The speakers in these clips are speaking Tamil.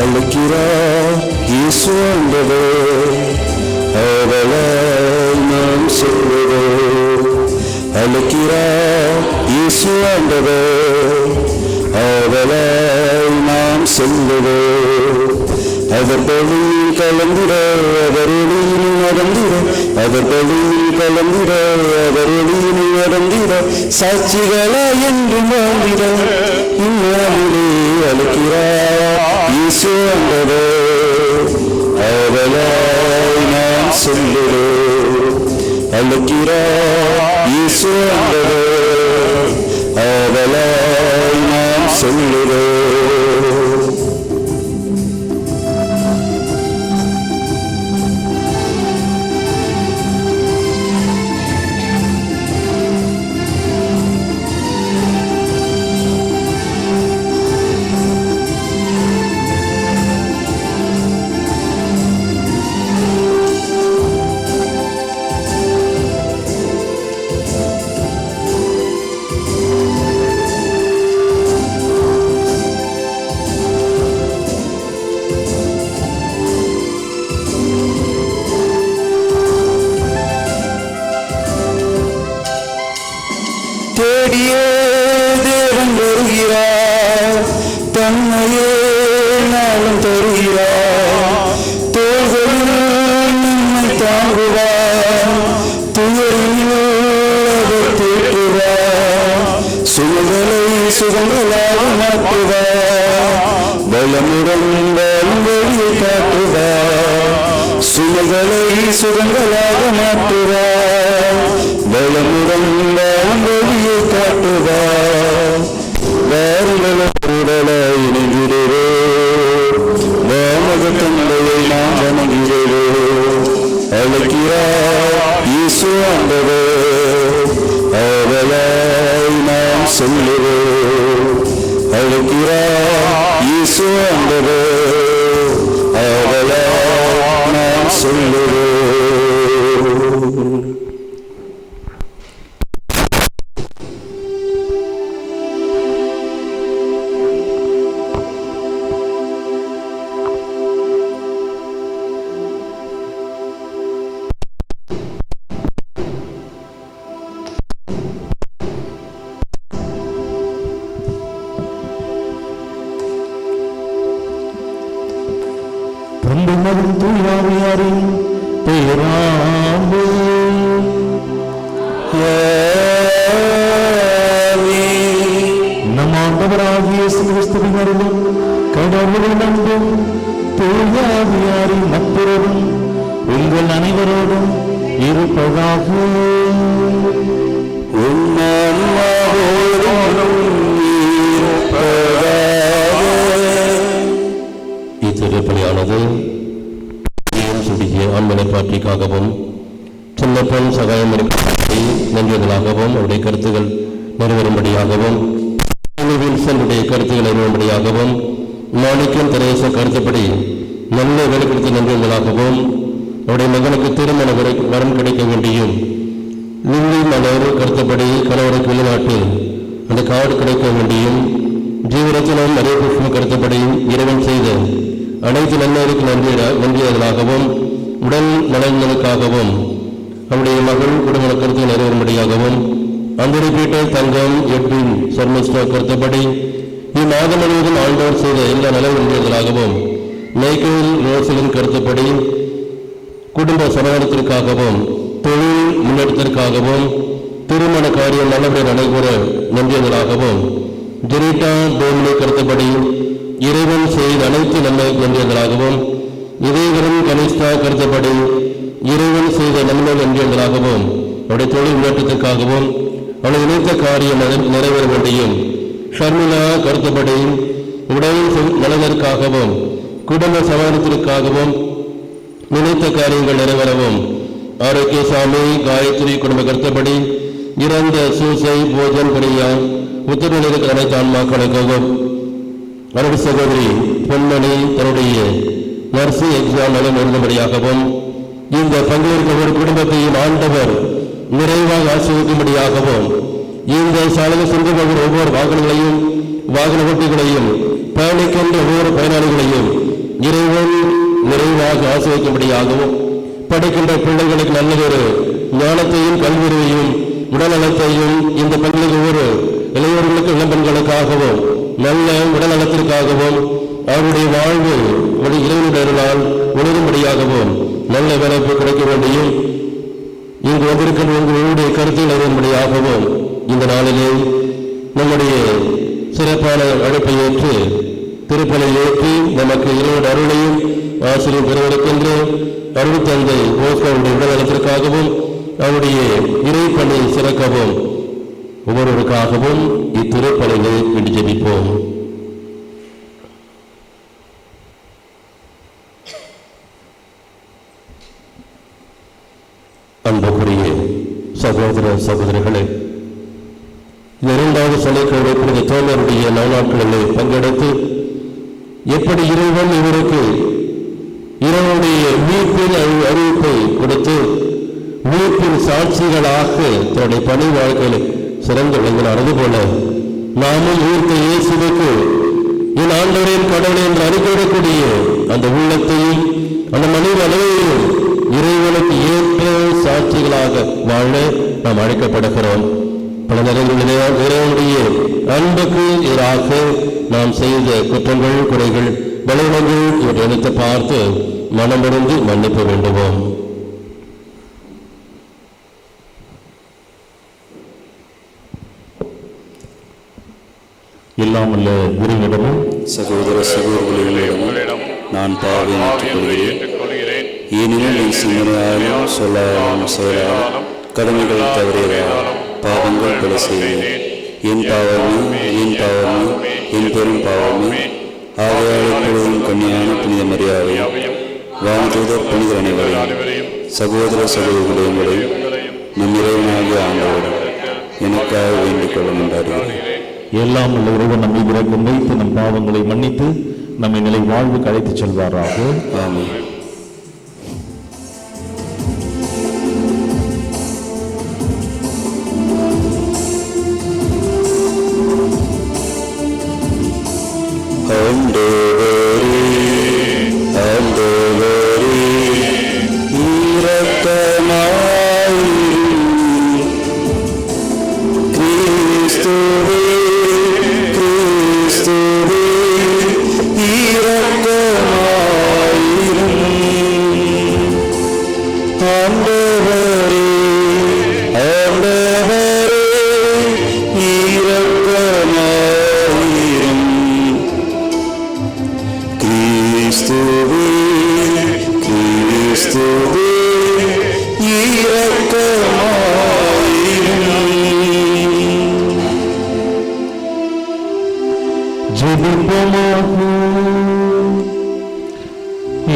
அழைக்கிறார் இயேசு ஆண்டவர், அவளால் நாம் சொல்லுவோம். அழைக்கிறார் இயேசு ஆண்டவர், அவளால் நாம் சொல்லுவோம். அவர் பலியில் கலந்திட அவர் ஒளியில் நடந்திட, அவர் பலியில் கலந்திட அவர் ஒளியில் நடந்திட, சாட்சிகளா என்று வாழ்ந்திட இந்நாளிலே அழைக்கிறார் இயேசு ஆண்டவர், அவளால் நாம் சொல்லுவோம். அழைக்கிறார் இயேசு ஆண்டவர், அவளால் நாம் சொல்லுவோம். தேடியே தேவன் வருகிறார், தன்னையே நாளும் தருகிறார். தோள்களில் நம்மை தாங்குவார், துயரில் அவர் தேற்றுவார். சுகங்களை சுகங்களாக மாற்றுவார், பலமுடன் வாழும் வழியை காட்டுவார். சுகங்களை சுகங்களாக மாற்றுவார், பலமுடன் வாழும் வழியை காட்டுவார். வாருடலாய் இணைகிறோம், வானக தந்தையை நாம் வணங்குகிறோம். அழைக்கிறார் இயேசு ஆண்டவர், அவளாய் நாம் சொல்லுவோம். அழைக்கிறார் இயேசு ஆண்டவர், அவளாய் நாம் சொல்லுவோம். தந்தையின் தூயாவியாரின் பெயராலே நம் ஆண்டவராகிய இயேசு கிறிஸ்துவின் அருளும் கடவுளின் அன்பும் தூயாவியாரின் நட்புறவும் உங்கள் அனைவரோடும் இருப்பதாக. இத்திருப்பலியானது ஆண்மனைப்பாற்றிக்காகவும் சின்னப்பன் சகாயம் நன்றியதாகவும் அவருடைய கருத்துக்கள் நிறைவேறும்படியாகவும் வில்சனுடைய கருத்துக்கள் நிறைவேறும்படியாகவும் மாணிக்கம் தெரேச கருத்துப்படி நல்ல வெளிப்படுத்த நன்றியதாகவும் அவருடைய மகனுக்கு திருமண வரம் கிடைக்க வேண்டியும் லில்லி மலர் கருத்துப்படி கணவருக்கு வெளிநாட்டில் அந்த கார்டு கிடைக்க வேண்டியும் ஜீவரத்தினம் நிறைய புஷ்பம் கருத்துப்படி இறைவன் செய்த அனைத்து நன்மைகளுக்கு நன்றியதாகவும் உடல் நலன்களுக்காகவும் அவருடைய மகள் குடும்ப கருத்து நிறைவேறும்படியாகவும் அந்தரி பீட்டர் தங்கம் எட்வின் சர்மஸ்டோ கருத்துப்படி இம்மாதம் முழுவதும் ஆண்டவர் செய்த எல்லா நலன்களாகவும் மைக்கேல் ரோசலின் கருத்துப்படி குடும்ப சமாதானத்திற்காகவும் தொழில் முன்னேற்றத்திற்காகவும் திருமண காரியம் நல்லபடியாக நடைபெற நன்றியதாகவும் ஜெரிட்டா டோமினி கருத்துப்படி இறைவன் செய்த அனைத்து நன்மை நன்றியதாகவும் இதேவரும் கனிஷ்டா கருத்துப்படி இறைவன் செய்த நன்மை நன்றியதாகவும் அவருடைய தொழில் முன்னேற்றத்திற்காகவும் அவளை நினைத்த காரியம் நிறைவேற வேண்டியும் ஷர்மிளா கருத்துப்படி உடல் நலனிற்காகவும் குடும்ப சமாதானத்திற்காகவும் நினைத்த காரியங்கள் நிறைவேறவும் ஆரோக்கியசாமி காயத்ரி குடும்ப கருத்துப்படி இறந்த சூசை போஜன் பெரியா உத்தரநிலைக்கு அனைத்து ஆன்மாக்களுக்காகவும் அவருடைய சகோதரி பொன்மணி தன்னுடைய நர்சிங் எக்ஸாம் நலம் எழுதும்படியாகவும் இந்த பங்கேற்கும் ஒரு குடும்பத்தையும் ஆண்டவர் நிறைவாக ஆசிர்வதிக்கும்படியாகவும் இந்த சாலையில் சென்று போகிற ஒவ்வொரு வாகனங்களையும் வாகன ஓட்டிகளையும் பயணிக்கின்ற ஒவ்வொரு பயனாளிகளையும் இறைவன் நிறைவாக ஆசிரியக்கும்படியாகவும் படிக்கின்ற பிள்ளைகளுக்கு நல்லதொரு ஞானத்தையும் கல்வியையும் உடல்நலத்தையும் இந்த பள்ளிக்கு ஒரு இளைஞர்களுக்கு இளம்பெண்களுக்காகவும் நல்ல உடல்நலத்திற்காகவும் அவருடைய வாழ்வு இறைவனுடையவர்களால் உணரும்படியாகவும் நல்ல வேலைப்பு கிடைக்க வேண்டியும் இங்கு வந்திருக்கின்ற உங்களுடைய கருத்தில் அறியும்படியாகவும் இந்த நாளிலே நம்முடைய சிறப்பான அழைப்பை ஏற்று திருப்பலை ஏற்றி நமக்கு இறைவன் அருளையும் ஆசிரியர் பெறுவதற்கென்று அருள் தந்தை ஓஸ்கருடைய உடல்நலத்திற்காகவும் அவருடைய இறைப்பணி சிறக்கவும் ஒவ்வொருவருக்காகவும் இத்திருப்பலியை விட்டு ஜெபிப்போம். அன்புக்குரிய சகோதர சகோதரிகளே, இரண்டாவது சனிக்கிழமை புனித தோழருடைய நவநாட்களிலே பங்கெடுத்து எப்படி இறைவன் இவருக்கு இறைவனுடைய மீட்பின் அறிவிப்பை கொடுத்து மீட்பின் சாட்சிகளாக தன்னுடைய பணி வாழ்க்கையில் சிறந்து விளங்கினார். அதுபோல நாமும் உயிர்த்த இயேசுவுக்கு என் ஆண்டவரின் கடவுளை என்று அறிக்கையிடக்கூடிய அந்த உள்ளத்தையும் அந்த மனித அளவையும் இறைவனுக்கு ஏற்ற சாட்சிகளாக வாழ நாம் அழைக்கப்படுகிறோம். பல நேரங்களிலே இறைவனுடைய அன்புக்கு எதிராக நாம் செய்த குற்றங்கள், குறைகள், பலவீனங்கள் இவற்றை எடுத்து பார்த்து மனமுடைந்து மன்னிப்பு வேண்டுவோம். இல்லாமல்ல இறைவனிடமும் சகோதர சகோதரிகளிடமும் நான் பாவம் ஏற்றுக்கொள்கிறேன். ஏனெனில் என் சிந்தனையாலும் சொல்லாலும் செயலாலும் கடமைகள் தவறியதாலும் பாவங்கள் பல செய்தேன். என் பாவமே என் பெரும் பாவமே. ஆகையால் எப்பொழுதும் கன்னியான புனித மரியாதையும் வானதூதர் புனித அனைவரையும் சகோதர சகோதரிகளையும் நம் இறைவனாகிய ஆண்டவரிடம் எனக்காக வேண்டிக் கொள்ள என்றார்கள். எல்லாம் உள்ள இறைவன் நம்மை இறக்கம் வைத்து நம் பாவங்களை மன்னித்து நம்மை நிலை வாழ்வுக்கு அழைத்துச் செல்வாராக. ஆமென்.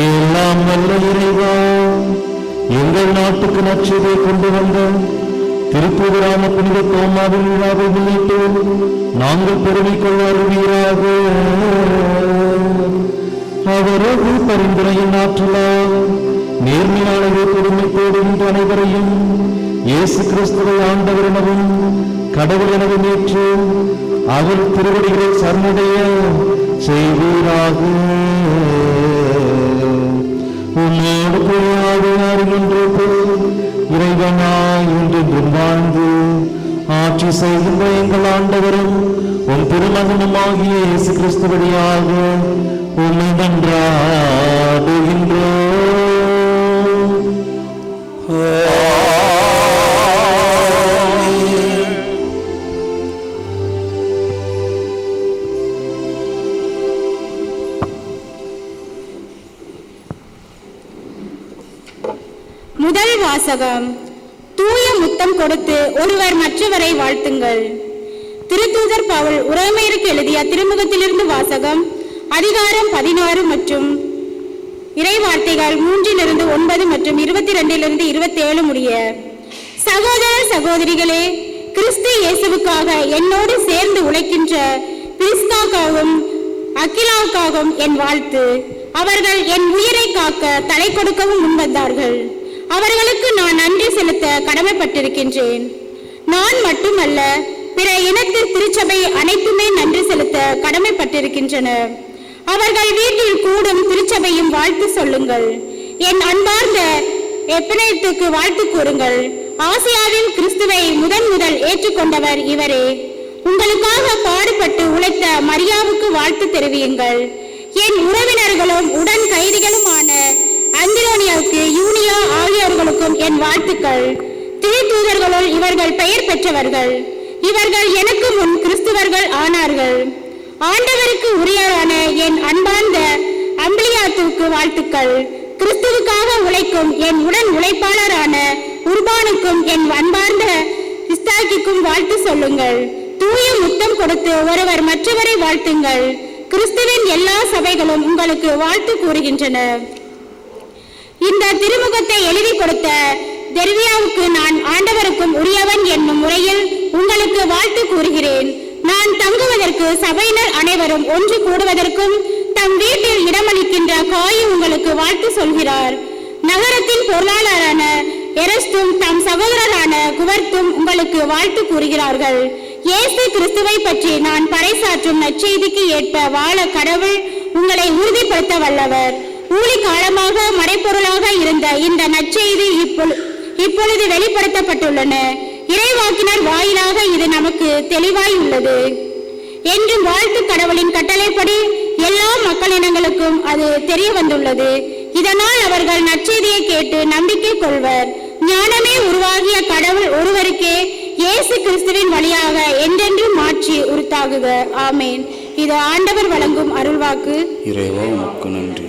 எல்லாம் வல்ல இறைவா, எங்கள் நாட்டுக்கு நற்செய்தியை கொண்டு வந்த திருப்புதரான புனித தோமாவின் விழாவை முன்னிட்டு நாங்கள் பெருமைக் கொள்ள அருள்வீராக. அவரது பரிந்துரையின் ஆற்றலால் நேர்மையாளரை கொடுமை போடுகின்ற அனைவரையும் இயேசு கிறிஸ்துவை ஆண்டவர் எனவும் கடவுள் எனவும் ஏற்று அவர் திருவடிகளை சரணடைய செய்வீராக. உன்னோடு ஆடுகின்ற இறைவனாய் என்றென்றும் வாழ்ந்து ஆட்சி செய்கின்ற எங்கள் ஆண்டவரும் உன் திருமகனுமாகிய இயேசு கிறிஸ்து வழியாக உம்மை மன்றாடுகின்றோம். முதல் வாசகம். தூய முத்தம் கொடுத்து ஒருவர் மற்றவரை வாழ்த்துங்கள். திருத்தூதர் பவுல் உரோமையருக்கு எழுதிய திருமுகத்திலிருந்து வாசகம். அதிகாரம் 16 மற்றும் இறைவார்த்தைகள் 3-9 மற்றும் 22-27 முடிய. சகோதர சகோதரிகளே, கிறிஸ்து இயேசுவுக்காக என்னோடு சேர்ந்து உழைக்கின்ற பிரிஸ்காவுக்காகவும் அகிலாவுக்காகவும் என் வாழ்த்து. அவர்கள் என் உயிரை காக்க தலை கொடுக்கவும் முன்வந்தார்கள். அவர்களுக்கு நான் நன்றி செலுத்த கடமைப்பட்டிருக்கின்றேன். நான் மட்டுமல்ல, பிற இனத்து திருச்சபை அனைத்துமே நன்றி செலுத்த கடமைப்பட்டிருக்கின்றன. அவர்கள் வீட்டில் கூடும் திருச்சபையும் வாழ்த்து சொல்லுங்கள். என் அன்பார்ந்த எப்பினேத்துக்கு வாழ்த்து கூறுங்கள். ஆசியாவில் கிறிஸ்துவை முதல் ஏற்றுக்கொண்டவர் இவரே. உங்களுக்காக பாடுபட்டு உழைத்த மரியாவுக்கு வாழ்த்து தெரிவியுங்கள். என் உறவினர்களும் உடன் கைதிகளுமான அந்திரோனியாவுக்கு, யூனியா ஆகியோர்களுக்கும் என் வாழ்த்துக்கள். திருத்தூதர்களுள் இவர்கள் பெயர் பெற்றவர்கள். இவர்கள் எனக்கு முன் கிறிஸ்துவர்கள் ஆனார்கள். ஆண்டவருக்கு உரியரான என் அன்பார்ந்த அம்பிளியாத்துக்கு வாழ்த்துக்கள். கிறிஸ்துவுக்காக உழைக்கும் என் உடன் உழைப்பாளரான உர்பானுக்கும் என் அன்பார்ந்த இஸ்தாக்கிக்கும் வாழ்த்து சொல்லுங்கள். தூய முத்தம் கொடுத்து ஒருவர் மற்றவரை வாழ்த்துங்கள். கிறிஸ்துவின் எல்லா சபைகளும் உங்களுக்கு வாழ்த்து கூறுகின்றன. இந்த திருமுகத்தை எழுதி கொடுத்த தெர்வியாவுக்கு நான் ஆண்டவருக்கும் உரியவன் என்னும் முறையில் உங்களுக்கு வாழ்த்து கூறுகிறேன். நான் தங்குவதற்கு சபையினர் அனைவரும் ஒன்று கூடுவதற்கும் தம் வீட்டில் இடமளிக்கின்ற காய் உங்களுக்கு வாழ்த்து சொல்கிறார். நகரத்தின் பொருளாளரான எரஸ்தும் தம் சகோதரரான குவர்த்தும் உங்களுக்கு வாழ்த்து கூறுகிறார்கள். இயேசு கிறிஸ்துவை பற்றி நான் பறைசாற்றும் நற்செய்திக்கு ஏற்ப வாழ கடவுள் உங்களை உறுதிப்படுத்த வல்லவர். ஊழி காலமாக மறைப்பொருளாக இருந்த இந்த நற்செய்தி இப்பொழுது வெளிப்படுத்தப்பட்டுள்ளன. இறைவாக்கினர் வாயிலாக இது நமக்கு தெளிவாய் உள்ளது என்றும் வாழ்த்து கடவுளின் கட்டளைப்படி எல்லா மக்களினங்களுக்கும் அது தெரிய வந்துள்ளது. இதனால் அவர்கள் நற்செய்தியை கேட்டு நம்பிக்கை கொள்வர். ஞானமே உருவாகிய கடவுள் ஒருவருக்கே இயேசு கிறிஸ்துவின் வழியாக என்றென்றும் மாற்றி உறுத்தாகுக. ஆமேன். இது ஆண்டவர் வழங்கும் அருள்வாக்கு. இறைவா உமக்கு நன்றி.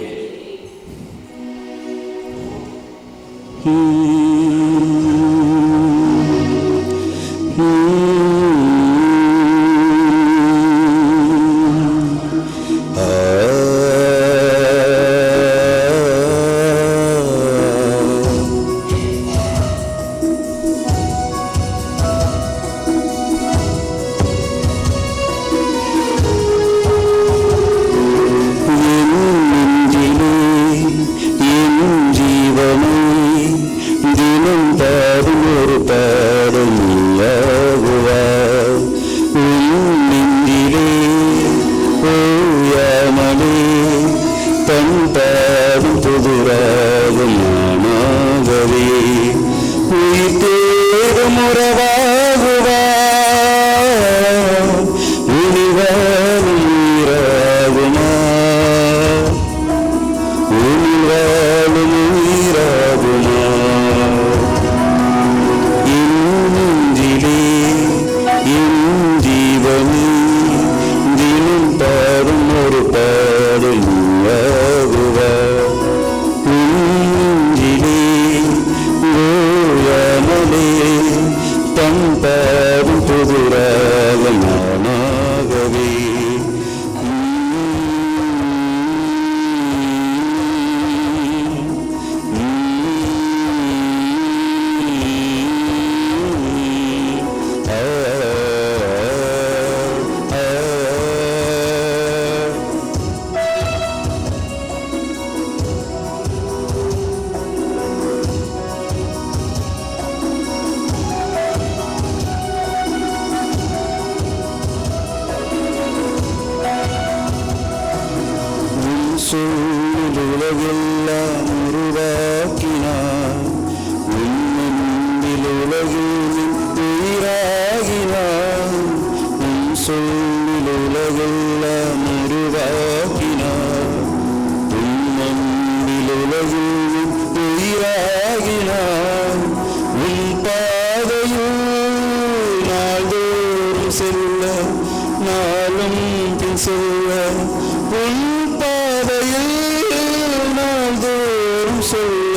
உலகெல்லாம் உருவாக்கினார். உன்னில் உலகில் உயிராகினார். உன் சொல்லில் உலகெல்லாம் உருவாக்கினார். உன்னில் உலகில் உயிராகினார். உன் பாதையில் நாள்தோறும் செல்ல நாளும் பின் செல்ல உன் பாதையில் நாள்தோறும் சொல்ல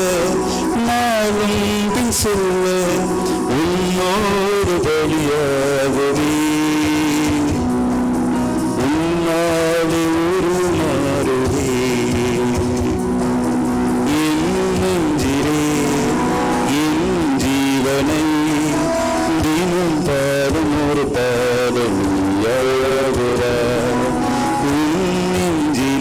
நாளும் பின் சொல்ல உன்னோடு பலியாகவே உன்னாடு உருமாறுவே என் நெஞ்சிலே என் ஜீவனை தினம் பாடும் ஒரு பாடும் உன் நெஞ்சிலே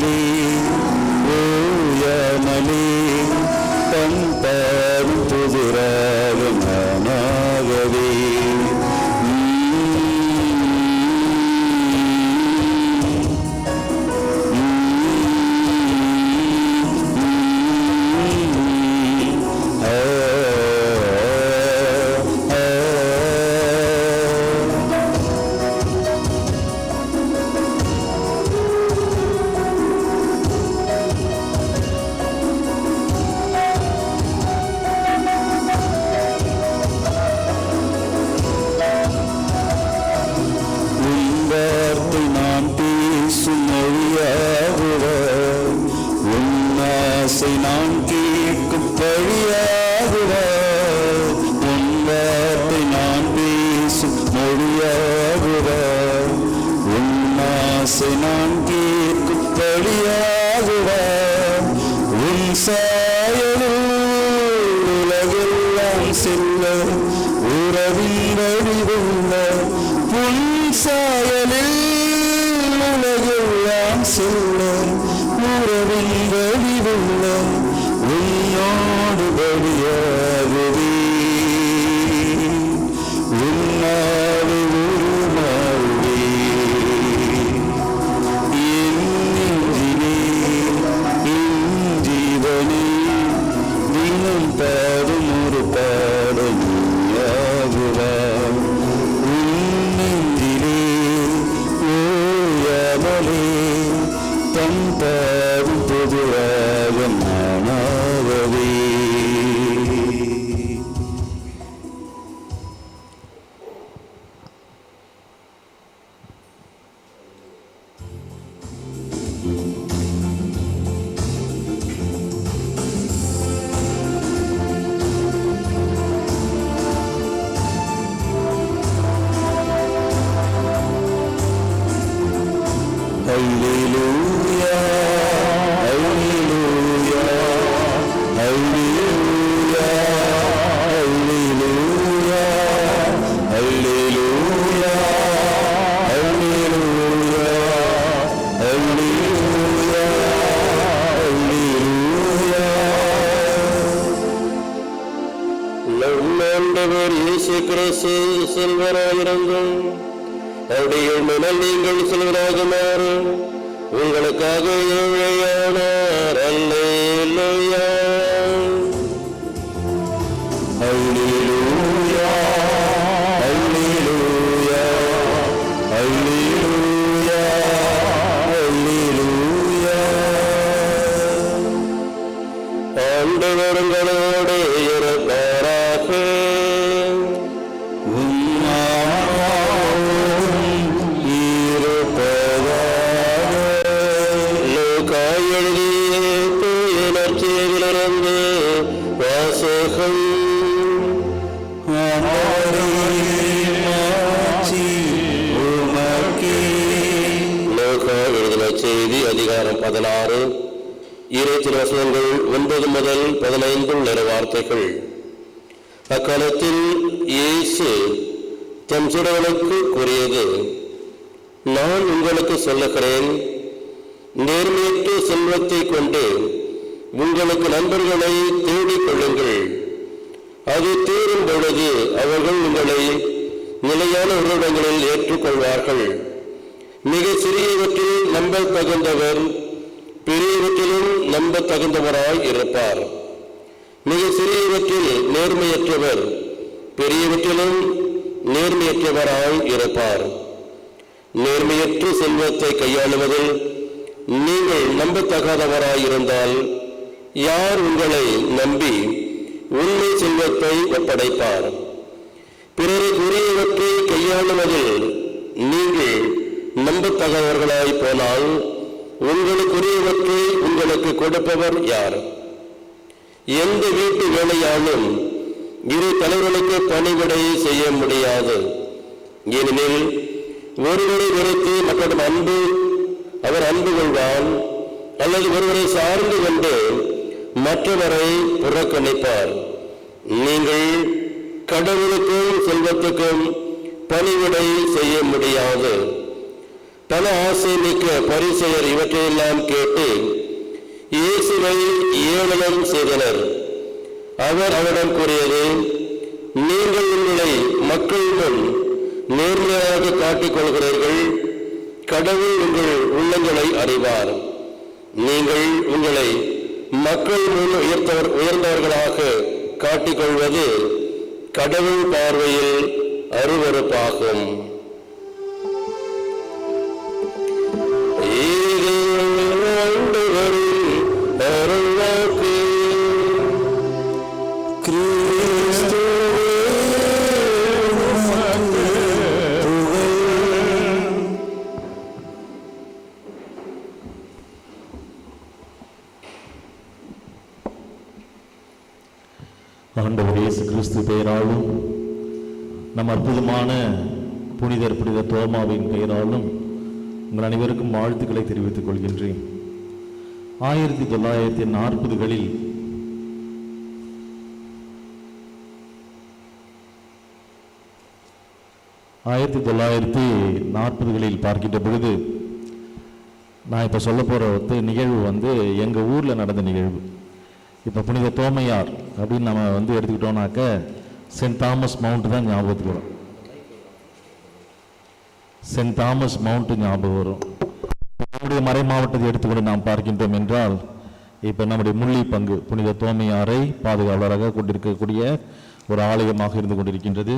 ஆசை நான் கேட்கும் வழியாகுவா உன் சாயலில் உலகெல்லாம் செல்ல உறவின் வழிவுள்ள உன் சாயலில் உலகெல்லாம் செல்ல உறவின் வழிவுள்ள உன்னோடு வழியாகுவே உன்னாடு உருமாறுவே என் நெஞ்சிலே என் ஜீவனே தினம் பாடும் ஒரு பாடலாகுவா உன் நெஞ்சிலே ஓயாமலே தன் பாடும் பொதுவாக நானாகவே. Hallelujah, hallelujah, hallelujah, hallelujah, hallelujah, hallelujah, hallelujah, hallelujah. நம் ஆண்டவர் இயேசு கிறிஸ்து செல்வராயிருந்தும் அவருடைய மணல் நீங்கள் செல்வராக மாறும் உங்களுக்காக ஏழையானார். அல்லேலூயா, அல்லேலூயா, அல்லேலூயா, அல்லேலூயா, அல்லேலூயா. ஆண்டவர் உங்களோடு இருப்பாராக. செய்தி அதிகாரம் 16 இறைச்சின் வசனங்கள் 9 முதல் 15 உள்ள வார்த்தைகள். அக்காலத்தில் இயேசு தம் சீடர்களுக்கு கூறியது, நான் உங்களுக்கு சொல்லுகிறேன், நேர்மையற்ற செல்வத்தை கொண்டு உங்களுக்கு நண்பர்களை தேடிக் கொள்ளுங்கள். அது தீரும் பொழுது அவர்கள் உங்களை நிலையான உறவிடங்களில் ஏற்றுக்கொள்வார்கள். மிக சிறியவற்றில் நம்ப தகுந்தவர் பெரியவற்றிலும் நம்ப தகுந்தவராய் இருப்பார். மிக சிறியவற்றில் நேர்மையற்றவர் பெரியவற்றிலும் நேர்மையற்றவராய் இருப்பார். நேர்மையற்ற செல்வத்தை கையாளுவதில் நீங்கள் நம்பத்தகாதவராய் இருந்தால் யார் உங்களை நம்பி உண்மை செல்வத்தை ஒப்படைப்பார்? பிறருக்குரியவற்றை கையாளுவதில் நீங்கள் நம்பத்தகாதவர்களாய் போனால் உங்களுக்குரியவற்றை உங்களுக்கு கொடுப்பவர் யார்? எந்த வீட்டு வேலையாலும் இரு தலைவர்களுக்கு பணிவிடை செய்ய முடியாது. ஏனெனில் ஒருவரை வெறுத்து மக்களிடம் அவர் அன்பு கொள்வான், அல்லது ஒருவரை சார்ந்து கொண்டு மற்றவரை புறக்கணிப்பார். நீங்கள் கடவுளுக்கும் செல்வத்துக்கும் பணிவிடை செய்ய முடியாது. பல ஆசை மிக்க பரிசெயர் இவற்றையெல்லாம் கேட்டு இயேசுவை ஏளனம் செய்தனர். அவர் அவரிடம் கூறியது, நீங்கள் உங்களை மக்கள் முன் நேர்மையாக காட்டிக் கொள்கிறீர்கள். கடவுள் உங்கள் உள்ளங்களை அறிவார். நீங்கள் உங்களை மக்கள் முன் உயர்ந்தவர்களாக காட்டிக்கொள்வது கடவுள் பார்வையில் அருவருப்பாகும். ஆண்டவர் இயேசு கிறிஸ்து பெயராலும் நம் அற்புதமான புனித தோமாவின் பெயராலும் உங்கள் அனைவருக்கும் வாழ்த்துக்களை தெரிவித்துக் கொள்கின்றேன். 1940களில் பார்க்கின்ற பொழுது நான் இப்போ சொல்ல போகிற நிகழ்வு வந்து எங்கள் ஊரில் நடந்த நிகழ்வு. இப்போ புனித தோமையார் அப்படின்னு நம்ம வந்து எடுத்துக்கிட்டோம்னாக்க சென்ட் தாமஸ் மவுண்ட் தான் ஞாபகத்துக்கு வரும். சென்ட் தாமஸ் மவுண்ட் ஞாபகம் வரும். நம்முடைய மறை மாவட்டத்தை எடுத்துக்கொண்டு நாம் பார்க்கின்றோம் என்றால் இப்போ நம்முடைய முள்ளி பங்கு புனித தோமையாரை பாதுகாவலராக கொண்டிருக்கக்கூடிய ஒரு ஆலயமாக இருந்து கொண்டிருக்கின்றது.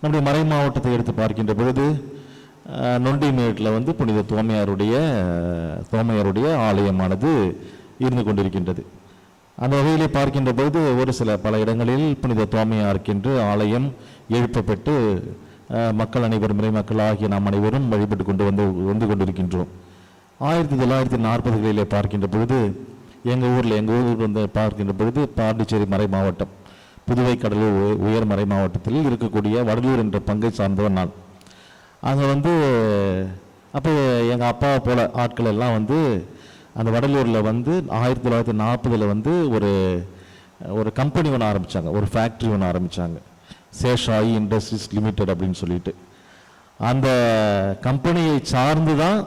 நம்முடைய மறை மாவட்டத்தை எடுத்து பார்க்கின்ற பொழுது நொண்டிமேட்டில் வந்து புனித தோமையாருடைய ஆலயமானது இருந்து கொண்டிருக்கின்றது. அந்த வகையிலே பார்க்கின்ற பொழுது ஒரு சில பல இடங்களில் புனித தோமையாருக்கென்று ஆலயம் எழுப்பப்பட்டு மக்கள் அனைவரும் இறை மக்கள் ஆகிய நாம் அனைவரும் வழிபட்டு வந்து கொண்டிருக்கின்றோம். 1940களிலே பார்க்கின்ற பொழுது எங்கள் ஊர் வந்து பார்க்கின்ற பொழுது பாண்டிச்சேரி மறை மாவட்டம், புதுவை கடலூர் உயர் மறை மாவட்டத்தில் இருக்கக்கூடிய வடலூர் என்ற பங்கை சார்ந்தவன் நான். அங்கே வந்து அப்போ எங்கள் அப்பா போல ஆட்கள் எல்லாம் வந்து அந்த வடலூரில் வந்து 1940 வந்து ஒரு கம்பெனி ஒன்று ஆரம்பித்தாங்க, ஒரு ஃபேக்ட்ரி ஒன்று ஆரம்பித்தாங்க, சேஷாயி இண்டஸ்ட்ரீஸ் லிமிடெட் அப்படின்னு சொல்லிட்டு. அந்த கம்பெனியை சார்ந்து தான்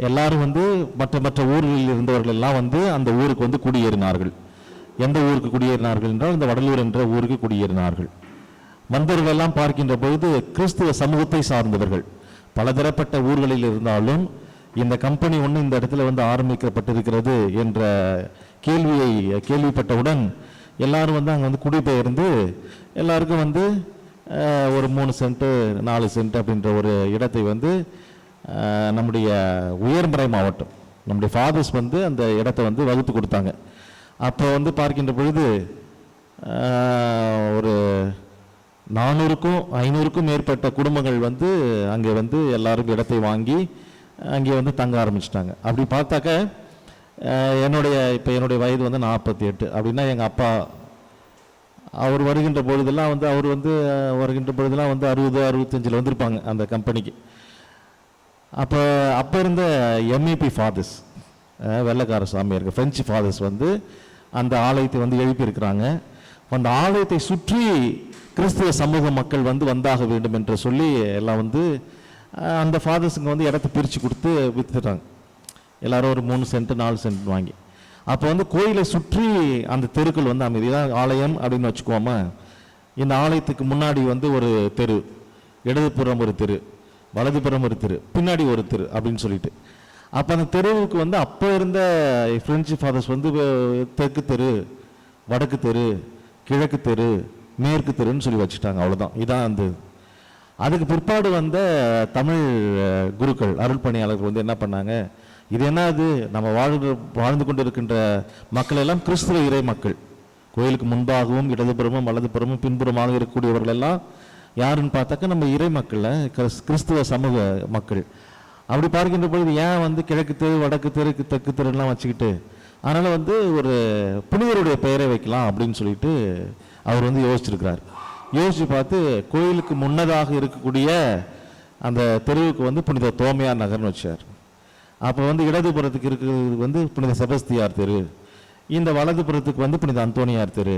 எல்லாரும் வந்து மற்ற ஊர்களில் இருந்தவர்கள் எல்லாம் வந்து அந்த ஊருக்கு வந்து குடியேறினார்கள். எந்த ஊருக்கு குடியேறினார்கள் என்றால் இந்த வடலூர் என்ற ஊருக்கு குடியேறினார்கள். வந்தவர்கள் எல்லாம் பார்க்கின்ற பொழுது கிறிஸ்துவ சமூகத்தை சார்ந்தவர்கள், பலதரப்பட்ட ஊர்களில் இருந்தாலும் இந்த கம்பெனி ஒன்று இந்த இடத்துல வந்து ஆரம்பிக்கப்பட்டிருக்கிறது என்ற கேள்விப்பட்டவுடன் எல்லாரும் வந்து அங்கே வந்து குடிபெயர்ந்து எல்லாருக்கும் வந்து ஒரு 3 சென்ட் 4 சென்ட் அப்படின்ற ஒரு இடத்தை வந்து நம்முடைய உயர்மறை மாவட்டம் நம்முடைய ஃபாதர்ஸ் வந்து அந்த இடத்தை வந்து வகுத்து கொடுத்தாங்க. அப்போ வந்து பார்க்கின்ற பொழுது ஒரு 400க்கும் 500க்கும் மேற்பட்ட குடும்பங்கள் வந்து அங்கே வந்து எல்லாரும் இடத்தை வாங்கி அங்கே வந்து தங்க ஆரம்பிச்சிட்டாங்க. அப்படி பார்த்தாக்க என்னுடைய வயது வந்து 48 அப்படின்னா எங்கள் அப்பா அவர் வருகின்ற பொழுதெல்லாம் வந்து 60 65 வந்திருப்பாங்க அந்த கம்பெனிக்கு. அப்போ இருந்த எம்ஏபி ஃபாதர்ஸ், வெள்ளைக்கார சாமியார்கள், பிரெஞ்சு ஃபாதர்ஸ் வந்து அந்த ஆலயத்தை வந்து எழுப்பியிருக்கிறாங்க. அந்த ஆலயத்தை சுற்றி கிறிஸ்துவ சமூக மக்கள் வந்து வந்தாக வேண்டும் என்று சொல்லி எல்லாம் வந்து அந்த ஃபாதர்ஸுங்க வந்து இடத்த பிரித்து கொடுத்து விற்றுட்டாங்க. எல்லாரும் ஒரு 3 சென்ட் 4 சென்ட் வாங்கி. அப்போ வந்து கோயிலை சுற்றி அந்த தெருக்கள் வந்து அமைதியாக ஆலயம் அப்படின்னு வச்சுக்குவோமா. இந்த ஆலயத்துக்கு முன்னாடி வந்து ஒரு தெரு, இடதுபுறம் ஒரு தெரு, வலதுபுறம் ஒரு தெரு, பின்னாடி ஒரு தெரு அப்படின்னு சொல்லிட்டு. அப்போ அந்த தெருவுக்கு வந்து அப்போ இருந்த பிரெஞ்சு ஃபாதர்ஸ் வந்து தெற்கு தெரு, வடக்கு தெரு, கிழக்கு தெரு, மேற்கு தெருன்னு சொல்லி வச்சுட்டாங்க. அவ்வளோதான். இதான் அந்த அதுக்கு பிற்பாடு வந்த தமிழ் குருக்கள், அருள் பணியாளர்கள் வந்து என்ன பண்ணாங்க, இது என்னது, நம்ம வாழ்ந்து கொண்டு இருக்கின்ற மக்கள் எல்லாம் கிறிஸ்துவ இறை மக்கள், கோயிலுக்கு முன்பாகவும் இடதுபுறமும் வலதுபுறமும் பின்புறமாக இருக்கக்கூடியவர்கள் எல்லாம் யாருன்னு பார்த்தாக்க நம்ம இறை மக்கள், கிறிஸ்துவ சமூக மக்கள். அப்படி பார்க்கின்ற பொழுது ஏன் வந்து கிழக்கு தெரு, வடக்கு தெரு, தெற்கு தெருலாம் வச்சுக்கிட்டு, அதனால் வந்து ஒரு புனிதருடைய பெயரை வைக்கலாம் அப்படின்னு சொல்லிட்டு அவர் வந்து யோசிச்சிருக்கிறார். யோசித்து பார்த்து கோயிலுக்கு முன்னதாக இருக்கக்கூடிய அந்த தெருவுக்கு வந்து புனித தோமையார் நகர்னு வச்சார். அப்போ வந்து இடதுபுறத்துக்கு இருக்கிறது வந்து புனித செபஸ்தியார் தெரு, இந்த வலதுபுறத்துக்கு வந்து புனித அந்தோனியார் தெரு,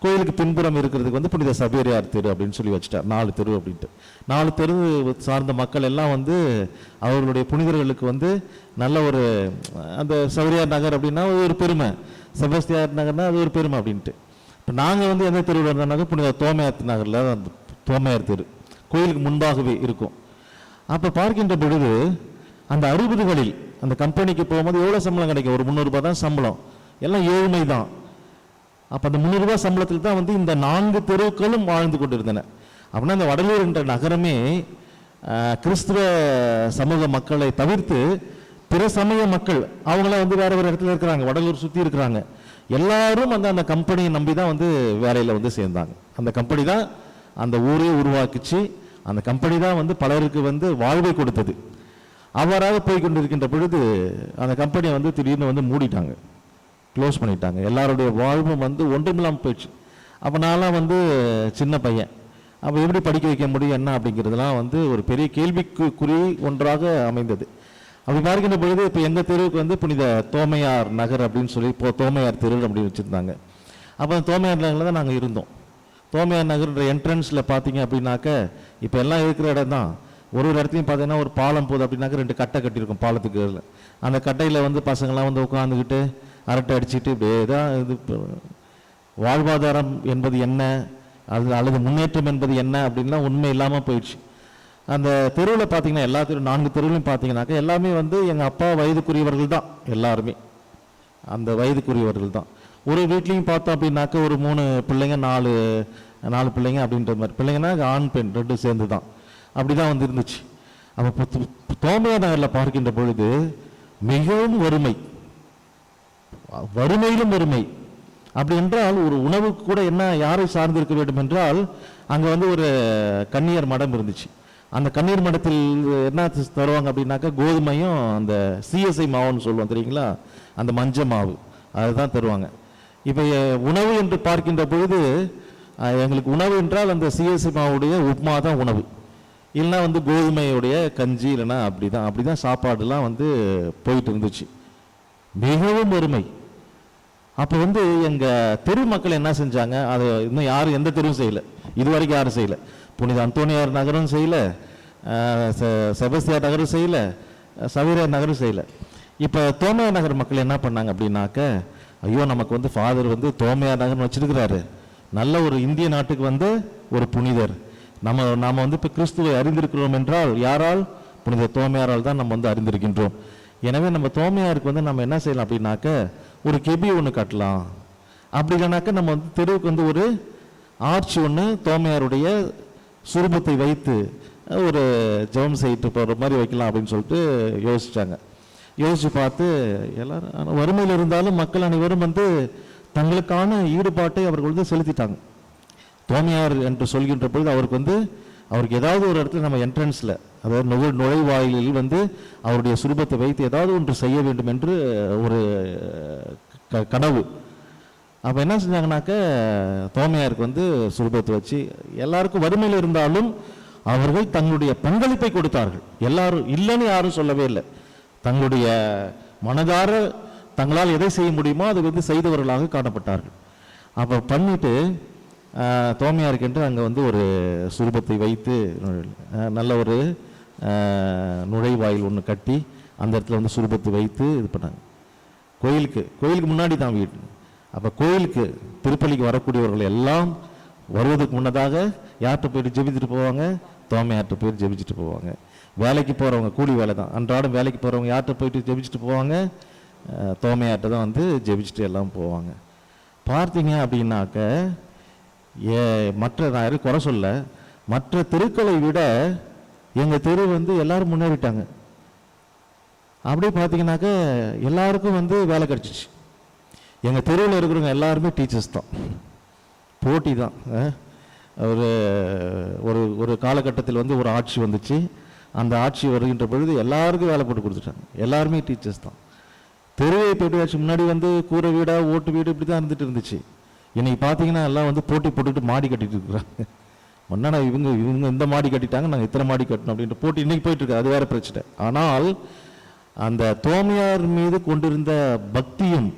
கோயிலுக்கு பின்புறம் இருக்கிறதுக்கு வந்து புனித சபேரியார் தெரு அப்படின்னு சொல்லி வச்சுட்டார். 4 தெரு அப்படின்ட்டு. 4 தெரு சார்ந்த மக்கள் எல்லாம் வந்து அவர்களுடைய புனிதர்களுக்கு வந்து நல்ல ஒரு அந்த சபேரியார் நகர் அப்படின்னா ஒரு பெருமை, செபஸ்தியார் நகர்னா அது ஒரு பெருமை அப்படின்ட்டு. இப்போ நாங்கள் வந்து எந்த தெருவில் இருந்தோம்னாக்க புனித தோமையார் நகரில் அந்த தோமையார் தெரு கோயிலுக்கு முன்பாகவே இருக்கும். அப்போ பார்க்கின்ற பொழுது அந்த 60களில் அந்த கம்பெனிக்கு போகும்போது எவ்வளோ சம்பளம் கிடைக்கும், ஒரு 300 ரூபாய் தான் சம்பளம், எல்லாம் ஏழ்மை தான். அப்போ அந்த 300 ரூபாய் சம்பளத்தில் தான் வந்து இந்த 4 தெருக்களும் வாழ்ந்து கொண்டிருந்தன. அப்படின்னா இந்த வடலூர் என்ற நகரமே கிறிஸ்துவ சமூக மக்களை தவிர்த்து பிற சமய மக்கள் அவங்களாம் வந்து வேற ஒரு இடத்துல இருக்கிறாங்க, வடலூர் சுற்றி இருக்கிறாங்க. எல்லாரும் வந்து அந்த கம்பெனியை நம்பி தான் வந்து வேலையில் வந்து சேர்ந்தாங்க. அந்த கம்பெனி தான் அந்த ஊரே உருவாக்குச்சு. அந்த கம்பெனி தான் வந்து பலருக்கு வந்து வாழ்வை கொடுத்தது. அவ்வாறாக போய் கொண்டிருக்கின்ற பொழுது அந்த கம்பெனியை வந்து திடீர்னு வந்து மூடிட்டாங்க, க்ளோஸ் பண்ணிட்டாங்க. எல்லாருடைய வாழ்வும் வந்து ஒன்றுமில்லாமல் போயிடுச்சு. அப்போ நான்லாம் வந்து சின்ன பையன், அப்போ எப்படி படிக்க வைக்க முடியும் என்ன அப்படிங்கிறதுலாம் வந்து ஒரு பெரிய கேள்விக்குறி ஒன்றாக அமைந்தது. அப்படி பார்க்கின்ற பொழுது இப்போ எங்கள் தெருவுக்கு வந்து புனித தோமையார் நகர் அப்படின்னு சொல்லி இப்போ தோமையார் தெரு அப்படின்னு வச்சுருந்தாங்க. அப்போ தோமையார் நகரில் தான் நாங்கள் இருந்தோம். தோமையார் நகர்ன்ற என்ட்ரன்ஸில் பார்த்தீங்க அப்படின்னாக்க இப்போ எல்லாம் இருக்கிற இடம் தான். ஒரு இடத்துலையும் பார்த்தீங்கன்னா ஒரு பாலம் போகுது அப்படின்னாக்க 2 கட்டை கட்டியிருக்கும் பாலத்துக்கு. அந்த கட்டையில் வந்து பசங்களாம் வந்து உட்காந்துக்கிட்டு அரட்டை அடிச்சுட்டு இப்படியே தான் இது. வாழ்வாதாரம் என்பது என்ன அல்லது முன்னேற்றம் என்பது என்ன அப்படின்லாம் உண்மை இல்லாமல் போயிடுச்சு. அந்த தெருவில் பார்த்தீங்கன்னா எல்லா 4 தெருவிலையும் பார்த்தீங்கன்னாக்கா எல்லாமே வந்து எங்கள் அப்பா வயதுக்குரியவர்கள் தான். எல்லாருமே அந்த வயதுக்குரியவர்கள் தான். ஒரு வீட்லேயும் பார்த்தோம் அப்படின்னாக்க ஒரு 3 பிள்ளைங்க 4 பிள்ளைங்க அப்படின்ற மாதிரி. பிள்ளைங்கன்னா ஆண் பெண் 2 சேர்ந்து தான். அப்படி தான் வந்து இருந்துச்சு. அப்போ தோமையார் நகரில் பார்க்கின்ற பொழுது மிகவும் வறுமையிலும் வறுமை. அப்படி என்றால் ஒரு உணவுக்கு கூட என்ன யாரை சார்ந்திருக்க வேண்டும் என்றால் அங்கே வந்து ஒரு கன்னியர் மடம் இருந்துச்சு. அந்த கண்ணீர் மடத்தில் என்ன தருவாங்க அப்படின்னாக்கா கோதுமையும் அந்த சிஎஸ்ஐ மாவுன்னு சொல்லுவோம் தெரியுங்களா, அந்த மஞ்சள் மாவு அதுதான் தருவாங்க. இப்போ உணவு என்று பார்க்கின்ற பொழுது எங்களுக்கு உணவு என்றால் அந்த சிஎஸ்ஐ மாவுடைய உப்மா தான் உணவு, இல்லைன்னா வந்து கோதுமையுடைய கஞ்சி, இல்லைன்னா அப்படி தான் சாப்பாடுலாம் வந்து போயிட்டு இருந்துச்சு. மிகவும் வறுமை. அப்போ வந்து எங்கள் தெரு மக்கள் என்ன செஞ்சாங்க, அதை இன்னும் யாரும் எந்த தெருவும் செய்யலை, இது வரைக்கும் யாரும் செய்யலை. புனித அந்தோனியார் நகரும் செய்யலை, செபஸ்தியார் நகரும் செய்யலை, சவேரியார் நகரும் செய்யலை. இப்போ தோமையார் நகர் மக்கள் என்ன பண்ணாங்க அப்படின்னாக்க, ஐயோ நமக்கு வந்து ஃபாதர் வந்து தோமையார் நகர்னு வச்சிருக்கிறாரு, நல்ல ஒரு இந்திய நாட்டுக்கு வந்து ஒரு புனிதர், நாம் வந்து இப்போ கிறிஸ்துவை அறிந்திருக்கிறோம் என்றால் யாரால்? புனித தோமையாரால் தான் நம்ம வந்து அறிந்திருக்கின்றோம். எனவே நம்ம தோமையாருக்கு வந்து நம்ம என்ன செய்யலாம் அப்படின்னாக்க ஒரு கெபி ஒன்று கட்டலாம். அப்படி இல்லைனாக்கா நம்ம வந்து தெருவுக்கு வந்து ஒரு ஆர்ச்சி ஒன்று தோமையாருடைய சுரூபத்தை வைத்து ஒரு ஜெபம் செய்யிட்டு போகிற மாதிரி வைக்கலாம் அப்படின்னு சொல்லிட்டு யோசித்தாங்க. யோசித்து பார்த்து எல்லாரும் வறுமையில் இருந்தாலும் மக்கள் அனைவரும் வந்து தங்களுக்கான ஈடுபாட்டை அவர்கள் வந்து செலுத்திட்டாங்க. தோமையார் என்று சொல்கின்ற பொழுது அவருக்கு ஏதாவது ஒரு இடத்துல நம்ம என்ட்ரன்ஸில், அதாவது நுழைவாயிலில் வந்து அவருடைய சுரூபத்தை வைத்து ஏதாவது ஒன்று செய்ய வேண்டும் என்று ஒரு கனவு. அப்போ என்ன செஞ்சாங்கனாக்க தோமையாருக்கு வந்து சுரூபத்தை வச்சு எல்லாருக்கும் வறுமையில் இருந்தாலும் அவர்கள் தங்களுடைய பங்களிப்பை கொடுத்தார்கள். எல்லாரும் இல்லைன்னு யாரும் சொல்லவே இல்லை. தங்களுடைய மனதார தங்களால் எதை செய்ய முடியுமோ அதை வந்து செய்தவர்களாக காணப்பட்டார்கள். அப்போ பண்ணிட்டு தோமையாருக்கு அங்கே வந்து ஒரு சுரூபத்தை வைத்து நல்ல ஒரு நுழைவாயில் ஒன்று கட்டி அந்த இடத்துல வந்து சுரூபத்தை வைத்து இது பண்ணாங்க. கோயிலுக்கு முன்னாடி தான் வீடு. அப்போ கோயிலுக்கு திருப்பலிக்கு வரக்கூடியவர்கள் எல்லாம் வருவதற்கு முன்னதாக யார்கிட்ட போயிட்டு ஜெபிச்சுட்டு போவாங்க? தோமையார்கிட்ட போயிட்டு ஜெபிச்சுட்டு போவாங்க. வேலைக்கு போகிறவங்க, கூலி வேலை தான், அன்றாடம் வேலைக்கு போகிறவங்க யார்கிட்ட போயிட்டு ஜெபிச்சுட்டு போவாங்க? தோமையார்கிட்ட தான் வந்து ஜெபிச்சுட்டு எல்லாம் போவாங்க. பார்த்தீங்க அப்படின்னாக்க நான் யாரும் குறை சொல்ல, மற்ற தெருக்களை விட எங்கள் தெரு வந்து எல்லாரும் முன்னேறிட்டாங்க. அப்படியே பார்த்தீங்கன்னாக்க எல்லாருக்கும் வந்து வேலை கிடச்சிச்சு. எங்கள் தெருவில் இருக்கிறவங்க எல்லாருமே டீச்சர்ஸ் தான், போட்டி தான். ஒரு காலகட்டத்தில் வந்து ஒரு ஆட்சி வந்துச்சு. அந்த ஆட்சி வருகின்ற பொழுது எல்லாருக்கும் வேலை போட்டு கொடுத்துட்டாங்க. எல்லாருமே டீச்சர்ஸ் தான். தெருவை போட்டு முன்னாடி வந்து கூரை வீடா ஓட்டு வீடு இப்படி தான் இருந்துச்சு. இன்னைக்கு பார்த்தீங்கன்னா எல்லாம் வந்து போட்டி போட்டுட்டு மாடி கட்டிட்டு இருக்கிறாங்க. ஒன்னா இவங்க இந்த மாடி கட்டிட்டாங்க, நாங்கள் இத்தனை மாடி கட்டணும் அப்படின்ற போட்டி இன்னைக்கு போயிட்டு இருக்கு. அது வேற பிரச்சனை. ஆனால் அந்த தோமையார் மீது கொண்டிருந்த பக்தியும்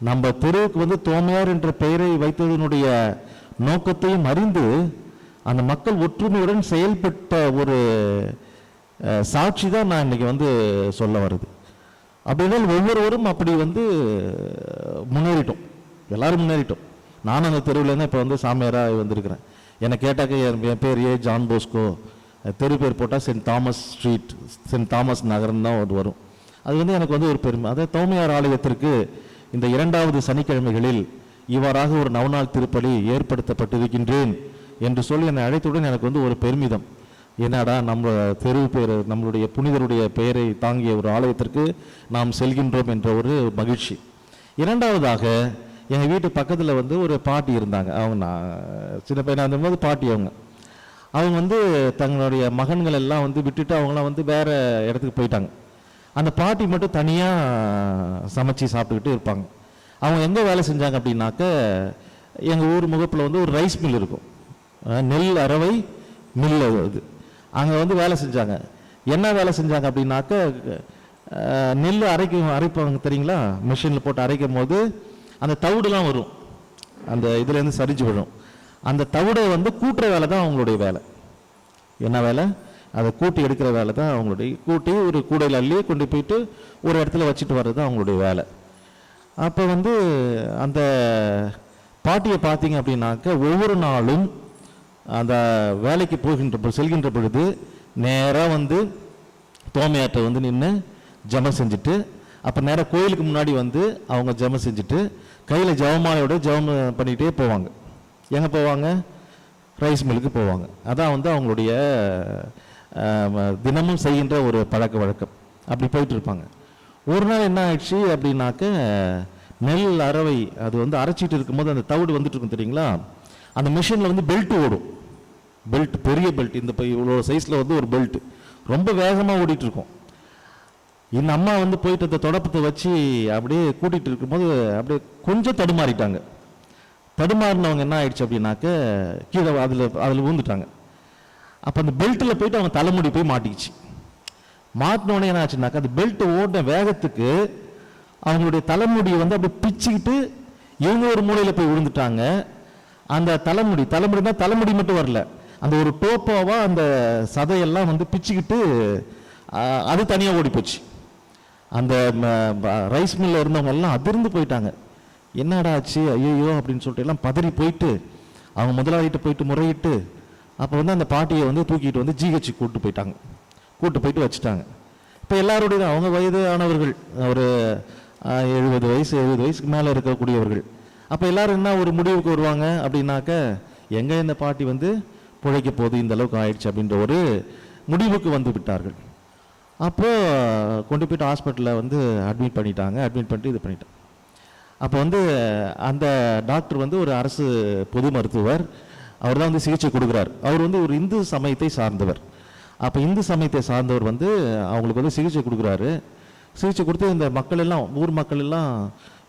நம்ம தெருவுக்கு வந்து தோமையார் என்ற பெயரை வைத்ததனுடைய நோக்கத்தையும் அறிந்து அந்த மக்கள் ஒற்றுமையுடன் செயல்பட்ட ஒரு சாட்சி தான் நான் இன்னைக்கு வந்து சொல்ல வருது. அப்படின்னால் ஒவ்வொருவரும் அப்படி வந்து முன்னேறிட்டோம், எல்லாரும் முன்னேறிட்டோம். நானும் அந்த தெருவில் தான் இப்போ வந்து சாமியாராக வந்திருக்கிறேன். என்னை கேட்டாக்க என் பேர் ஜான் போஸ்கோ, தெரு பேர் போட்டால் Saint Thomas street, Saint Thomas நகரம் தான் வரும். அது வந்து எனக்கு வந்து ஒரு பெருமை. அதே தோமையார் ஆலயத்திற்கு இந்த 2வது சனிக்கிழமைகளில் இவ்வாறாக ஒரு நவநாள் திருப்பலி ஏற்படுத்தப்பட்டிருக்கின்றேன் என்று சொல்லி என்னை அழைத்தவுடன் எனக்கு வந்து ஒரு பெருமிதம். என்னடா நம்ம தெரு பேர், நம்மளுடைய புனிதருடைய பெயரை தாங்கிய ஒரு ஆலயத்திற்கு நாம் செல்கின்றோம் என்ற ஒரு மகிழ்ச்சி. 2வதாக எங்கள் வீட்டு பக்கத்தில் வந்து ஒரு பாட்டி இருந்தாங்க. அவங்க நான் சின்ன பையனாக இருந்தபோது பாட்டி அவங்க வந்து தங்களுடைய மகன்கள் எல்லாம் வந்து விட்டுட்டு அவங்களாம் வந்து வேறு இடத்துக்கு போயிட்டாங்க. அந்த பாட்டி மட்டும் தனியாக சமைச்சு சாப்பிட்டுக்கிட்டு இருப்பாங்க. அவங்க எங்கே வேலை செஞ்சாங்க அப்படின்னாக்க எங்கள் ஊர் முகப்பில் வந்து ஒரு ரைஸ் மில் இருக்கும், நெல் அரவை மில். அது அங்கே வந்து வேலை செஞ்சாங்க. என்ன வேலை செஞ்சாங்க அப்படின்னாக்க, நெல் அரைப்பாங்க தெரியுங்களா, மிஷினில் போட்டு அரைக்கும் போது அந்த தவிடுலாம் வரும், அந்த இதுலேருந்து சரிஞ்சு விடும். அந்த தவிடை வந்து கூட்டுற வேலை தான் அவங்களுடைய வேலை. என்ன வேலை? அதை கூட்டி எடுக்கிற வேலை தான் அவங்களுடைய. கூட்டி ஒரு கூடையில் அள்ளி கொண்டு போயிட்டு ஒரு இடத்துல வச்சுட்டு வர்றது தான் அவங்களுடைய வேலை. அப்போ வந்து அந்த பாட்டியை பார்த்தீங்க அப்படின்னாக்க, ஒவ்வொரு நாளும் அந்த வேலைக்கு செல்கின்ற பொழுது நேராக வந்து தோமையாற்றை வந்து நின்று ஜெபம் செஞ்சுட்டு, அப்போ நேராக கோயிலுக்கு முன்னாடி வந்து அவங்க ஜெபம் செஞ்சுட்டு கையில் ஜெபமாலையோட ஜெபம் பண்ணிகிட்டே போவாங்க. எங்கே போவாங்க? ரைஸ் மில்லுக்கு போவாங்க. அதான் வந்து அவங்களுடைய தினமும் செய்கின்ற ஒரு பழக்க வழக்கம். அப்படி போயிட்டு இருப்பாங்க. ஒரு நாள் என்ன ஆயிடுச்சு அப்படின்னாக்க, நெல் அரவை அது வந்து அரைச்சிட்டு இருக்கும்போது அந்த தவிடு வந்துட்டு இருக்கும் தெரியுங்களா, அந்த மிஷினில் வந்து பெல்ட் ஓடும். பெல்ட், பெரிய பெல்ட், இந்த இவ்வளோ சைஸில் வந்து ஒரு பெல்ட் ரொம்ப வேகமாக ஓடிட்டு இருக்கும். இந்த அம்மா வந்து போயிட்டு அந்த தொடப்பத்தை வச்சு அப்படியே கூட்டிகிட்டு இருக்கும்போது அப்படியே கொஞ்சம் தடுமாறிட்டாங்க. தடுமாறினவங்க என்ன ஆயிடுச்சு அப்படின்னாக்க, கீழே அதில் விழுந்துட்டாங்க. அப்போ அந்த பெல்ட்டில் போயிட்டு அவங்க தலைமுடி போய் மாட்டிக்கிச்சு. மாட்டினோடனே என்ன ஆச்சுன்னாக்கா, அந்த பெல்ட் ஓடின வேகத்துக்கு அவங்களுடைய தலைமுடியை வந்து அப்படி பிச்சுக்கிட்டு இவங்க ஒரு மூலையில் போய் விழுந்துட்டாங்க. அந்த தலைமுடினா தலைமுடி மட்டும் வரல, அந்த ஒரு டோப்பாவா அந்த சதையெல்லாம் வந்து பிச்சுக்கிட்டு அது தனியாக ஓடி போச்சு. அந்த ரைஸ் மில்லில் இருந்தவங்க எல்லாம் அதிர்ந்து போயிட்டாங்க. என்னடா ஆச்சு, ஐயோ அப்படின்னு சொல்லிட்டு எல்லாம் பதறி போயிட்டு அவங்க முதலாளிகிட்ட போயிட்டு முறையிட்டு, அப்போ வந்து அந்த பாட்டியை வந்து தூக்கிட்டு வந்து ஜிஹெச் கூப்பிட்டு போயிட்டு வச்சுட்டாங்க. இப்போ எல்லாருடைய அவங்க வயது ஆனவர்கள், ஒரு 70 வயசுக்கு மேலே இருக்கக்கூடியவர்கள். அப்போ எல்லாரும் என்ன ஒரு முடிவுக்கு வருவாங்க அப்படின்னாக்க, எங்கே இந்த பாட்டி வந்து பிழைக்க போது, இந்த அளவுக்கு ஆயிடுச்சு அப்படின்ற ஒரு முடிவுக்கு வந்து விட்டார்கள். அப்போ கொண்டு போயிட்டு ஹாஸ்பிட்டலில் வந்து அட்மிட் பண்ணிட்டு இது பண்ணிட்டாங்க. அப்போ வந்து அந்த டாக்டர் வந்து ஒரு அரசு பொது மருத்துவர், அவர் தான் வந்து சிகிச்சை கொடுக்குறார். அவர் வந்து ஒரு இந்து சமயத்தை சார்ந்தவர். அப்போ இந்து சமயத்தை சார்ந்தவர் வந்து அவங்களுக்கு வந்து சிகிச்சை கொடுக்குறாரு. சிகிச்சை கொடுத்து இந்த மக்கள் எல்லாம், ஊர் மக்கள் எல்லாம்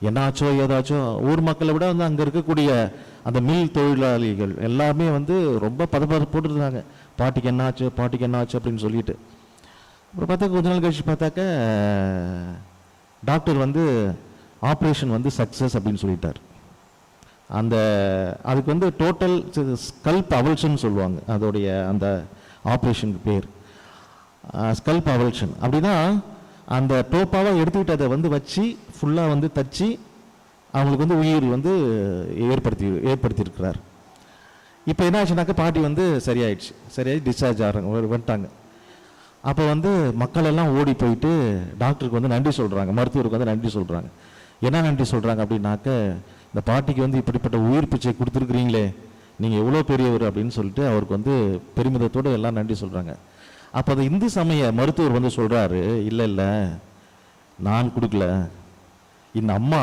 என்னாச்சோ ஏதாச்சோ, ஊர் மக்களை விட வந்து அங்கே இருக்கக்கூடிய அந்த மில் தொழிலாளிகள் எல்லாமே வந்து ரொம்ப பதப்போட்டு இருந்தாங்க. பாட்டிக்கு என்னாச்சு அப்படின்னு சொல்லிட்டு. அப்புறம் பார்த்தா கொஞ்ச நாள் கழிச்சு பார்த்தாக்க டாக்டர் வந்து ஆப்ரேஷன் வந்து சக்ஸஸ் அப்படின்னு சொல்லிட்டார். அதுக்கு வந்து டோட்டல் ஸ்கல்ப் அவல்ஷன் சொல்லுவாங்க, அதோடைய அந்த ஆப்ரேஷனுக்கு பேர் ஸ்கல்ப் அவல்ஷன். அப்படின்னா அந்த டோப்பாவை எடுத்துக்கிட்டு அதை வந்து வச்சு ஃபுல்லாக வந்து தச்சு அவங்களுக்கு வந்து உயிர் வந்து ஏற்படுத்தியிருக்கிறார். இப்போ என்ன ஆச்சுனாக்கா, பாட்டி வந்து சரியாகி டிஸ்சார்ஜ் வந்துட்டாங்க. அப்போ வந்து மக்கள் எல்லாம் ஓடி போயிட்டு டாக்டருக்கு வந்து நன்றி சொல்கிறாங்க, மருத்துவருக்கு வந்து நன்றி சொல்கிறாங்க. என்ன நன்றி சொல்கிறாங்க அப்படின்னாக்க, இந்த பாட்டிக்கு வந்து இப்படிப்பட்ட உயிர் பிச்சை கொடுத்துருக்குறீங்களே, நீங்கள் எவ்வளோ பெரியவர் அப்படின்னு சொல்லிட்டு அவருக்கு வந்து பெருமிதத்தோடு எல்லாம் நன்றி சொல்கிறாங்க. அப்போ அந்த இந்து சமய மருத்துவர் வந்து சொல்கிறாரு, இல்லை நான் கொடுக்கல, இந்த அம்மா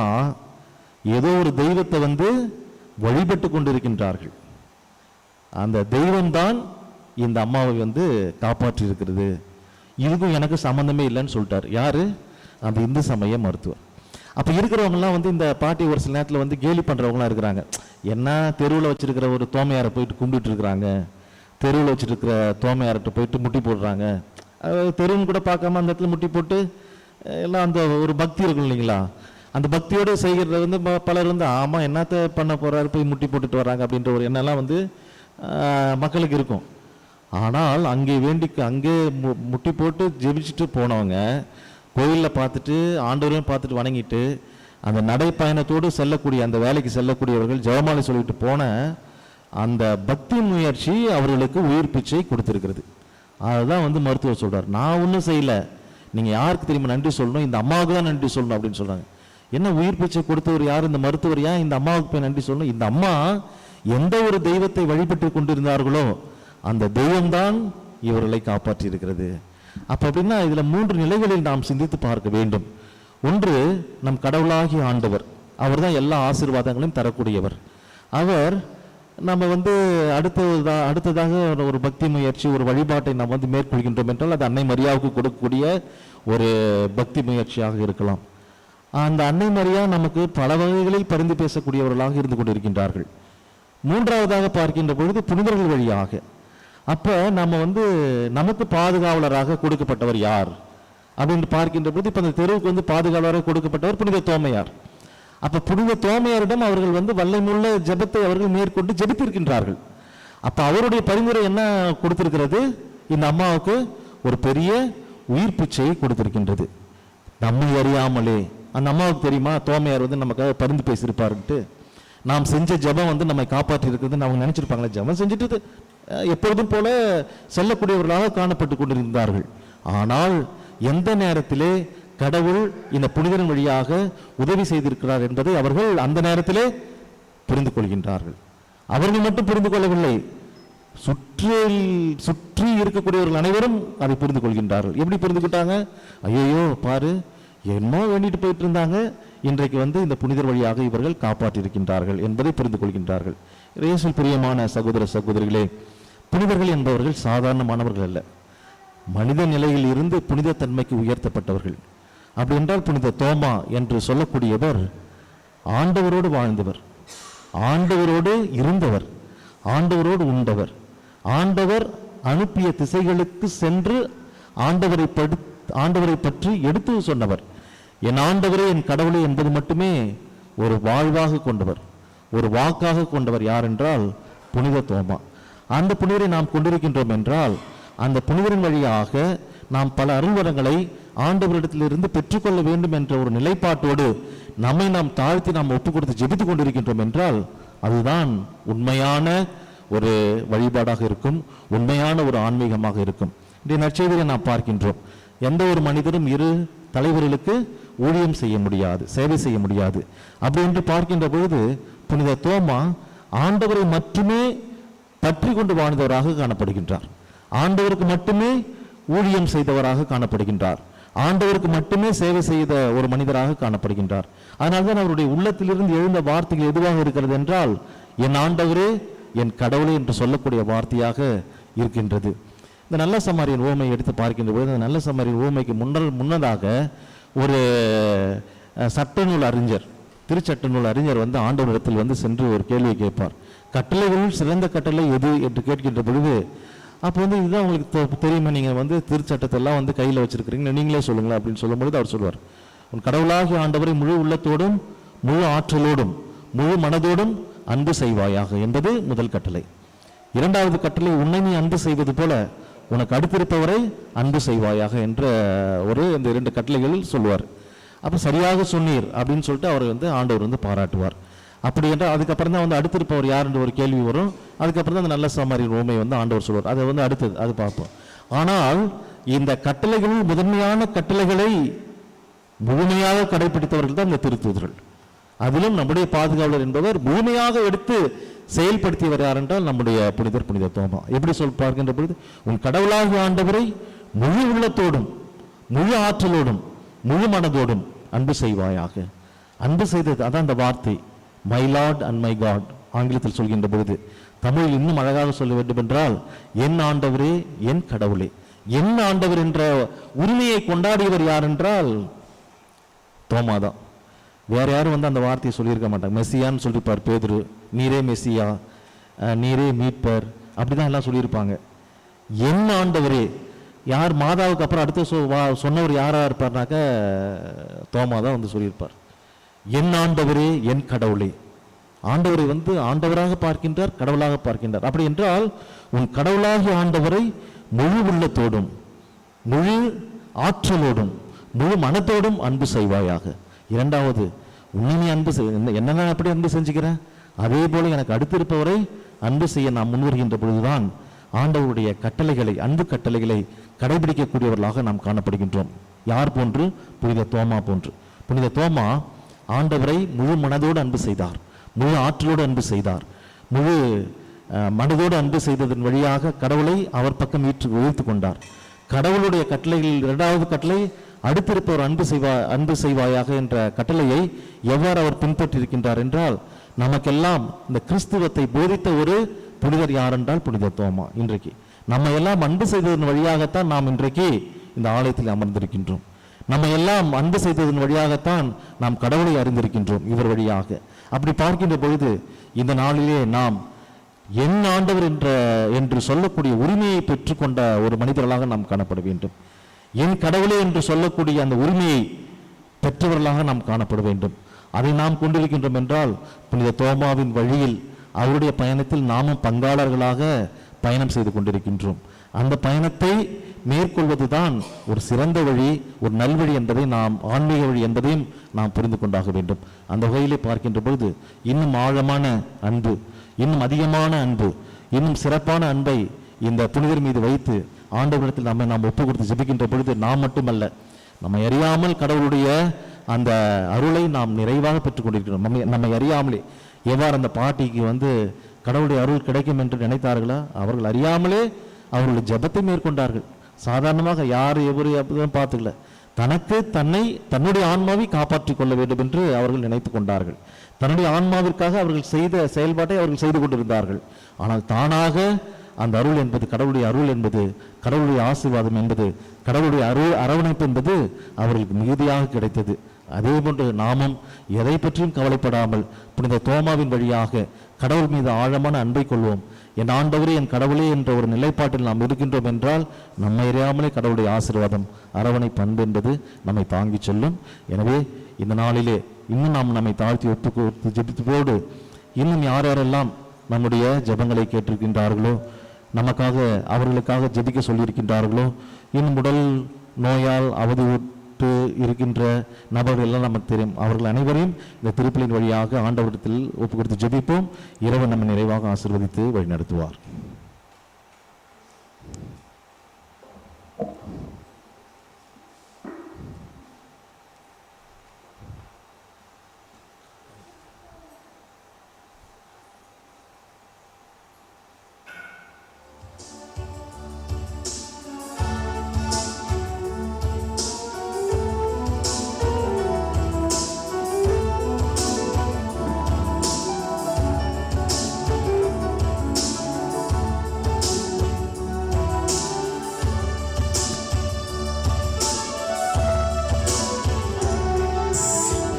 ஏதோ ஒரு தெய்வத்தை வந்து வழிபட்டு கொண்டிருக்கின்றார்கள், அந்த தெய்வம்தான் இந்த அம்மாவை வந்து காப்பாற்றி இருக்கிறது, இதுக்கும் எனக்கு சம்மந்தமே இல்லைன்னு சொல்லிட்டார். யாரு? அந்த இந்து சமய மருத்துவர். அப்போ இருக்கிறவங்கலாம் வந்து இந்த பாட்டி ஒரு சில நேரத்தில் வந்து கேலி பண்ணுறவங்களாம் இருக்கிறாங்க. என்ன தெருவில் வச்சிருக்கிற ஒரு தோமையாரை போயிட்டு கும்பிட்டு இருக்கிறாங்க, தெருவில் வச்சுருக்கிற தோமையார்கிட்ட போயிட்டு முட்டி போடுறாங்க. தெருவுன்னு கூட பார்க்காம அந்த இடத்துல முட்டி போட்டு எல்லாம் அந்த ஒரு பக்தி இருக்கும் இல்லைங்களா, அந்த பக்தியோடு செய்கிறது வந்து பலர் வந்து ஆமாம் என்னத்தை பண்ண போகிறாரு, போய் முட்டி போட்டுட்டு வராங்க அப்படின்ற ஒரு எண்ணெல்லாம் வந்து மக்களுக்கு இருக்கும். ஆனால் அங்கே முட்டி போட்டு ஜெபிச்சுட்டு போனவங்க கோயிலில் பார்த்துட்டு ஆண்டவரையும் பார்த்துட்டு வணங்கிட்டு அந்த நடைப்பயணத்தோடு செல்லக்கூடிய, அந்த வேலைக்கு செல்லக்கூடியவர்கள் ஜெபமாலை சொல்லிட்டு போன அந்த பக்தி முயற்சி அவர்களுக்கு உயிர் பிச்சை கொடுத்துருக்கிறது. அதுதான் வந்து மருத்துவர் சொல்கிறார், நான் ஒன்றும் செய்யலை, நீங்கள் யாருக்கு தெரியுமா நன்றி சொல்லணும், இந்த அம்மாவுக்கு தான் நன்றி சொல்லணும் அப்படின்னு சொல்கிறாங்க. என்ன உயிர் பிச்சை கொடுத்தவர் யார்? இந்த மருத்துவர். ஏன் இந்த அம்மாவுக்கு போய் நன்றி சொல்லணும்? இந்த அம்மா எந்த ஒரு தெய்வத்தை வழிபட்டு கொண்டிருந்தார்களோ அந்த தெய்வம்தான் இவர்களை காப்பாற்றி இருக்கிறது. அப்படின்னா இதுல 3 நிலைகளில் நாம் சிந்தித்து பார்க்க வேண்டும். ஒன்று, நம் கடவுளாகிய ஆண்டவர், அவர் தான் எல்லா ஆசீர்வாதங்களையும் தரக்கூடியவர். அவர் நம்ம வந்து அடுத்ததாக ஒரு பக்தி முயற்சி, ஒரு வழிபாட்டை நாம் வந்து மேற்கொள்கின்றோம் என்றால் அது அன்னை மரியாவுக்கு கொடுக்கக்கூடிய ஒரு பக்தி முயற்சியாக இருக்கலாம். அந்த அன்னை மரியா நமக்கு பல வகைகளில் பரிந்து பேசக்கூடியவர்களாக இருந்து கொண்டிருக்கின்றார்கள். மூன்றாவதாக பார்க்கின்ற பொழுது புனிதர்கள் வழியாக அப்போ நம்ம வந்து நமக்கு பாதுகாவலராக கொடுக்கப்பட்டவர் யார் அப்படின்னு பார்க்கின்ற போது இப்போ அந்த தெருவுக்கு வந்து பாதுகாவலராக கொடுக்கப்பட்டவர் புனித தோமையார். அப்போ புனித தோமையாரிடம் அவர்கள் வந்து வல்லமையுள்ள ஜெபத்தை அவர்கள் மேற்கொண்டு ஜெபித்திருக்கின்றார்கள். அப்போ அவருடைய பரிந்துரை என்ன கொடுத்திருக்கிறது? இந்த அம்மாவுக்கு ஒரு பெரிய உயிர் பிச்சையை கொடுத்திருக்கின்றது. நம்மை அறியாமலே அந்த அம்மாவுக்கு தெரியுமா தோமையார் வந்து நமக்காக பரிந்து பேசியிருப்பாருன்ட்டு? நாம் செஞ்ச ஜெபம் வந்து நம்மை காப்பாற்றி இருக்குதுன்னு அவங்க நினைச்சிருப்பாங்களே. ஜெபம் செஞ்சுட்டு எப்பொழுதும் போல செல்லக்கூடியவர்களாக காணப்பட்டு கொண்டிருந்தார்கள். ஆனால் எந்த நேரத்திலே கடவுள் இந்த புனிதரின் வழியாக உதவி செய்திருக்கிறார் என்பதை அவர்கள் அந்த நேரத்திலே புரிந்து கொள்கின்றார்கள். அவர்கள் மட்டும் புரிந்து கொள்ளவில்லை, சுற்றி இருக்கக்கூடியவர்கள் அனைவரும் அதை புரிந்து கொள்கின்றார்கள். எப்படி புரிந்துக்கிட்டாங்க? ஐயோ பாரு, என்னமோ வேண்டிட்டு போயிட்டு இருந்தாங்க, இன்றைக்கு வந்து இந்த புனிதர் வழியாக இவர்கள் காப்பாற்றியிருக்கின்றார்கள் என்பதை புரிந்து கொள்கின்றார்கள். இயேசுவில் பிரியமான சகோதர சகோதரிகளே, புனிதர்கள் என்பவர்கள் சாதாரணமானவர்கள் அல்ல. மனித நிலையில் இருந்து புனித தன்மைக்கு உயர்த்தப்பட்டவர்கள். அப்படி என்றால் புனித தோமா என்று சொல்லக்கூடியவர் ஆண்டவரோடு வாழ்ந்தவர், ஆண்டவரோடு இருந்தவர், ஆண்டவரோடு உண்டவர், ஆண்டவர் அனுப்பிய திசைகளுக்கு சென்று ஆண்டவரை பற்றி எடுத்து சொன்னவர். என் ஆண்டவரே என் கடவுளே என்பது மட்டுமே ஒரு வாழ்வாக கொண்டவர், ஒரு வாக்காக கொண்டவர் யார் என்றால் புனித தோமா. அந்த புனிதரை நாம் கொண்டிருக்கின்றோம் என்றால் அந்த புனிதரின் வழியாக நாம் பல அருள்வரங்களை ஆண்டவரிடத்திலிருந்து பெற்றுக்கொள்ள வேண்டும் என்ற ஒரு நிலைப்பாட்டோடு நம்மை நாம் தாழ்த்தி நாம் ஒப்புக் கொடுத்து ஜெபித்துக் கொண்டிருக்கின்றோம் என்றால் அதுதான் உண்மையான ஒரு வழிபாடாக இருக்கும், உண்மையான ஒரு ஆன்மீகமாக இருக்கும். இன்றைய நற்செய்தியை நாம் பார்க்கின்றோம், எந்த ஒரு மனிதரும் இரு தலைவர்களுக்கு ஊழியம் செய்ய முடியாது, சேவை செய்ய முடியாது. அப்படி என்று பார்க்கின்ற பொழுது புனித தோமா ஆண்டவரை மட்டுமே பற்றி கொண்டு வாழ்ந்தவராக காணப்படுகின்றார், ஆண்டவருக்கு மட்டுமே ஊழியம் செய்தவராக காணப்படுகின்றார், ஆண்டவருக்கு மட்டுமே சேவை செய்த ஒரு மனிதராக காணப்படுகின்றார். அதனால்தான் அவருடைய உள்ளத்திலிருந்து எழுந்த வார்த்தைகள் எதுவாக இருக்கிறது என்றால் என் ஆண்டவரே என் கடவுளே என்று சொல்லக்கூடிய வார்த்தையாக இருக்கின்றது. இந்த நல்ல சமாரியன் ஓமையை எடுத்து பார்க்கின்ற பொழுது அந்த நல்ல சமாரியன் ஓமைக்கு முன்னதாக ஒரு சட்ட நூல் அறிஞர், திருச்சட்ட நூல் அறிஞர் வந்து ஆண்டவரிடத்தில் வந்து சென்று ஒரு கேள்வியை கேட்பார். கட்டளைகளில் சிறந்த கட்டளை எது என்று கேட்கின்ற பொழுது அப்போ வந்து இதுதான் உங்களுக்கு தெரியுமா, நீங்கள் வந்து திருச்சட்டத்தெல்லாம் வந்து கையில் வச்சிருக்கிறீங்க, நீங்களே சொல்லுங்களேன் அப்படின்னு சொல்லும்பொழுது அவர் சொல்வார், உன் கடவுளாகிய ஆண்டவரை முழு உள்ளத்தோடும் முழு ஆற்றலோடும் முழு மனதோடும் அன்பு செய்வாயாக என்பது முதல் கட்டளை. இரண்டாவது கட்டளை, உன்னை நீ அன்பு செய்வது போல உனக்கு அடுத்திருப்பவரை அன்பு செய்வாயாக என்ற இந்த 2 கட்டளைகளில் சொல்லுவார். அப்போ சரியாக சொன்னீர் அப்படின்னு சொல்லிட்டு அவர் வந்து ஆண்டவர் வந்து பாராட்டுவார். அப்படி என்றால் அதுக்கப்புறம் தான் வந்து அடுத்திருப்பவர் யார் என்ற ஒரு கேள்வி வரும். அதுக்கப்புறம் தான் அந்த நல்ல சமாரியன் ஓமை வந்து ஆண்டவர் சொல்வார். அதை வந்து அடுத்தது அது பார்ப்போம். ஆனால் இந்த கட்டளைகளில் முதன்மையான கட்டளைகளை முழுமையாக கடைபிடித்தவர்கள் தான் இந்த திருத்தூதர்கள். அதிலும் நம்முடைய பாதுகாவலர் என்பவர் முழுமையாக எடுத்து செயல்படுத்தியவர் யார் என்றால் நம்முடைய புனித தோமா. எப்படி பார்க்கின்ற பொழுது உன் கடவுளாகிய ஆண்டவரை முழு உள்ளத்தோடும் முழு ஆற்றலோடும் முழு மனதோடும் அன்பு செய்வாயாக. அன்பு செய்தது அதான் அந்த வார்த்தை my Lord and my God ஆங்கிலத்தில் சொல்கின்ற பொழுது. தமிழில் இன்னும் அழகாக சொல்ல வேண்டும் என்றால் என் ஆண்டவரே என் கடவுளே. என் ஆண்டவர் என்ற உரிமையை கொண்டாடியவர் யார் என்றால் தோமா தான். வேற யாரும் வந்து அந்த வார்த்தையை சொல்லியிருக்க மாட்டாங்க. மெஸ்ஸியான்னு சொல்லியிருப்பார் பேதுரு, நீரே மெஸ்ஸியா, நீரே மீட்பர், அப்படிதான் எல்லாம் சொல்லியிருப்பாங்க. என் ஆண்டவரே யார் மாதாவுக்கு அப்புறம் அடுத்த சொன்னவர் யாரா இருப்பார்னாக்க தோமா தான் வந்து சொல்லியிருப்பார். என் ஆண்டவரே என் கடவுளே. ஆண்டவரை வந்து ஆண்டவராக பார்க்கின்றார், கடவுளாக பார்க்கின்றார். அப்படி என்றால் உன் கடவுளாகிய ஆண்டவரை முழு உள்ளத்தோடும் முழு ஆற்றலோடும் முழு மனத்தோடும் அன்பு செய்வாயாக. இரண்டாவது, உன்னை நீ அன்பு என்ன அப்படி அன்பு செஞ்சுக்கிறேன், அதே போல எனக்கு அடுத்திருப்பவரை அன்பு செய்ய நாம் முன்வருகின்ற பொழுதுதான் ஆண்டவருடைய கட்டளைகளை, அன்பு கட்டளைகளை கடைபிடிக்கக்கூடியவர்களாக நாம் காணப்படுகின்றோம். யார் போன்று? புனித தோமா போன்று. புனித தோமா ஆண்டவரை முழு மனதோடு அன்பு செய்தார், முழு ஆற்றலோடு அன்பு செய்தார். முழு மனதோடு அன்பு செய்ததன் வழியாக கடவுளை அவர் பக்கம் உயர்த்து கொண்டார். கடவுளுடைய கட்டளைகளில் இரண்டாவது கட்டளை அடுத்திருப்பவர் அன்பு செய்வாயாக என்ற கட்டளையை எவ்வாறு அவர் பின்பற்றியிருக்கின்றார் என்றால் நமக்கெல்லாம் இந்த கிறிஸ்துவத்தை போதித்த ஒரு புனிதர் யார் என்றால் புனித தோமா. இன்றைக்கு நம்ம எல்லாம் அன்பு செய்ததன் வழியாகத்தான் நாம் இன்றைக்கு இந்த ஆலயத்தில் அமர்ந்திருக்கின்றோம். நம்ம எல்லாம் அன்பு செய்ததன் வழியாகத்தான் நாம் கடவுளை அறிந்திருக்கின்றோம் இவர் வழியாக. அப்படி பார்க்கின்ற பொழுது இந்த நாளிலே நாம் என் ஆண்டவர் என்று சொல்லக்கூடிய உரிமையை பெற்றுக்கொண்ட ஒரு மனிதர்களாக நாம் காணப்பட வேண்டும். என் கடவுளே என்று சொல்லக்கூடிய அந்த உரிமையை பெற்றவர்களாக நாம் காணப்பட வேண்டும். அதை நாம் கொண்டிருக்கின்றோம் என்றால் புனித தோமாவின் வழியில் அவருடைய பயணத்தில் நாமும் பங்காளர்களாக பயணம் செய்து கொண்டிருக்கின்றோம். அந்த பயணத்தை மேற்கொள்வதுதான் ஒரு சிறந்த வழி, ஒரு நல்வழி என்பதை நாம், ஆன்மீக வழி என்பதையும் நாம் புரிந்து கொண்டாக வேண்டும். அந்த வகையிலே பார்க்கின்ற பொழுது இன்னும் ஆழமான அன்பு, இன்னும் அதிகமான அன்பு, இன்னும் சிறப்பான அன்பை இந்த புனிதர் மீது வைத்து ஆண்டவரிடத்தில் நாம் ஒப்பு கொடுத்து ஜெபிக்கின்ற பொழுது நாம் மட்டுமல்ல, நம்மை அறியாமல் கடவுளுடைய அந்த அருளை நாம் நிறைவாக பெற்றுக் கொண்டிருக்கிறோம். நம்மை அறியாமலே எவ்வாறு அந்த பாட்டிக்கு கடவுளுடைய அருள் கிடைக்கும் என்று நினைத்தார்களா, அவர்கள் அறியாமலே அவர்களுடைய ஜெபத்தை மேற்கொண்டார்கள். சாதாரணமாக யார் எவரு பார்த்துக்கல, தன்னுடைய ஆன்மாவை காப்பாற்றிக் கொள்ள வேண்டும் என்று அவர்கள் நினைத்து கொண்டார்கள். தன்னுடைய ஆன்மாவிற்காக அவர்கள் செய்த செயல்பாட்டை அவர்கள் செய்து கொண்டிருந்தார்கள். ஆனால் தானாக அந்த அருள் என்பது, கடவுளுடைய அருள் என்பது, கடவுளுடைய ஆசீர்வாதம் என்பது, கடவுளுடைய அரவணைப்பு என்பது அவர்களுக்கு மிகுதியாக கிடைத்தது. அதே போன்று நாமும் எதை பற்றியும் கவலைப்படாமல் புனித தோமாவின் வழியாக கடவுள் மீது ஆழமான அன்பை கொள்வோம். என் ஆண்டவரே, என் கடவுளே என்ற ஒரு நிலைப்பாட்டில் நாம் இருக்கின்றோம் என்றால் நம்மை அறியாமலே கடவுளுடைய ஆசீர்வாதம், அரவணைப்பு, அன்பு என்பது நம்மை தாங்கி செல்லும். எனவே இந்த நாளிலே இன்னும் நாம் நம்மை தாழ்த்தி ஒப்பு ஜெபிப்போடு இன்னும் யாரெல்லாம் நம்முடைய ஜெபங்களை கேட்டிருக்கின்றார்களோ, நமக்காக அவர்களுக்காக ஜெபிக்க சொல்லியிருக்கின்றார்களோ, இன்னும் உடல் நோயால் அவதிவிட்டு இருக்கின்ற நபர்கள் எல்லாம் நமக்கு தெரியும். அவர்கள் அனைவரையும் இந்த திருப்பலின் வழியாக ஆண்டவரிடத்தில் ஒப்பு கொடுத்து ஜெபிப்போம். இறைவன் நம்மை நிறைவாக ஆசீர்வதித்து வழிநடத்துவார்.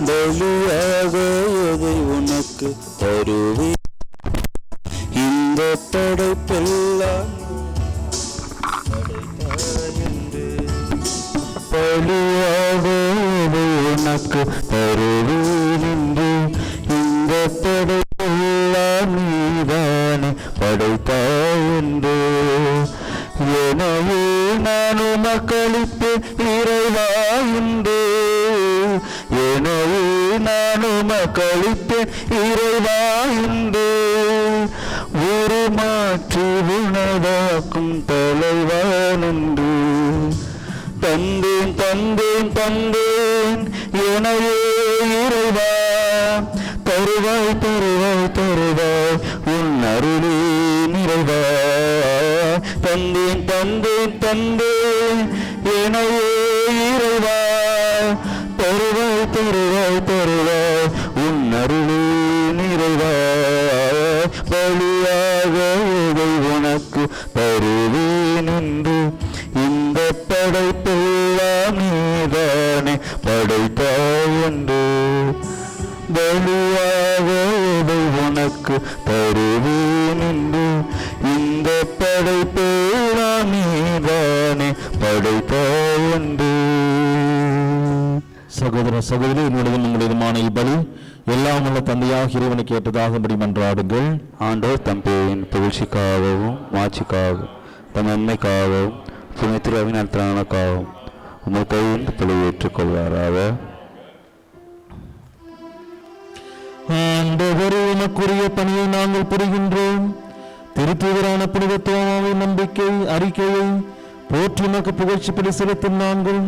பலியாக எதை உனக்கு தருவே, இந்த படைப்பெல்லாம் பலியாக எதை உனக்கு தருவேன் என்று, இந்த படைப்பெல்லாம் நீதானே படைத்தாய் என்று. எனவே நான் உமக்களிப்பேன் இறைவா என்று, எனவே நான் உமக்களிப்பேன் இறைவா என்று. ஒரு மாற்றி உணவாக்கும் தலைவான் என்று. தந்தேன் தந்தேன் தந்தேன் எனவே இறைவா, தருவாய் தருவாய் தருவாய் உன் அருளே நிறைவா. தந்தேன் தந்தேன் தந்தேன் எனவே இறைவா, தருவாய் தருவாய் தருவாய் உன் அருளே நிறைவா. பலியாக எதை உனக்கு தருவேன் என்று, இந்த படைப்பெல்லாம் நீதானே படைத்தாய் என்று. பலியாக எதை உனக்கு தருவேன் என்று, இந்த படைப்பெல்லாம் நீதானே படைத்தாய் என்று. சகோதர சகோதரி, என்னுடையதும் உங்களுடையதுமான இப்பலி எல்லாம் உள்ள தந்தையாக இறைவனை கேட்டதாகும்படி மன்றாடுங்கள். ஆண்டவர் தம் பேரின் புகழ்ச்சிக்காகவும் மாட்சிக்காகவும் தம் நன்மைக்காகவும் புனித்திராவின் நலத்திற்காகவும் உங்கள் கையில் பலி ஏற்றுக்கொள்வாராக. ஆண்டவரே, உமக்குரிய பணியை நாங்கள் புரிகின்றோம். திருத்தூதரான புனித தோமாவின் நம்பிக்கை அறிக்கையை போற்றி உமக்கு புகழ்ச்சிப்படி செலுத்தும் நாங்கள்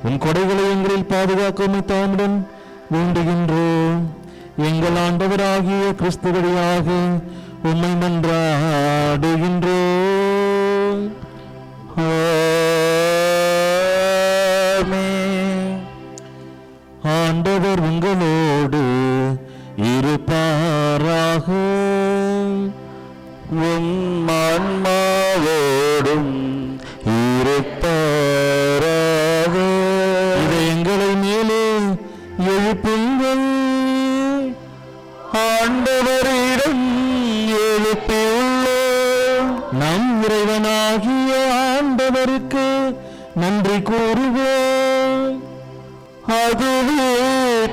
உன் கொடைகளை எங்களில் பாதுகாக்க தாமுடன் வேண்டுகின்றோம். எங்கள் ஆண்டவராகிய கிறிஸ்து வழியாக உம்மை மன்றாடுகின்றோம். ஆண்டவர் உங்களோடு இருப்பாராக. உம் ஆன்மாவோடும் இருப்பாராக. இதை எங்களை மேலே எழுப்புங்கள். ஆண்டவரிடம் எழுப்பியுள்ளோம். அதுவே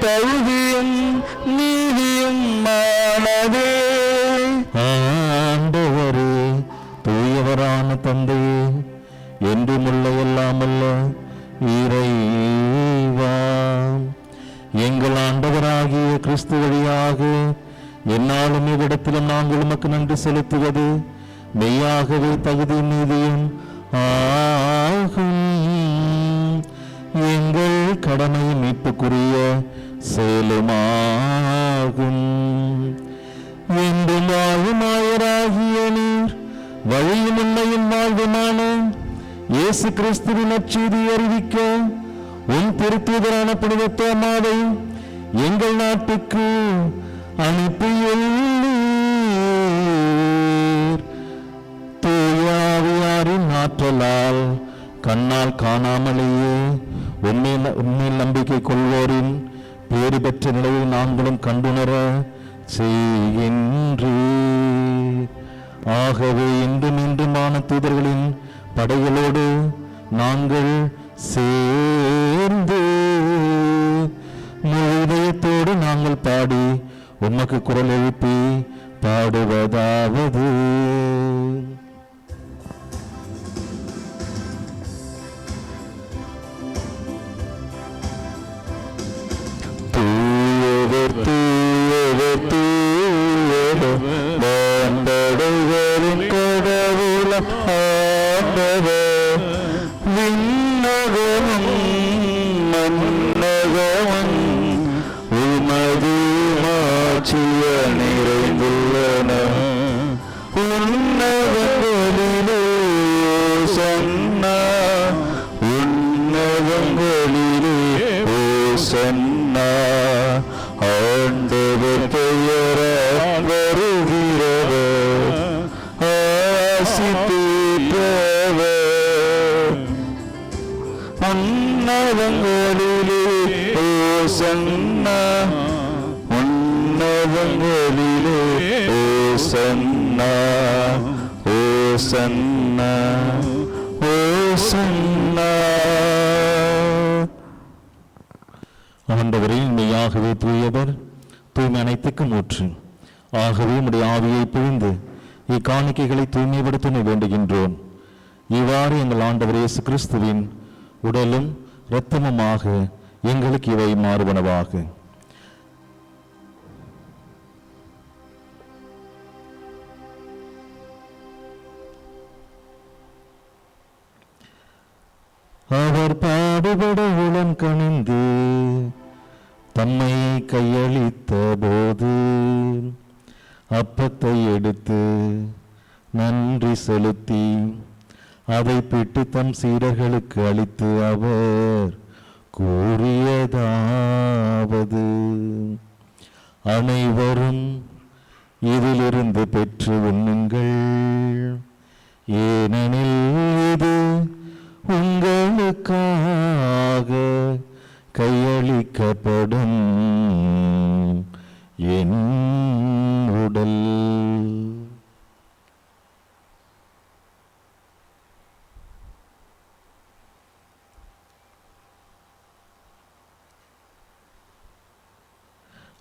தகுதியும் நீதியும் ஆனதே. ஆண்டவரே, தூயவரான தந்தையே, என்றுமுள்ள எல்லாமல்ல இறைவா, எங்கள் ஆண்டவராகிய கிறிஸ்து வழியாக என்னாலும் இவ்விடத்திலும் நாங்கள் உமக்கு நன்றி செலுத்துவது மெய்யாகவே தகுதி நீதியும் ஆகும். எங்கள் கடமையும் மீட்புக்குரிய செயலுமாகும். என்றும் வாழுமாயராகிய நீர் வழியும் உண்மையும் வாழ்வுமான இயேசு கிறிஸ்துவின் நற்செய்தி அறிவிக்க உன் திருத்தூதரான புனித தோமாவை எங்கள் நாட்டுக்கு அனுப்பியுள்ளீர். தூய ஆவியாரின் ஆற்றலால் கண்ணால் காணாமலேயே உண்மையில் நம்பிக்கை கொள்வோரின் பேறு பெற்ற நிலையை நாங்களும் கண்டுணர செய்கின்றீர். ஆகவே இன்றும் இன்றுமான தூதர்களின் படைகளோடு நாங்கள் சேர்ந்து முழு இதயத்தோடு நாங்கள் பாடி உமக்கு குரல் எழுப்பி பாடுவதாவது: தூயவர் தூயவர் தூயவர் வான்படைகளின் கடவுளம் ஆண்டவர். விண்ணகமும் மன்னகமும் உமது மாட்சிய நிறைந்துள்ளன. உன்னதங்களிலே ஓசன்னா, உன்னதங்களிலே ஓசன்னா. ஆண்டவர் பெயரால் வருகிறவர், ஆசி பெற்றவர். உன்னதங்களிலே ஓசன்னா, உன்னதங்களிலே ஓசன்னா, ஓசன்னா, ஓசன்னா. ஆண்டவரே, மெய்யாகவே தூயவர், தூய்மை அனைத்துக்கும் ஊற்று. ஆகவே உம்முடைய ஆவியை பிழிந்து இக்காணிக்கைகளை தூய்மைப்படுத்த வேண்டுகின்றோம். இவ்வாறு எங்கள் ஆண்டவர் இயேசு கிறிஸ்துவின் உடலும் இரத்தமுமாக எங்களுக்கு இவை மாறுவனவாக. அவர் பாடுபட உளம் கனிந்து தம்மை கையளித்த போது அப்பத்தை எடுத்து நன்றி செலுத்தி அதை பிட்டு தம் சீடர்களுக்கு அளித்து அவர் கூறியதாவது: அனைவரும் இதிலிருந்து பெற்று உண்ணுங்கள், ஏனெனில் இது உங்களுக்காக கையளிக்கப்படும் என் உடல்.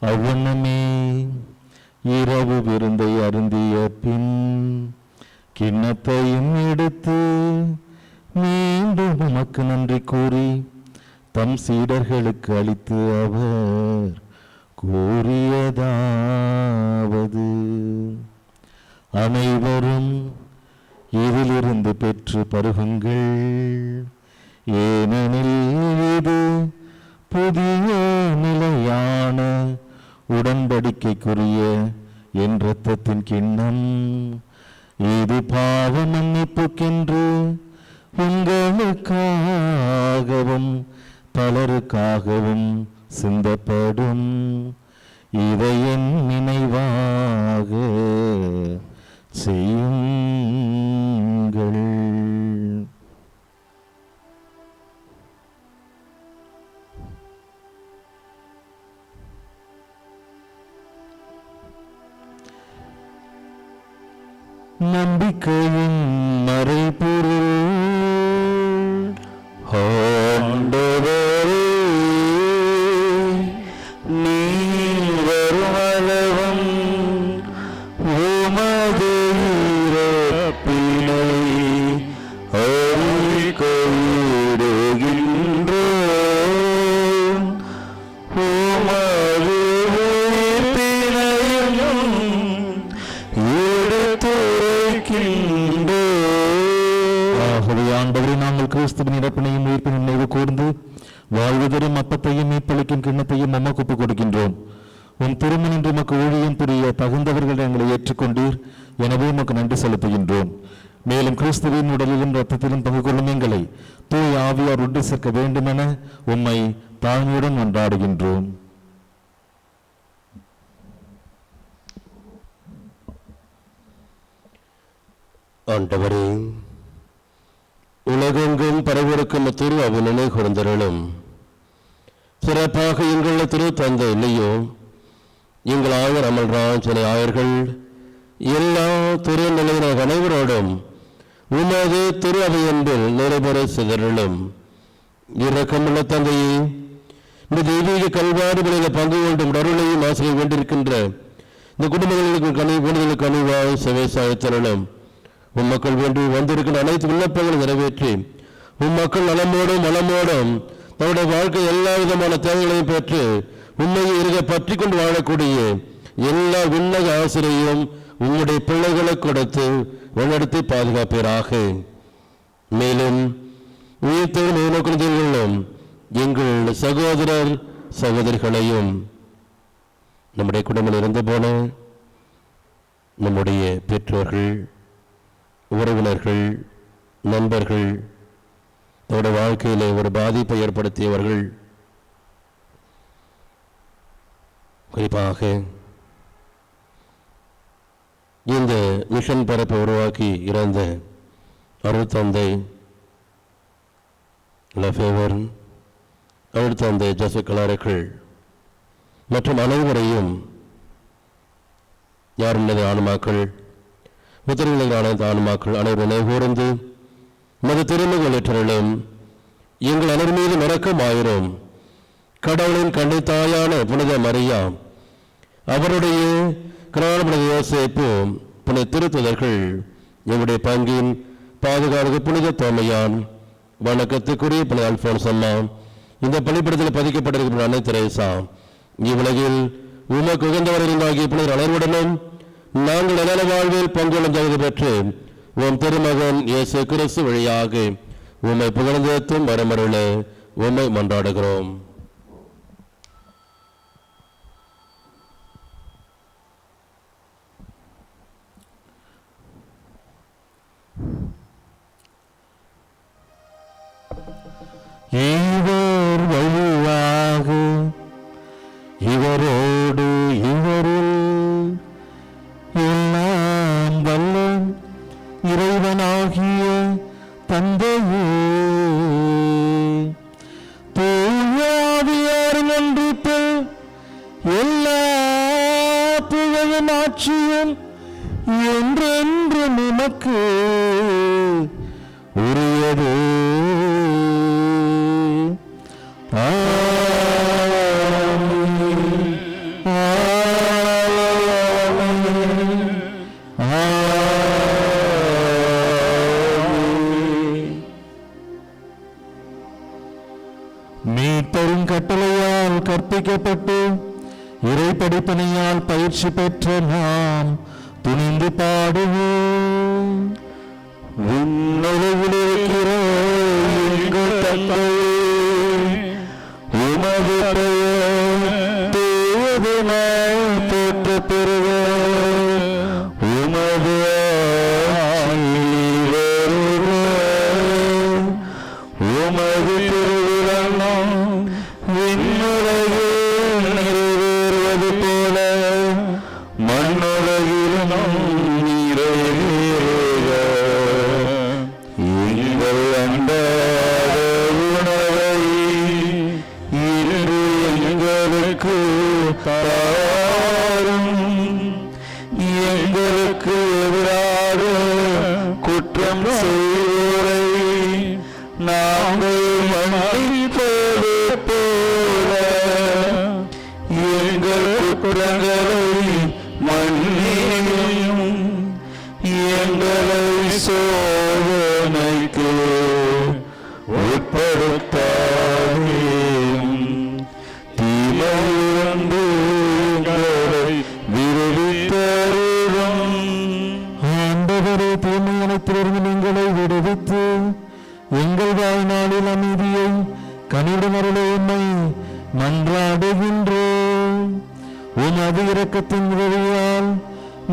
அவ்வண்ணமே இரவு விருந்தை அருந்திய பின் கிண்ணத்தையும் எடுத்து மீண்டும் உமக்கு நன்றி கூறி தம் சீடர்களுக்கு அளித்து அவர் கூறியதாவது: அனைவரும் இதிலிருந்து பெற்று பருகுங்கள், ஏனெனில் இது புதிய நிலையான உடன்படிக்கைக்குரிய என் இரத்தத்தின் கிண்ணம். இது பாவ மன்னிப்புக்கென்று உங்களுக்காகவும் பலருக்காகவும் சிந்தப்படும். இதை என் நினைவாக செய்யுங்கள். நம்பிக்கையின் மறைபொருள். ஆண்டவரே, வாழ்வு தரும் அப்பத்தையும் மீட்பளிக்கும் கிண்ணத்தையும் உமக்கு ஒப்புக் கொடுக்கின்றோம். உன் திருமணின்று உமக்கு ஊழியம் புரிய தகுந்தவர்கள் எங்களை ஏற்றுக்கொண்டீர். எனவே உமக்கு நன்றி செலுத்துகின்றோம். மேலும் கிறிஸ்துவின் உடலிலும் இரத்தத்திலும் பங்கு கொள்ளும் எங்களை தூய் ஆவியார் ஒன்று சேர்க்க வேண்டுமென உம்மை தாழ்மையுடன் கொண்டாடுகின்றோம். ஆண்டவரே, உலகெங்கும் பரவிருக்கும் திருவாவின் நிலை கூர்ந்தருளும். சிறப்பாக எங்கள் திரு தந்தை இல்லையோ எங்கள் ஆயர் அமல்ராஜ் ஆயர்கள் எல்லா திருநிலையினர் அனைவரோடும் உமது திரு அவை என்பில் நிறைவேற சிதறலும். இரக்கமுள்ள தந்தையே, இந்த தெய்வீக கல்வாடுகளில் பங்கு கொண்டும் அருளையும் ஆசிரியை வேண்டியிருக்கின்ற இந்த குடும்பங்களுக்கு கனிவாய் செவைசாய்த்தருளும். உம்மக்கள் வேண்டி வந்திருக்கின்ற அனைத்து விண்ணப்பங்களும் நிறைவேற்றி உம்மக்கள் நலமோடும் மலமோடும் தன்னுடைய வாழ்க்கை எல்லா விதமான தேவைகளையும் பெற்று உண்மையை இருக பற்றி கொண்டு வாழக்கூடிய எல்லா விண்ணக ஆசிரியையும் உங்களுடைய பிள்ளைகளை கொடுத்து வழிநடத்தி பாதுகாப்பீராக. மேலும் உயிர்த்தெழும் நோக்குறுதிகளும் எங்கள் சகோதரர் சகோதரிகளையும் நம்முடைய குடும்பத்தில் இருந்து போன நம்முடைய பெற்றோர்கள், உறவினர்கள், நண்பர்கள், தன்னுடைய வாழ்க்கையிலே ஒரு பாதிப்பை ஏற்படுத்தியவர்கள், குறிப்பாக இந்த மிஷன் பரப்பை உருவாக்கி இறந்த அருள் தந்தை லஃபேவர், அருள் தந்தை ஜோசப் கலாரக்கள் மற்றும் அனைவரையும் யாருள்ளது ஆன்மாக்கள், உத்தரவிலான ஆன்மாக்கள் அனைவரும் நினைவுகூர்ந்து மது திருமகள் ஏற்றலும் எங்கள் அனைவர் மீது மறக்கமாயிரும். கடவுளின் கண்ணை தாயான புனித மரியா, அவருடைய கிராம யோசேப்பு, புனித திருத்துதர்கள், எங்களுடைய பங்கின் பாதுகாப்பு புனித தோமையான், வணக்கத்துக்குரிய புனித அல்போன்ஸ் அம்மா, இந்த பள்ளிப்படத்தில் பதிக்கப்பட்டிருக்கிற அன்னை தெரேசா, இவ்வுலகில் உமக்கு உகந்தவர்களாகிய புனிதர் அனைவருடனும் நாங்கள் நல வாழ்வில் பங்கொள்ளும் தகுதி பெற்று உம் திருமகன் இயேசு கிறிஸ்து வழியாக உம்மை புகழ்ந்தேத்தும் வரமருள உம்மை மன்றாடுகிறோம். இவர் வழியாக இவரோடு இவரில் எல்லாம் வல்ல இறைவனாகிய தந்தையே, தூயாவியாரின் ஒன்றிப்பில் எல்லா புகழும் ஆட்சியும் என்றென்று நமக்கு உரியது. மீட்பெரும் கட்டளையால் கற்பிக்கப்பட்டு இறை படிப்பனையால் பயிற்சி பெற்ற நாம் துணிந்து பாடுவோம். விண்ணுலகிலிருக்கிற எங்கள் தந்தையே, உமது பெயர் தூயதெனப் போற்றப் பெறுக. உமது ஆட்சி வருக. உமது திருவிழம் விண்ணுலகில் நிறைவேறுவது போல மண்ணுலகிலும் நிறைவேறுக. எங்கள் அன்றாட உணவை இன்று எங்களுக்கு தாரும். எங்களுக்கு எதிராக குற்றம் செய்வோரை நாங்கள் மன்னிப்பது போல எங்கள் குற்றங்களை மன்னியும். எங்களை சோதனைக்கு உட்படுத்தாதேயும். தீமையிலிருந்து எங்களை விடுவித்தருளும். ஆண்டவரே, தீமையனைத்திலிருந்து நீங்களை விடுவித்து எங்கள் வாழ்நாளில் அமைதியை கனிவுடன் அருள மன்றாடுகின்றோம். உமது இரக்கத்தின் உதவியால்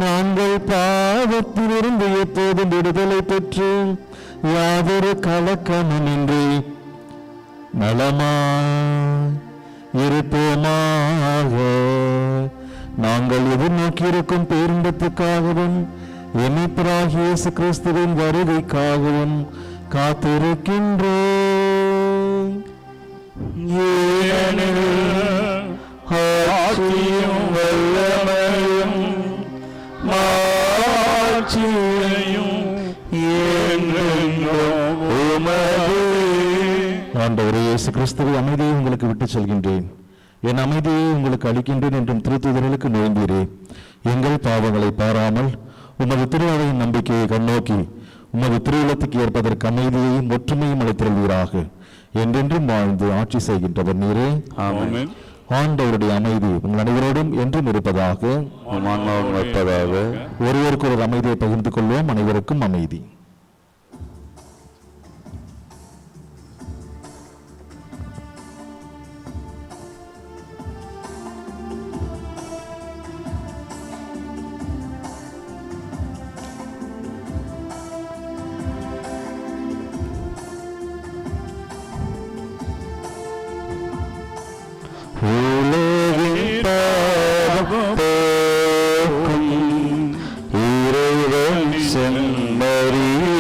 நாங்கள் பாவத்திலிருந்து எப்போதும் விடுதலை பெற்று யாதொரு கலக்கமுமின்றி நலமாய் இருப்போமாக. நாங்கள் எதிர்நோக்கியிருக்கும் பேரின்பத்துக்காகவும் எமிப்பராகிய இயேசு கிறிஸ்துவின் வருகைக்காகவும் காத்திருக்கின்றோம். ஆட்சியும் வல்லமையும் மாட்சியையும் என்றென்றும் உமதே. ஆண்டவரே இயேசு கிறிஸ்துவை அமைதியை உங்களுக்கு விட்டுச் செல்கின்றேன், என் அமைதியை உங்களுக்கு அளிக்கின்றேன் என்றும் திருத்தூதர்களுக்கு நோய்ந்தீரே. எங்கள் பாவங்களை பாராமல் உமது திருவாவையின் நம்பிக்கையை கண்ணோக்கி உமது திருவுளத்துக்கு ஏற்பதற்கு அமைதியையும் ஒற்றுமையும் அளித்திருவீராக. என்றென்றும் வாழ்ந்து ஆட்சி செய்கின்றவர் நீரே. ஆமென். ஆண்டவருடைய அமைதி உங்கள் அனைவரோடும் என்றும் இருப்பதாக. ஒருவருக்கு ஒரு அமைதியை பகிர்ந்து கொள்வோம். அனைவருக்கும் அமைதி. உலகின் பாவம் போக்கும் இறைவன் செம்மறியே,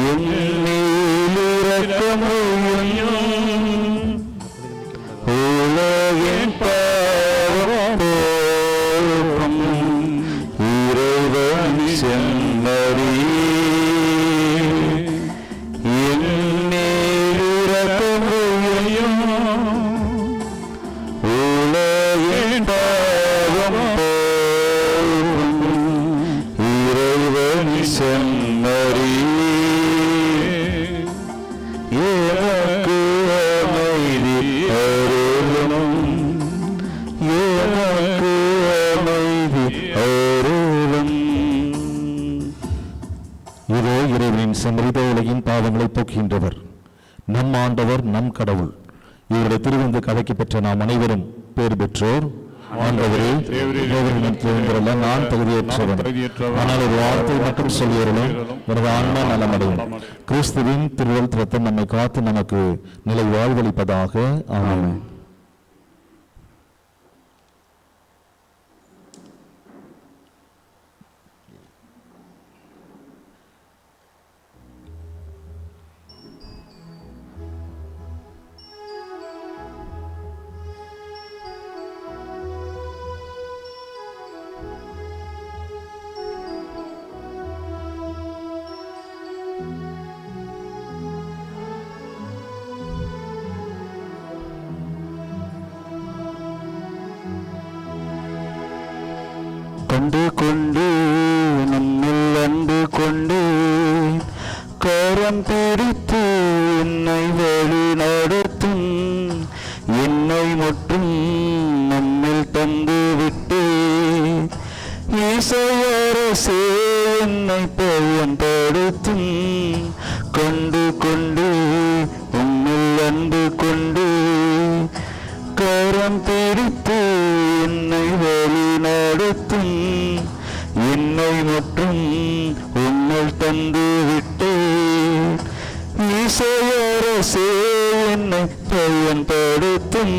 என்மேல் இரக்கமும். உலகின் பாவம் போக்கும் இறைவன் செம்மறியே, என்மேல் இரக்கமும். உலகின் பாவம் போக்கும் இறைவன் செம்மறியே, எனக்கு அமைதி அருளும், எனக்கு அமைதி அருளும். இதோ இறைவனின் செம்மறித உலகின் பாவங்களை போக்குகின்றவர் நம் ஆண்டவர், நம் கடவுள். இவருடைய திருவிருந்து கதைக்கு பெற்ற நாம் அனைவரும் பேர் பெற்றோர். ஆண்டவரே, நான் தகுதியற்றவன், ஆனால் ஒரு வார்த்தை மட்டும் சொல்லியவர்களும் எனது ஆன்மா நலமடையும். கிறிஸ்துவின் திருவள் ரத்தம் நம்மை காத்து நமக்கு நிலை வாழ்வளிப்பதாக. ஆமென். கண்டு கொண்டு நம்மில் அன்பு கொண்டு கரம் பிடித்து என்னை வழி நடத்தும், என்னை மட்டும் நம்மில் தந்து விட்டு இசையரசே என்னை பயன்படுத்தும். கண்டு கொண்டு உம்மில் அன்பு கொண்டு கரம் பிடித்து என்னை வழி நடத்தும், என்னை மற்றும் உம்மில் தந்து விட்டு இசையரசே என்னை பயன்படுத்தும்.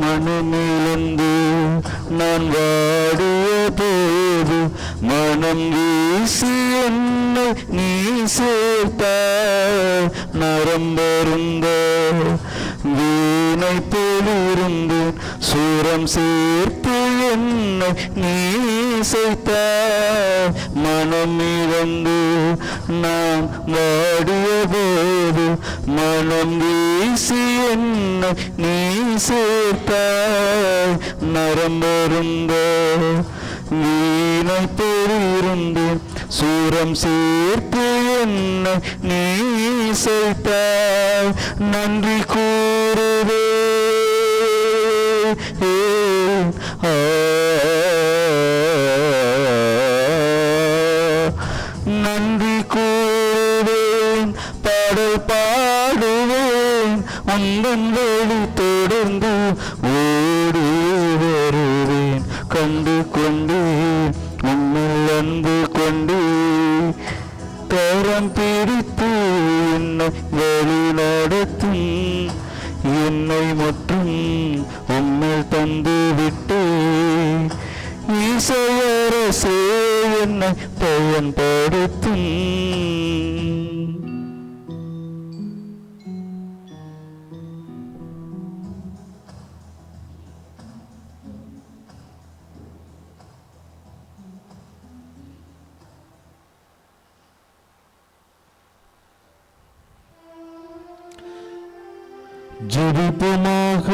மனமிழந்து நான் வாடிய போது மனம் வீசி என்னை நீ சேர்த்தாய். நரம்பருந்த வீணை போலிருந்து சூரம் சேர்த்து என்னை நீசைத்தாய். மனம் இழந்து நான் வாடிய போது மனம் வீசி என்னை நீ சேர்த்தாய். நரம்பருந்த வீணை போலிருந்து சூரம் சேர்த்து என்னை நீ சேர்த்தாய். நன்றி கூறுவே நன்றி கூறுவேன், பாடல் பாடுவேன், உந்தன் வழி தொடர்ந்து ஓடி வருவேன். கண்டு கொண்டு உன்னில் அன்பு கொண்டு கரம் பிடித்து என்னை வழி நடத்தும். என்னை மற்றும் உன்னில் தந்து விட்டு இசையரசே என்னை பயன்படுத்தும். ஜெபிப்போமாக.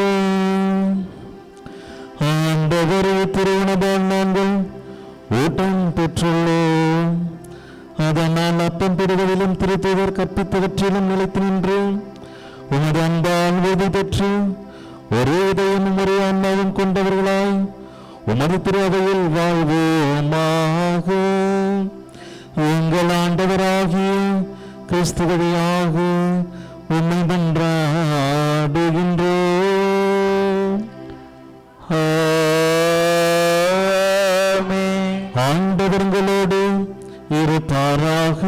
ஆண்டவரே, திருவுணவால் நாங்கள் ஊட்டம் பெற்றுள்ளோம். அதனால் அப்பம் பெறுவதிலும் திருத்தூதர் கற்பித்தவற்றிலும் நிலைத்து நின்று உமது அன்பால் உறுதி பெற்று ஒரே இதயமும் ஒரே ஆன்மாவும் கொண்டவர்களாய் உமது திரு அவையில் வாழ்வோமாக. எங்கள் ஆண்டவராகிய கிறிஸ்து வழியாக உம்மை மன்றாடுகின்றோம். ஆண்டவர்களோடு இருப்பாராக.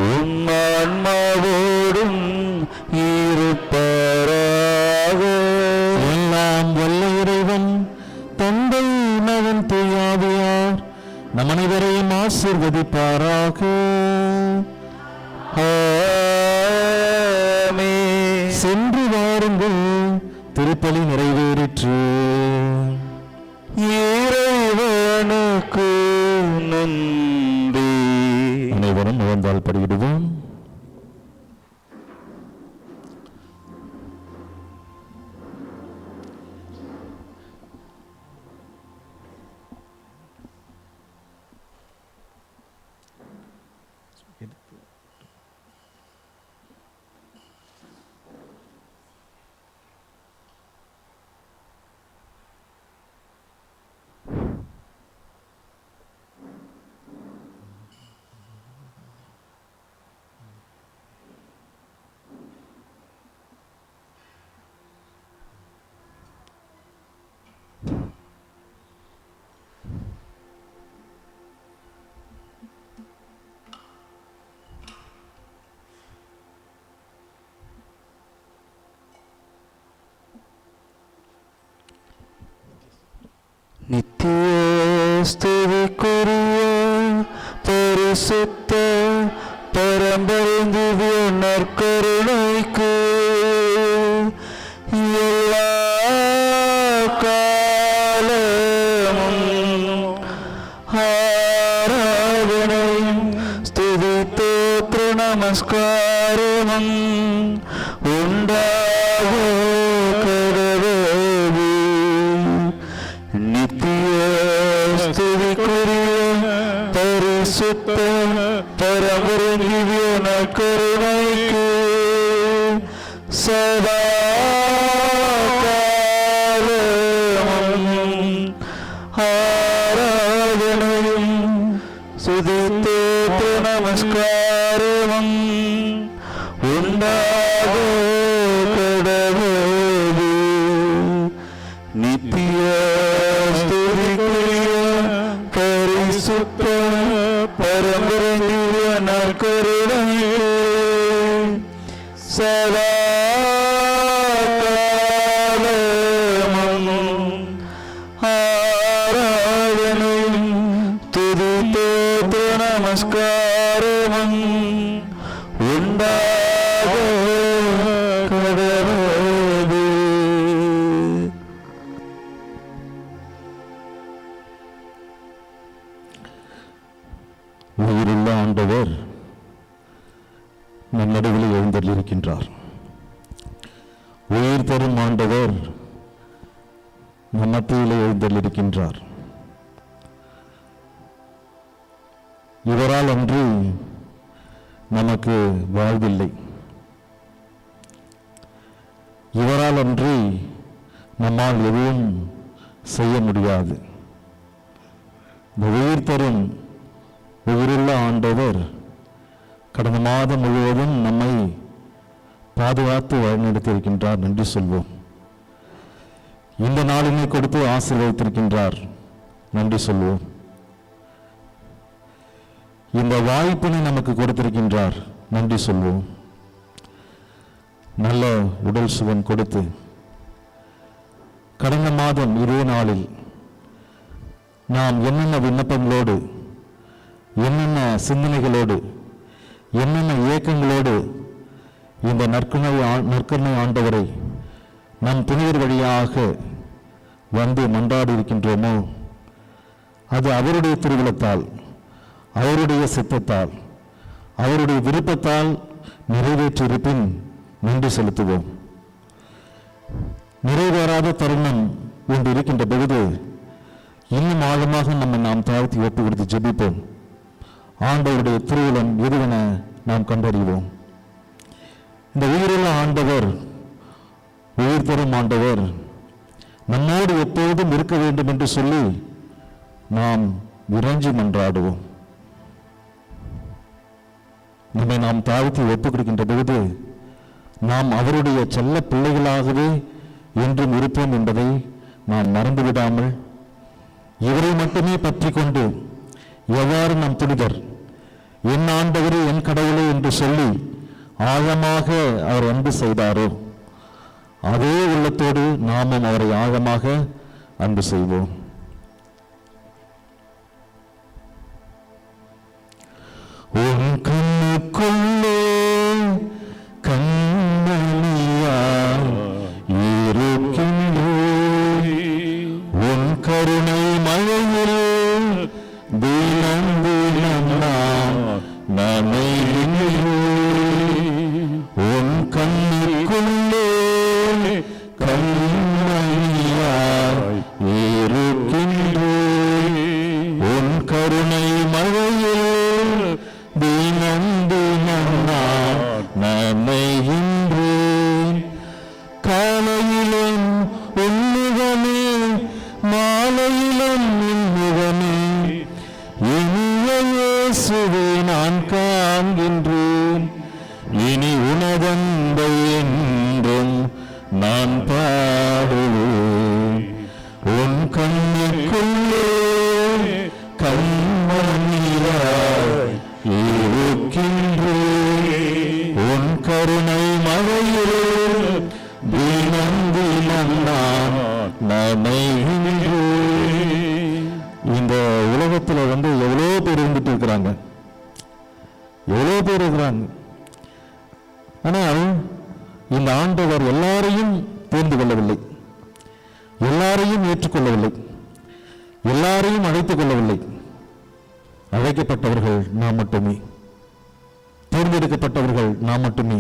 உம் ஆன்மாவோடும் இருப்பாராக. எல்லாம் வல்ல இறைவன் தந்தை மகன் தூயாவியார் நம் அனைவரையும் ஆசீர்வதிப்பாராக. சென்று வாருங்கள், திருப்பலி நிறைவேறிற்று. இறைவனுக்கு நன்றி. அனைவரும் முகந்தால் படியிடுவோம். நித்திய ஸ்துதிக்குரிய பரிசுத்த பரம்பரை திவ்ய நற்கருணைக்கு எல்லா காலமும் ஆராதனையும் ஸ்துதி தோற்ற நமஸ்காரமும் உண்டாக கடவுளே. நித்திய ஸ்துதிக்குரிய பரிசுத்த பரம்பரை திவ்ய நற்கருணைக்கு சதா காலமும் ஆராதனையும் ஸ்துதி தோற்ற நமஸ்காரமும் உண்டாக கடவுளே. நித்திய ஸ்துதிக்குரிய பரிசுத்த பரம்பரை திவ்ய நற்கருணைக்கு சதா காலமும் ஆராதனையும் துதி தோற்ற நமஸ்காரமும் உண்டாக கடவுளே. உயிருள்ள ஆண்டவர் நம் நடுவில் எழுந்தருளியிருக்கின்றார். உயிர் தரும் ஆண்டவர் நம் மத்தியில் எழுந்தருளியிருக்கின்றார். இவரால் அன்று நமக்கு வாழ்வில்லை. இவரால் அன்றி நம்மால் எதுவும் செய்ய முடியாது. இந்த உயிர் தரும் உயிருள்ள ஆண்டவர் கடந்த மாதம் முழுவதும் நம்மை பாதுகாத்து வழிநடத்தியிருக்கின்றார். நன்றி சொல்வோம். இந்த நாளினை கொடுத்து ஆசீர்வதித்திருக்கின்றார். நன்றி சொல்வோம். இந்த வாய்ப்பினை நமக்கு கொடுத்திருக்கின்றார். நன்றி சொல்வோம். நல்ல உடல் சுகம் கொடுத்து கடந்த மாதம் இதே நாளில் நாம் என்னென்ன விண்ணப்பங்களோடு, என்னென்ன சிந்தனைகளோடு, என்னென்ன இயக்கங்களோடு இந்த நற்கருணை ஆண்டவரை நம் புனிதர் வழியாக வந்து மன்றாடி இருக்கின்றோமோ, அது அவருடைய திருவிழத்தால், அவருடைய சித்தத்தால், அவருடைய விருப்பத்தால் நிறைவேற்றியிருப்பின் நன்றி செலுத்துவோம். நிறைவேறாத தருணம் ஒன்று இருக்கின்ற பொழுது இன்னும் ஆழமாக நம்மை நாம் தாழ்த்தி ஒப்பு கொடுத்து ஜெபிப்போம். ஆண்டவருடைய திருவுளம் எதுவென நாம் கண்டறிவோம். இந்த உயிருள்ள ஆண்டவர், உயிர் தரும் ஆண்டவர் நம்மோடு எப்போதும் இருக்க வேண்டும் என்று சொல்லி நாம் இறைஞ்சி மன்றாடுவோம். நம்மை நாம் தாழ்த்தி ஒப்பு கொடுக்கின்ற பொழுது நாம் அவருடைய செல்ல பிள்ளைகளாகவே என்றும் இருப்போம் என்பதை நாம் மறந்துவிடாமல் இவரை மட்டுமே பற்றி கொண்டு எவ்வாறு நம் புனிதர் என் ஆண்டவரே என் கடவுளே என்று சொல்லி ஆழமாக அவர் அன்பு செய்தாரோ, அதே உள்ளத்தோடு நாமும் அவரை ஆழமாக அன்பு செய்வோம். உன் கண்ணுக்குள்ளே கண்மணியாய் இருக்கின்றோம், உன் கருணை மழையில் தினம் தினம் நாம் நனைகின்றோம். உன் கண்ணுக்குள்ளே கண்மணியாய் இருக்கின்றோம், உன் கருணை மழையில் தினம் தினம் நாம் நனைகின்றோம். காலையிலும் உன்முகமே, மாலையிலும் உன்முகமே, இனிய இயேசுவே நான் காண்கின்றேன். இனி உனதன்பை என்றும் நான் பாடுவேன். உன் கண்ணுக்குள்ளே கண்மணியாய் இருக்கின்றேன், உன் கருணை மழையில் தினம் தினம் நான் நனைகின்றேன். இந்த உலகத்துல எவ்வளோ பேர் இருந்துட்டு இருக்கிறாங்க, எவ்வளோ பேர் இருக்கிறாங்க. ஆனால் இந்த ஆண்டவர் எல்லாரையும் தேர்ந்து கொள்ளவில்லை, எல்லாரையும் ஏற்றுக்கொள்ளவில்லை, எல்லாரையும் அழைத்துக் கொள்ளவில்லை. அழைக்கப்பட்டவர்கள் நாம் மட்டுமே, தேர்ந்தெடுக்கப்பட்டவர்கள் நாம் மட்டுமே,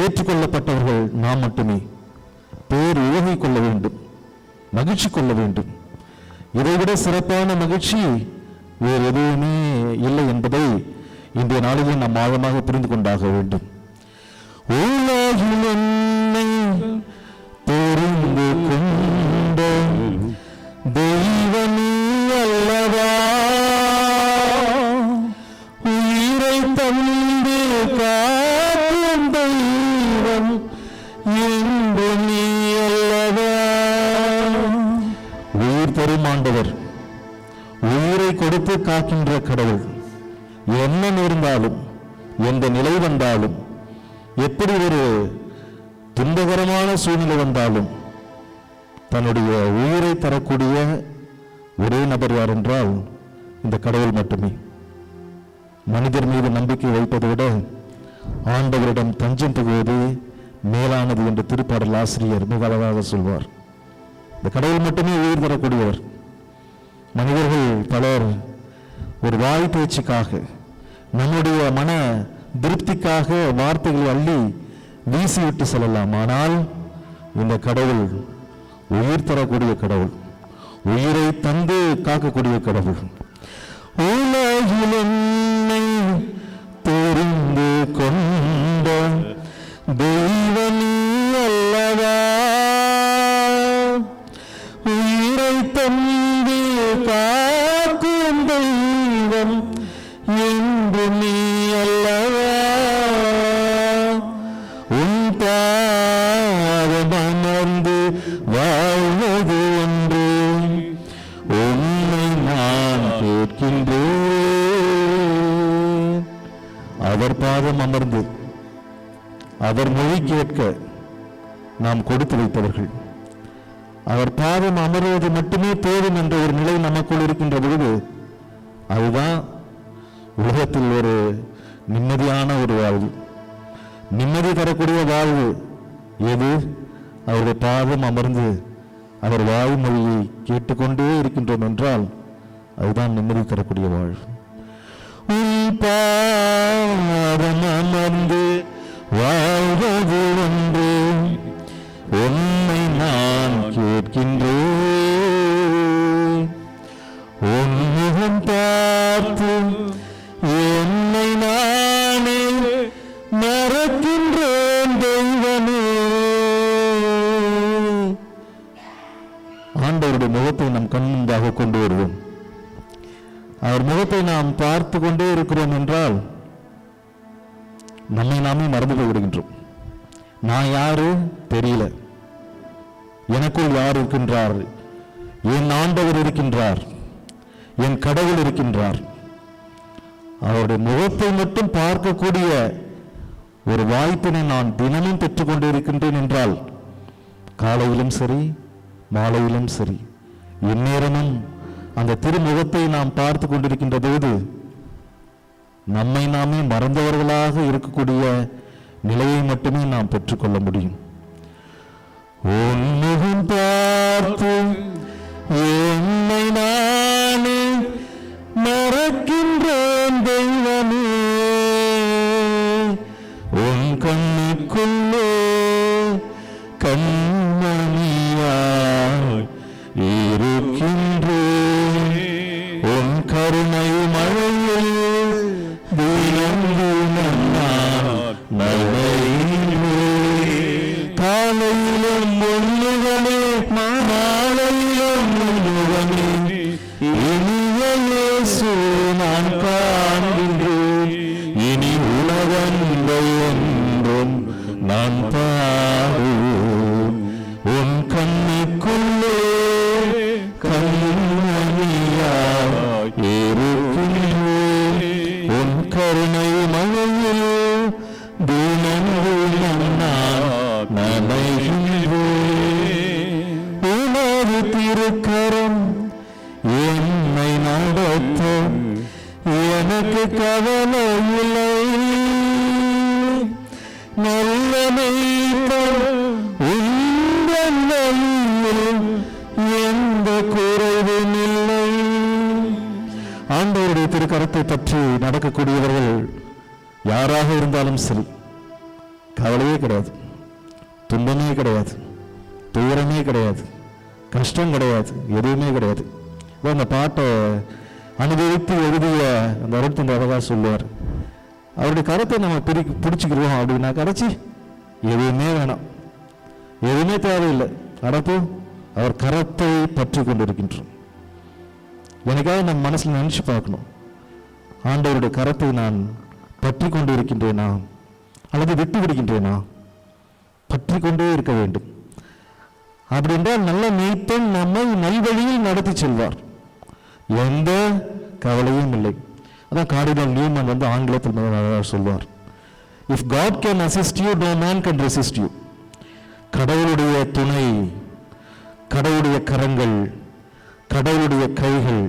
ஏற்றுக்கொள்ளப்பட்டவர்கள் நாம் மட்டுமே. பேர் உவகை கொள்ள வேண்டும், மகிழ்ச்சி கொள்ள வேண்டும். இதைவிட சிறப்பான மகிழ்ச்சி வேறு எதுவுமே இல்லை என்பதை இன்றைய நாளிலே நாம் ஆழமாக புரிந்து கொண்டாக வேண்டும். உலகில் என்னை தெரிந்து கொண்ட தெய்வமே அல்லவா, உயிரை தந்து காக்கும் தெய்வம் என்று நீ அல்லவா. உயிர் தரும் ஆண்டவர், உயிரை கொடுத்து காக்கின்ற கடவுள். என்ன நேர்ந்தாலும், எந்த நிலை வந்தாலும், எப்படி ஒரு துன்பகரமான சூழ்நிலை வந்தாலும் தன்னுடைய உயிரை தரக்கூடிய ஒரே நபர் யார் என்றால் இந்த கடவுள் மட்டுமே. மனிதர் மீது நம்பிக்கை வைப்பதை விட ஆண்டவரிடம் தஞ்சம் புகுவது மேலானது என்று திருப்பாடல் ஆசிரியர் மிக அழகாக சொல்வார். இந்த கடவுள் மட்டுமே உயிர் தரக்கூடியவர். மனிதர்கள் பலர் ஒரு வாய் பேச்சுக்காக, நம்முடைய மன திருப்திக்காக வார்த்தைகளை அள்ளி வீசிவிட்டு செல்லலாம். ஆனால் இந்த கடவுள் உயிர் தரக்கூடிய கடவுள், உயிரை தந்து காக்கக்கூடிய கடவுள். உலகில் என்னை தெரிந்து கொண்ட தெய்வம் அல்லவா, உயிரை தந்து காக்கும் தெய்வம் என்று நீ அல்லவா, உன் பாதம் அமர்ந்து வாழ்வது என்று உன்னை நான் கேட்கின்றேன். அவர் பாதம் அமர்ந்து அவர் மொழி கேட்க நாம் கொடுத்து வைத்தவர்கள். அவர் பாதம் அமர்வது மட்டுமே போதும் என்ற ஒரு நிலை நமக்குள் இருக்கின்ற பொழுது, அதுதான் உலகத்தில் ஒரு நிம்மதியான ஒரு வாழ்வு, நிம்மதி தரக்கூடிய வாழ்வு. எது? அவருடைய பாதம் அமர்ந்து அவர் வாய்மொழியை கேட்டுக்கொண்டே இருக்கின்றோம் என்றால் அதுதான் நிம்மதி தரக்கூடிய வாழ்வு. உன் பாதம் அமர்ந்து வாழ்வது ஒன்று உன்னை நான் கேட்கின்றேன். உன் முகம் பார்த்து என்னை நானே மறக்கின்றேன் தெய்வமே. ஆண்டவருடைய முகத்தை நம் கண் முன்பாக கொண்டு வருவோம். அவர் முகத்தை நாம் பார்த்து கொண்டே இருக்கிறோம் என்றால் நம்மை நாமே மறந்து போய் விடுகின்றோம். நான் யாரு தெரியல, எனக்குள் யார் இருக்கின்றார்? என் ஆண்டவர் இருக்கின்றார், என் கடவுள் இருக்கின்றார். அவருடைய முகத்தை மட்டும் பார்க்கக்கூடிய ஒரு வாய்ப்பினை நான் தினமும் பெற்றுக்கொண்டே இருக்கின்றேன் என்றால், காலையிலும் சரி மாலையிலும் சரி எந்நேரமும் அந்த திருமுகத்தை நாம் பார்த்து கொண்டிருக்கின்ற போது நம்மை நாமே மறந்தவர்களாக இருக்கக்கூடிய நிலையை மட்டுமே நாம் பெற்றுக்கொள்ள முடியும். உன் முகம் பார்த்து என்னை நானே மறக்கின்றேன் தெய்வமே. உன் கண்ணுக்குள்ளே கண்மணியாய் இருக்கின்றேன். உன் கருணை மழையில் தினம் தினம் நான் நனைகிறேன். காலையிலும் முன்னுகமே மாலையிலும் முன்னுகமே இனிய இயேசு நான் காண்கின்றேன். இனி உலகங்கள் என்றும் நான் பாடுவேன். உன் கண்ணுக்குள்ளே கண்மணியாய் இருக்கின்றேன். உன் கருணை மழையில் தினம் தினம் நான் நனைகின்றேன். உனது திருக்கரம் என்னை நடத்த எனக்கு கவலை இல்லை. நல்ல மேய்ப்பன் உந்தன் வழியில் எந்த குறைவும் இல்லை. ஆண்டவருடைய திருக்கரத்தை பற்றி நடக்கக்கூடியவர்கள் யாராக இருந்தாலும் சரி, கவலையே கிடையாது, துன்பமே கிடையாது, துயரமே கிடையாது, கஷ்டம் கிடையாது, எதுவுமே கிடையாது. அந்த பாட்டை அனுபவித்து எழுதிய அந்த அருட்தந்தை அழகா சொல்லுவார், அவருடைய கரத்தை நம்ம பிடிச்சிக்கிறோம் அப்படின்னா கரைச்சி எதுவுமே வேணாம், எதுவுமே தேவையில்லை, நடப்போ அவர் கரத்தை பற்றி கொண்டிருக்கின்றோம். எனக்காக நம்ம மனசில் நினைச்சு பார்க்கணும், ஆண்டவருடைய கரத்தை நான் பற்றி கொண்டு இருக்கின்றேனா அல்லது விட்டு விடுகின்றேனா? பற்றி கொண்டே இருக்க வேண்டும். அப்படி என்றால் நல்ல மேய்ப்பன் நம்மை நல்வழியில் நடத்தி செல்வார், எந்த கவலையும் இல்லை. அதான் கார்டினல் நியூமன் வந்து ஆங்கிலத்தில் சொல்வார், if God can assist you no man can resist you. கடவுளுடைய துணை, கடவுளுடைய கரங்கள், கடவுளுடைய கைகள்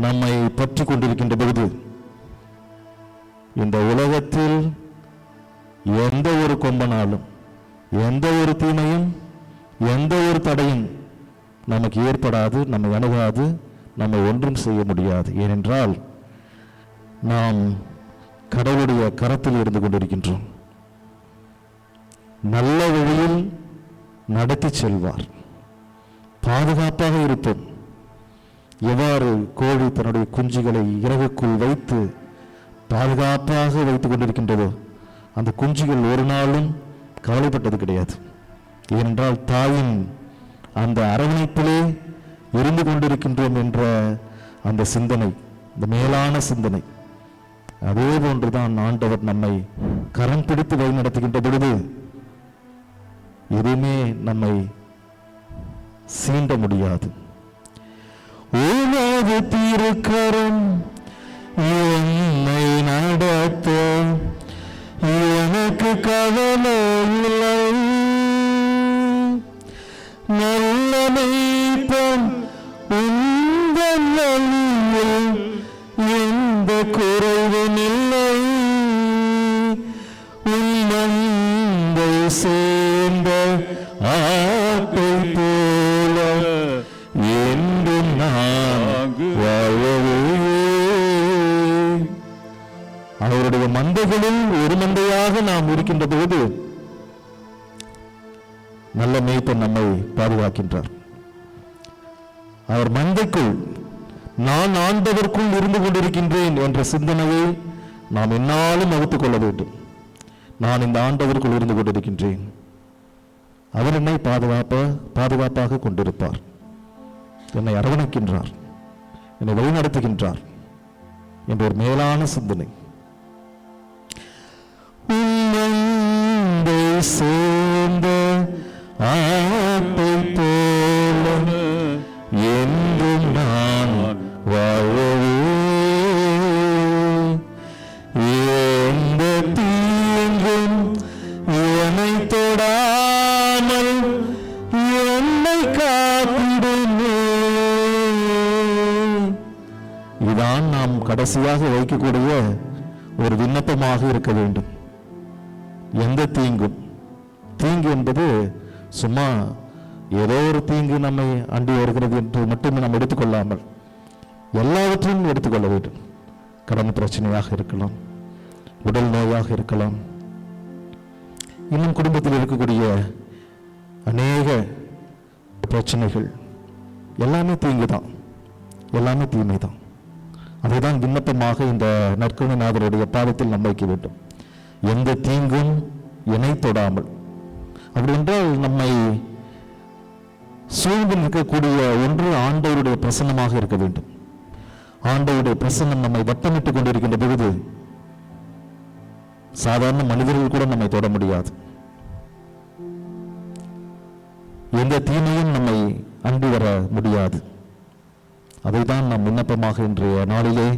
நம்மை பற்றி கொண்டிருக்கின்ற பொழுது இந்த உலகத்தில் எந்த ஒரு கொம்பனாலும் எந்த ஒரு தீமையும் எந்த ஒரு தடையும் நமக்கு ஏற்படாது, நம்மை அணுகாது, நம்மை ஒன்றும் செய்ய முடியாது. ஏனென்றால் நாம் கடவுளுடைய கரத்தில் இருந்து கொண்டிருக்கின்றோம். நல்ல வழியில் நடத்தி செல்வார், பாதுகாப்பாக இருப்போம். எவ்வாறு கோழி தன்னுடைய குஞ்சுகளை இறகுக்குள் வைத்து பாதுகாப்பாக வைத்துக் கொண்டிருக்கின்றதோ, அந்த குஞ்சுகள் ஒரு நாளும் கவலைப்பட்டது கிடையாது. ஏனென்றால் தாயின் அந்த அரவணைப்பிலே இருந்து கொண்டிருக்கின்றோம் என்ற அந்த சிந்தனை, இந்த மேலான சிந்தனை. அதே போன்றுதான் ஆண்டவர் நம்மை கரம் பிடித்து வழி நடத்துகின்ற பொழுது எதுவுமே நம்மை சீண்ட முடியாது. உனது திருக்கரம் என்னை நடத்த எனக்கு கவலை இல்லை. நல்ல மேய்ப்பன் உந்தன் வழியில் எந்த குறைவும் இல்லை. உன்னை சேர்ந்த ஆட்டை போல என்றும் நான் வாழவே. அவருடைய மந்தைகளில் ஒரு மந்தையாக நாம் இருக்கின்ற போது நல்ல மேய்ப்பன் நம்மை பாதுகாக்கின்றார். அவர் மந்தைக்குள் நான் ஆண்டவருக்குள் இருந்து கொண்டிருக்கின்றேன் என்ற சிந்தனையை நாம் என்னாலும் வகுத்துக் கொள்ள வேண்டும். நான் இந்த ஆண்டவருக்குள் இருந்து கொண்டிருக்கின்றேன், அவர் என்னை பாதுகாப்பாக கொண்டிருப்பார், என்னை அரவணைக்கின்றார், என்னை வழிநடத்துகின்றார் என்ற ஒரு மேலான சிந்தனை. சேர்ந்த ஆட்டை போல என்றும் நான் வாழவே. எந்த தீங்கும் என்னை தொடாமல் என்னை காத்திடுமே. இதுதான் நாம் கடைசியாக வைக்கக்கூடிய ஒரு விண்ணப்பமாக இருக்க வேண்டும். எந்த தீங்கும், தீங்கு என்பது சும்மா ஏதோ ஒரு தீங்கு நம்மை அண்டி வருகிறது என்று மட்டுமே நாம் எடுத்துக்கொள்ளாமல் எல்லாவற்றையும் எடுத்துக்கொள்ள வேண்டும். கடன் பிரச்சனையாக இருக்கலாம், உடல் நோயாக இருக்கலாம், இன்னும் குடும்பத்தில் இருக்கக்கூடிய அநேக பிரச்சனைகள் எல்லாமே தீங்கு தான், எல்லாமே தீமை தான். அதை தான் விண்ணப்பமாக இந்த நற்கருணைநாதருடைய பாதத்தில் நாம் வைக்க வேண்டும். எந்த தீங்கும் என்னை தொடாமல். அப்படி என்றால் நம்மை சூழ்ந்து நிற்கக்கூடிய ஒன்று ஆண்டவருடைய பிரசன்னமாக இருக்க வேண்டும். ஆண்டவருடைய பிரசன்னம் நம்மை வட்டமிட்டுக் கொண்டிருக்கின்ற பொழுது சாதாரண மனிதர்கள் கூட நம்மை தொட முடியாது. எந்த தீமையும் நம்மை அண்டி வர முடியாது. அதைதான் நாம் விண்ணப்பமாக இன்றைய நாளிலே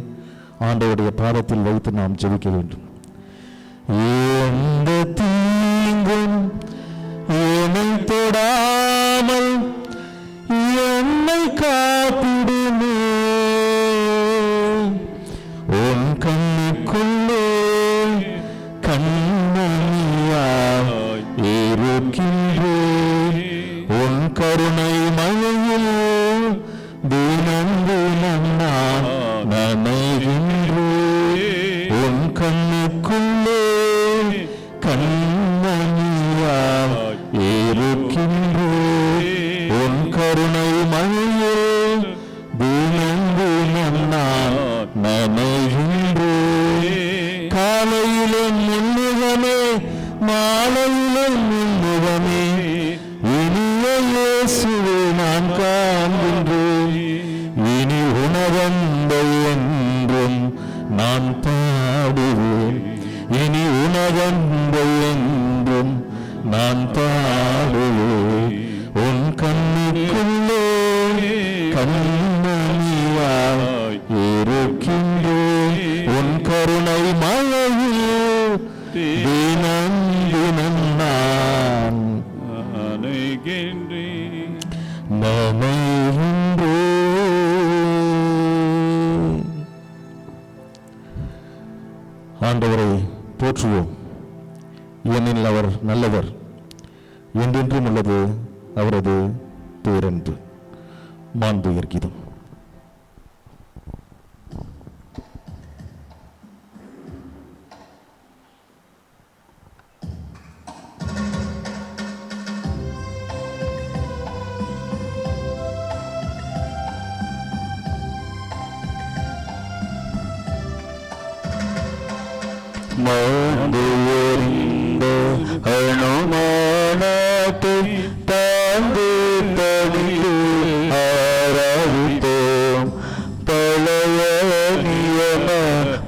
ஆண்டவருடைய பாதத்தில் வைத்து நாம் ஜெபிக்க வேண்டும். எந்த தீங்கும் என்னை தொடாமல் என்னை காத்திடுமே. உன் கண்ணுக்குள்ளே கண்மணியாய் இருக்கின்றேன். உன் கருணை மழையில் தினம் தினம் நான் நனைகின்றேன். உன் கண்ணுக்குள்ளே கண்மணியாய் இருக்கின்றேன். உன் கருணை மழையில் தினம் தினம் நான் நனைகின்றேன். காலையிலும் முன்முகமே மாலையிலும் முன்முகமே இனிய இயேசுவை நான் காண்கின்றேன். இனி உணவந்தை என்றும் நான் பாடுவேன். இனி உணவந்தை என்றும் நான் பாடுவேன். உன் கண்ணுக்குள்ளே கண்மணியாய் இருக்கின்றேன். உன் கருணை மழையில் தினம் தினம் நான் நனைகின்றேன். ஆண்டவரை போற்றுவோம், ஏனெனில் அவர் நல்லவர், என்றென்றும் உள்ளது அவரது பேரன்பு. மாண்புயர் கீதம். மாண்டு எறிந்த அனுமானத்தை தாழ்ந்து தனித்து ஆராதித்தோம். பழைய நியம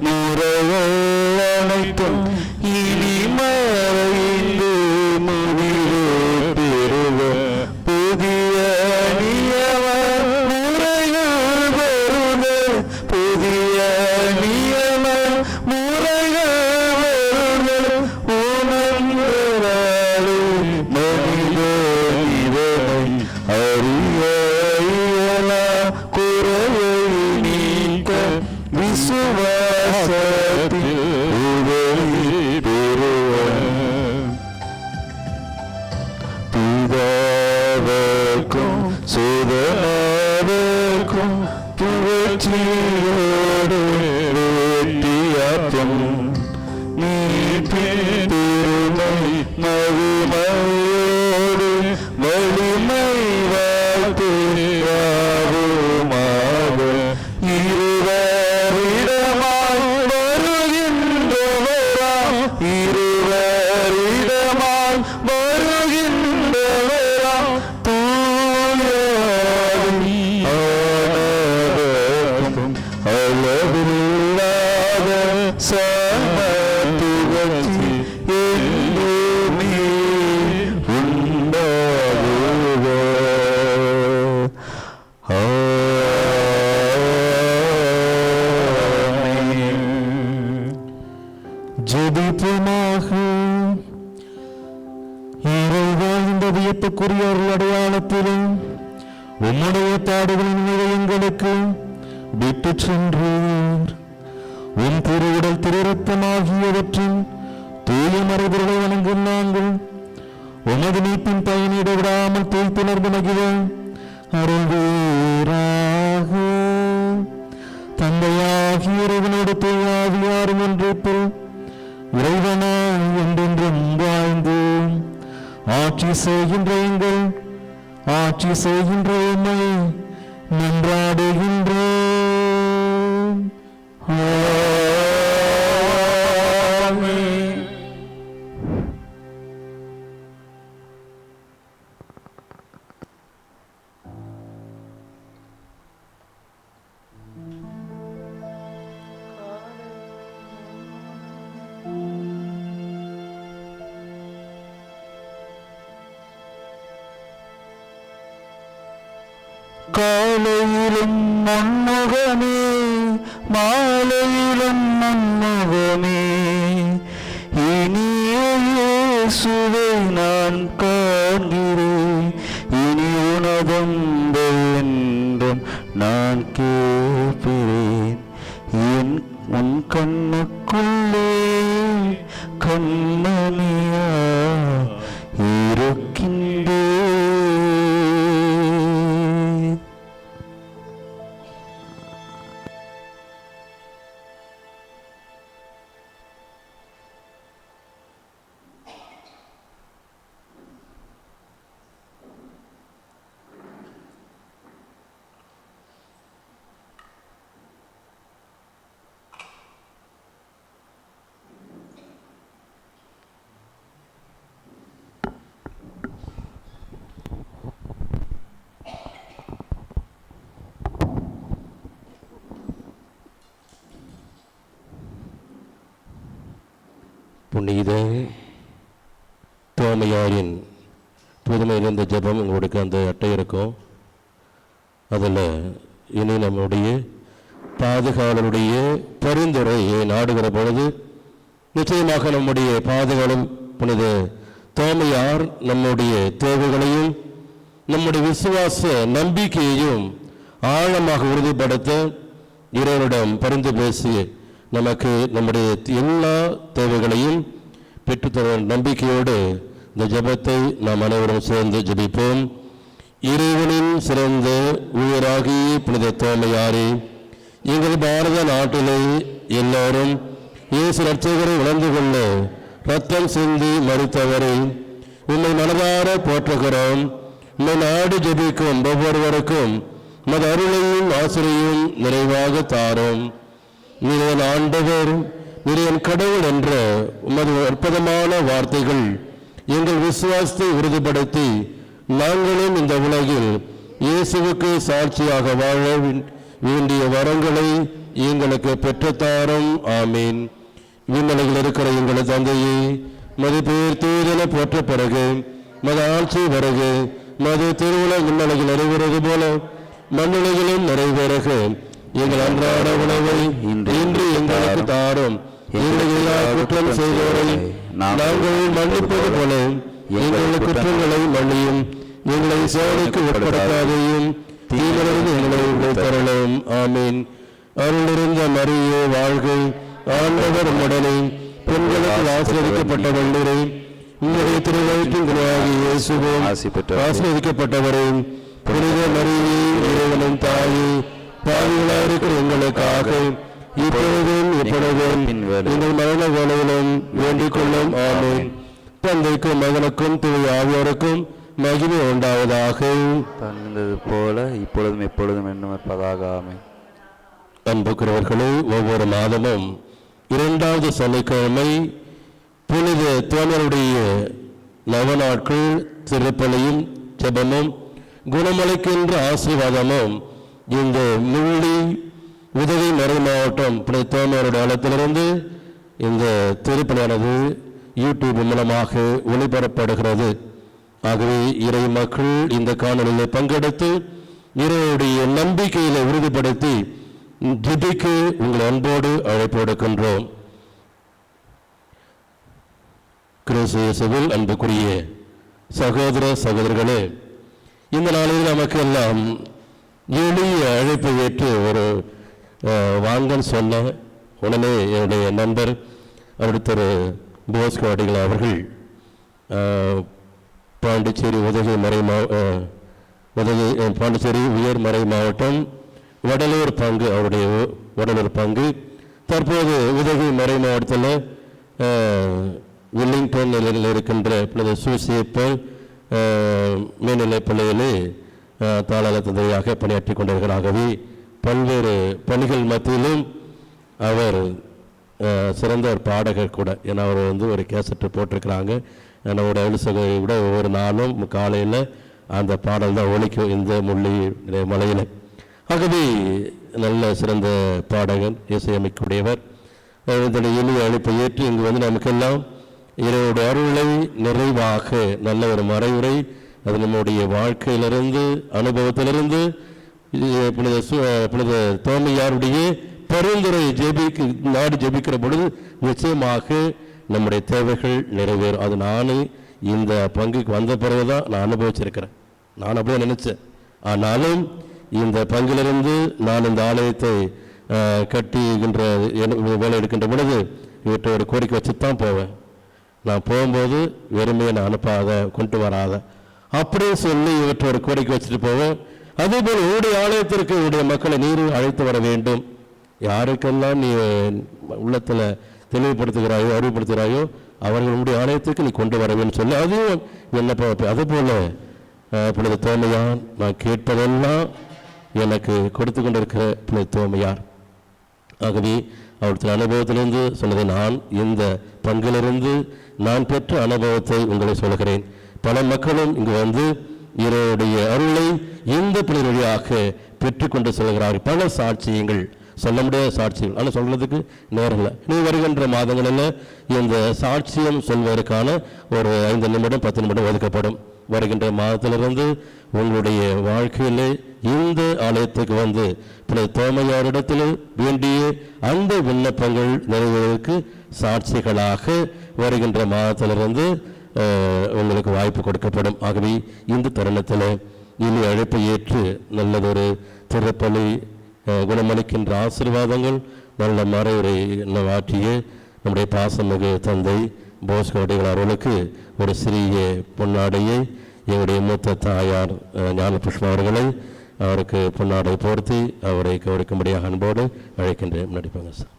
முறைகள் அனைத்தும் இனி மறைந்து முடிவு பெறுக. புதிய நியம முறைகள் வருக. புதிய நியம முறைகள் வருக. உணர்ந்தாலே மனித இதனை அறிய இயலா குறையை நீக்க விசுவாசத்தில் உதவி பெறுவோம். பிதாவுக்கும் சுதனாவுக்கும் புகழ்ச்சியோடு வெற்றியாற்றும் நீதின் பெருமை மகிமையோடு வலிமை வாழ்த்துவாவுமாக. இருவரிடமாய் வருகின்றவராம் இருவரிடமாய் வருகின்றவராம் தூயாவி ஆனவர்க்கும் அளவில்லாத சம புகழ்ச்சி என்றுமே உண்டாகுக. ஜெபிப்போமாக. இறைவா, இந்த வியப்புக்குரிய அருள் அடையாளத்திலும் உம்முடைய பாடுகளின் மீது எங்களுக்கு விட்டு சென்றீர். உன் திருவுடல் திருரத்தமாகியவற்றின் தூய மறைபொருளை வணங்கும் நாங்கள் உமது மீட்பின் பயனிட விடாமல் தூய்த்துணர்ந்து மகிழ அருள்வீராக. தந்தையாகிய இறைவனோடு தூயாவியாரும் ஒன்றிப்பில் இறைவனாய் என்றென்றும் வாழ்ந்து ஆட்சி செய்கின்ற உம்மை மன்றாடுகின்றோம். ஆமென். காலையிலும் மன்முகமே மாலையிலும் மன்முகமே இனிய இயேசுவை நான் காண்கிறேன். இனி உனதன்பை என்றும் நான் கேட்கிறேன். என் உன் கண்ணுக்குள்ளே கண்மணியா இருக்கின்றேன். புனித தோமையாரின் புதுமை இருந்த ஜெபம் உங்களுக்கு அந்த அட்டை இருக்கும். அதில் இனி நம்முடைய பாதுகாவலருடைய பரிந்துரையை நாடுகிற பொழுது நிச்சயமாக நம்முடைய பாதுகாவலும் புனித தோமையார் நம்முடைய தேவைகளையும் நம்முடைய விசுவாச நம்பிக்கையையும் ஆழமாக உறுதிப்படுத்த இறைவனிடம் பரிந்து பேசி நமக்கு நம்முடைய எல்லா தேவைகளையும் பெற்றுத்தர நம்பிக்கையோடு இந்த ஜெபத்தை நாம் அனைவரும் சேர்ந்து ஜெபிப்போம். இறைவனின் சிறந்த உயிராகிய புனித தோமையாரே, எங்கள் பாரத நாட்டிலே எல்லோரும் இயேசு இரட்சகரை உணர்ந்து கொள்ள ரத்தம் சிந்தி மரித்தவரை உம்மை மனதார போற்றுகிறோம். உம்மை நாடு ஜெபிக்கும் ஒவ்வொருவருக்கும் மது அருளையும் ஆசிரியையும் நிறைவாக தாரும். நீங்கள் ஆண்டவர் நீர் என் கடவுள் என்ற உமது அற்புதமான வார்த்தைகள் எங்கள் விசுவாசத்தை உறுதிப்படுத்தி நாங்களும் இந்த உலகில் இயேசுவுக்கு சாட்சியாக வாழ வேண்டிய வரங்களை எங்களுக்கு பெற்றுத்தாரும். ஆமீன். விண்ணுலகில் இருக்கிற எங்கள் தந்தையே, மது பேர் தூதென போற்ற பிறகு மது ஆட்சி வருக, மது திருவுல விண்ணுலகில் நிறைவேறது போல மண்ணுலகிலும் நிறைவேறுக. எங்கள் அன்றாட உணவை இன்று எங்களுக்கு தாரும். எங்கள் குற்றம் செய்தவரை நாங்கள் மன்னிப்பது போல எங்கள் குற்றங்களை மன்னியும். எங்களை சோதனைக்கு உட்படுத்தாதையும் தீவிலிருந்து எங்களை விடுத்தரலும். ஆமீன். அருளிருந்த மரியே வாழ்க, ஆண்டவர் உடனே பெண்களுக்கு ஆசீர்வதிக்கப்பட்டவள் நீரே. உங்களுடைய திருவயிற்றின் கனியாகிய இயேசுவும் ஆசீர்வதிக்கப்பட்டவரே. புனித மரியே, இறைவனின் தாயே, பாவிகளாக இருக்கிற எங்களுக்காக இப்பொழுதும் எப்பொழுதும் எங்கள் மரண வேளையிலும் வேண்டிக் கொள்ளும். ஆமீன். தந்தைக்கும் மகனுக்கும் தூய ஆவியோருக்கும் மகிமை உண்டாவதாக. தந்தது போல இப்பொழுதும் எப்பொழுதும் என்னும் இருப்பதாக. ஆமென். அன்புக்குரியவர்களே, ஒவ்வொரு மாதமும் 2வது சனிக்கிழமை புனித தோமருடைய நவநாட்கள் திருப்பலியும் ஜெபமும் குணமளிக்கின்ற ஆசீர்வாதமும் இந்த முள்ளி உதவி மறை மாவட்டம் புனித தோமருடைய ஆலயத்திலிருந்து இந்த திருப்பலியானது யூடியூப் மூலமாக ஒளிபரப்படுகிறது. ஆகவே இறை மக்கள் இந்த காணொலியில் பங்கெடுத்து இறைவனுடைய நம்பிக்கையில உறுதிப்படுத்தி ஜெபிக்க உங்கள் அன்போடு அழைப்பு விடுக்கின்றோம். கிறிஸ்து இயேசுவில் அன்புக்குரிய சகோதர சகோதரர்களே, இந்த நாளில் நமக்கு எல்லாம் எளிய அழைப்பை ஏற்று ஒரு வாங்கன்னு சொன்ன உடனே என்னுடைய நண்பர் அடுத்தர் போஸ்கோ அடிகள் அவர்கள் பாண்டிச்சேரி பாண்டிச்சேரி உயர்மறை மாவட்டம் வடலூர் பங்கு, அவருடைய வடலூர் பங்கு தற்போது உதவி மறை மாவட்டத்தில் வில்லிங்டன் நிலையில் இருக்கின்ற இப்பொழுது சூசியப்பல் மேல்நிலைப் பள்ளியிலே தாளாள தந்தையாக பணியாற்றி கொண்டிருக்கிறாகவே பல்வேறு பணிகள் மத்தியிலும் அவர் சிறந்த ஒரு பாடகர் கூட. ஏன்னா அவர் ஒரு கேசட்டு போட்டிருக்கிறாங்க. என்னோட அலுவலகை விட ஒவ்வொரு நாளும் காலையில் அந்த பாடல் தான் ஒலிக்கும் இந்த முள்ளி மலையில். ஆகவே நல்ல சிறந்த பாடகர், இசையமைக்கூடியவர். இதனுடைய எளிய அழைப்பை ஏற்று இங்கு நமக்கெல்லாம் இறைவனுடைய அருளை நிறைவாக நல்ல ஒரு மறைவுரை அது நம்முடைய வாழ்க்கையிலிருந்து அனுபவத்திலிருந்து புனித தோமையாருடைய பரிந்துரை நாடு ஜெபிக்கிற பொழுது நிச்சயமாக நம்முடைய தேவைகள் நிறைவேறும். அது நான் இந்த பங்குக்கு வந்த பிறகுதான் நான் அனுபவிச்சிருக்கிறேன். நான் அப்படியே நினைச்சேன். ஆனாலும் இந்த பங்கிலிருந்து நான் இந்த ஆலயத்தை கட்டிக்கின்ற வேலை எடுக்கின்ற பொழுது இவற்றை ஒரு கோரிக்கை வச்சுத்தான் போவேன். நான் போகும்போது வெறுமையை நான் அனுப்பாத, கொண்டு வராத அப்படியே சொல்லி இவற்றை ஒரு கோரிக்கை வச்சுட்டு போவேன். அதே போல் உங்களுடைய ஆலயத்திற்கு உங்களுடைய மக்களை நீர் அழைத்து வர வேண்டும். யாருக்கெல்லாம் நீ உள்ளத்தில் தெளிவுபடுத்துகிறாயோ அறிவுப்படுத்துகிறாயோ அவர்களுடைய ஆலயத்துக்கு நீ கொண்டு வரவேன்னு சொல்லி அதுவும் விண்ணப்பம். அதுபோல் புனித தோமையார் நான் கேட்பதெல்லாம் எனக்கு கொடுத்து கொண்டிருக்கிற புனித தோமையார். ஆகவே அவருடைய அனுபவத்திலிருந்து சொன்னதை நான் இந்த பங்கிலிருந்து நான் பெற்ற அனுபவத்தை உங்களை சொல்கிறேன். பல மக்களும் இங்கு இவருடைய அருளை இந்த பிள்ளை வழியாக பெற்றுக்கொண்டு செல்கிறார்கள். பல சாட்சியங்கள், சொல்ல முடியாத சாட்சிகள், ஆனால் சொல்றதுக்கு நேரம் இல்லை. நீ வருகின்ற மாதங்களில் இந்த சாட்சியம் சொல்வதற்கான ஒரு 5 நிமிடம் 10 நிமிடம் ஒதுக்கப்படும். வருகின்ற மாதத்திலிருந்து உங்களுடைய வாழ்க்கையிலே இந்த ஆலயத்துக்கு புனித தோமையாரிடத்தில் வேண்டிய அந்த விண்ணப்பங்கள் நிறைவேறதுக்கு சாட்சிகளாக வருகின்ற மாதத்திலிருந்து உங்களுக்கு வாய்ப்பு கொடுக்கப்படும். ஆகவே இந்த தருணத்தில் இனி அழைப்பை ஏற்று நல்லதொரு திருப்பலி குணமளிக்கின்ற ஆசீர்வாதங்கள் நல்ல மறைவுரை ஆற்றிய நம்முடைய பாசமிகு தந்தை போஸ்கோ அடிகள் அவர்களுக்கு ஒரு சிறிய பொன்னாடையை எங்களுடைய மூத்த தாயார் ஞான புஷ்பா அவர்களை அவருக்கு பொன்னாடை போர்த்தி அவரை கௌரவிக்கும்படியாக அன்போடு அழைக்கின்றேன். நடிப்பாங்க சார்.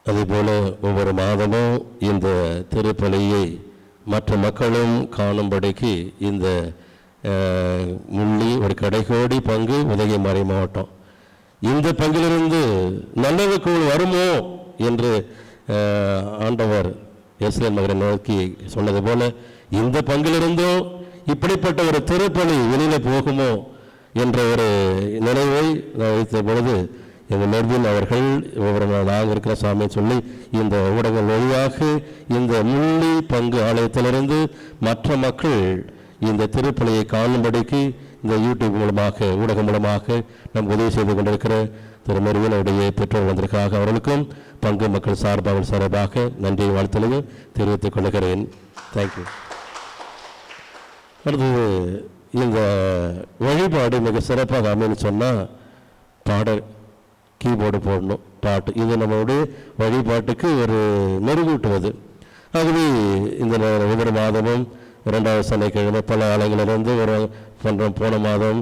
அதேபோல ஒவ்வொரு மாதமும் இந்த திருப்பலியை மற்ற மக்களும் காணும்படிக்கு இந்த முள்ளி ஒரு கடைகோடி பங்கு உதகை மறை மாவட்டம், இந்த பங்கிலிருந்து நல்லதுக்கு வருமோ என்று ஆண்டவர் எஸ்ரேல் மகனை நோக்கி சொன்னது போல இந்த பங்கிலிருந்தும் இப்படிப்பட்ட ஒரு திருப்பலி வெளியில போகுமோ என்ற ஒரு நினைவை வைத்த பொழுது எங்கள் மெர்வின் அவர்கள் ஒவ்வொரு நாங்கள் இருக்கிற சாமியை சொல்லி இந்த ஊடகங்கள் வழியாக இந்த முள்ளி பங்கு ஆலயத்திலிருந்து மற்ற மக்கள் இந்த திருப்பலியை காணும்படிக்கு இந்த யூடியூப் மூலமாக ஊடகம் மூலமாக நம் உதவி செய்து கொண்டிருக்கிற திரு மெர்வின் அவருடைய பெற்றோர் வந்திருக்காக அவர்களுக்கும் பங்கு மக்கள் சார்பாக நன்றி வாழ்த்தலையும் தெரிவித்துக் கொள்கிறேன். தேங்க்யூ. அடுத்தது இந்த வழிபாடு மிக சிறப்பாக அமைன்னு சொன்னால் பாடல் கீபோர்டு போடணும், பாட்டு, இது நம்மளுடைய வழிபாட்டுக்கு ஒரு மெருகூட்டுவது. ஆகவே இந்த ஒவ்வொரு மாதமும் 2வது சனிக்கிழமை பல ஆலயங்களிலிருந்து ஒரு பண்ணுறோம். போன மாதம்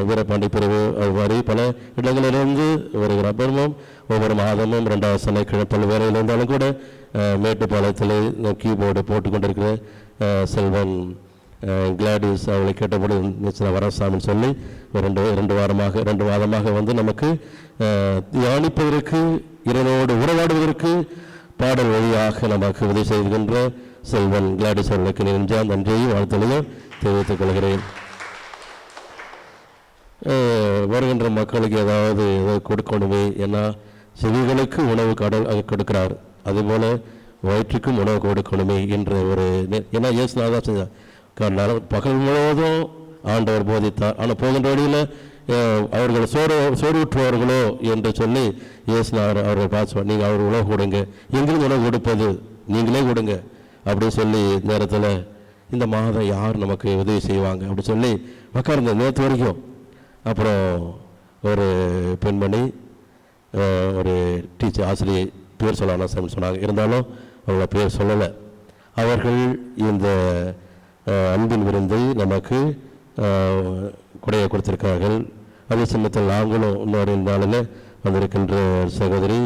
வீரபாண்டி பிரிவு அது மாதிரி பல இடங்களிலிருந்து வருகிற அப்புறமும் ஒவ்வொரு மாதமும் 2வது சனிக்கிழமை பல்வேறு இருந்தாலும் கூட மேட்டுப்பாளையத்தில் கீபோர்டு போட்டு கொண்டிருக்கிற செல்வன் கிளாடிஸ் அவளை கேட்டபடி நிச்சயம் வரசாமின்னு சொல்லி ரெண்டு வாரமாக வந்து நமக்கு தியானிப்பதற்கு இறைவனோடு உறவாடுவதற்கு பாடல் வழியாக நமக்கு உதவி செய்கின்ற செல்வன் கிளாடிஸ் அவர்களுக்கு நன்றியையும் வாழ்த்தலையும் தெரிவித்துக் கொள்கிறேன். வருகின்ற மக்களுக்கு ஏதாவது கொடுக்கணுமே, ஏன்னா செவிகளுக்கு உணவு கொடுக்கிறார், அதுபோல வயிற்றுக்கும் உணவு கொடுக்கணுமே என்ற ஒரு, ஏன்னா இயேசுநாதன் செஞ்சார். பகல் முழுவதும் ஆண்டவர் போதித்தார், ஆனால் போகின்ற வழியில் அவர்கள் சோறுற்றுவார்களோ என்று சொல்லி இயேசுநாதர் அவர்கள் பார்த்து, நீங்கள் அவர் உணவு கொடுங்க, எங்களுக்கு உணவு கொடுப்பது நீங்களே கொடுங்க அப்படின்னு சொல்லி நேரத்தில் இந்த மாதம் யார் நமக்கு உதவி செய்வாங்க அப்படி சொல்லி உட்கார்ந்த நேற்று வரைக்கும். அப்புறம் ஒரு பெண்மணி ஒரு டீச்சர் ஆசிரியை பேர் சொல்லலாம் சொன்னாங்க, இருந்தாலும் அவங்கள பேர் சொல்லலை. அவர்கள் இந்த அன்பின் விருந்தை நமக்கு கொடையை கொடுத்திருக்கிறார்கள். அதே சமயத்தில் நாங்களும் இன்னொரு நாளில் வந்திருக்கின்ற சகோதரி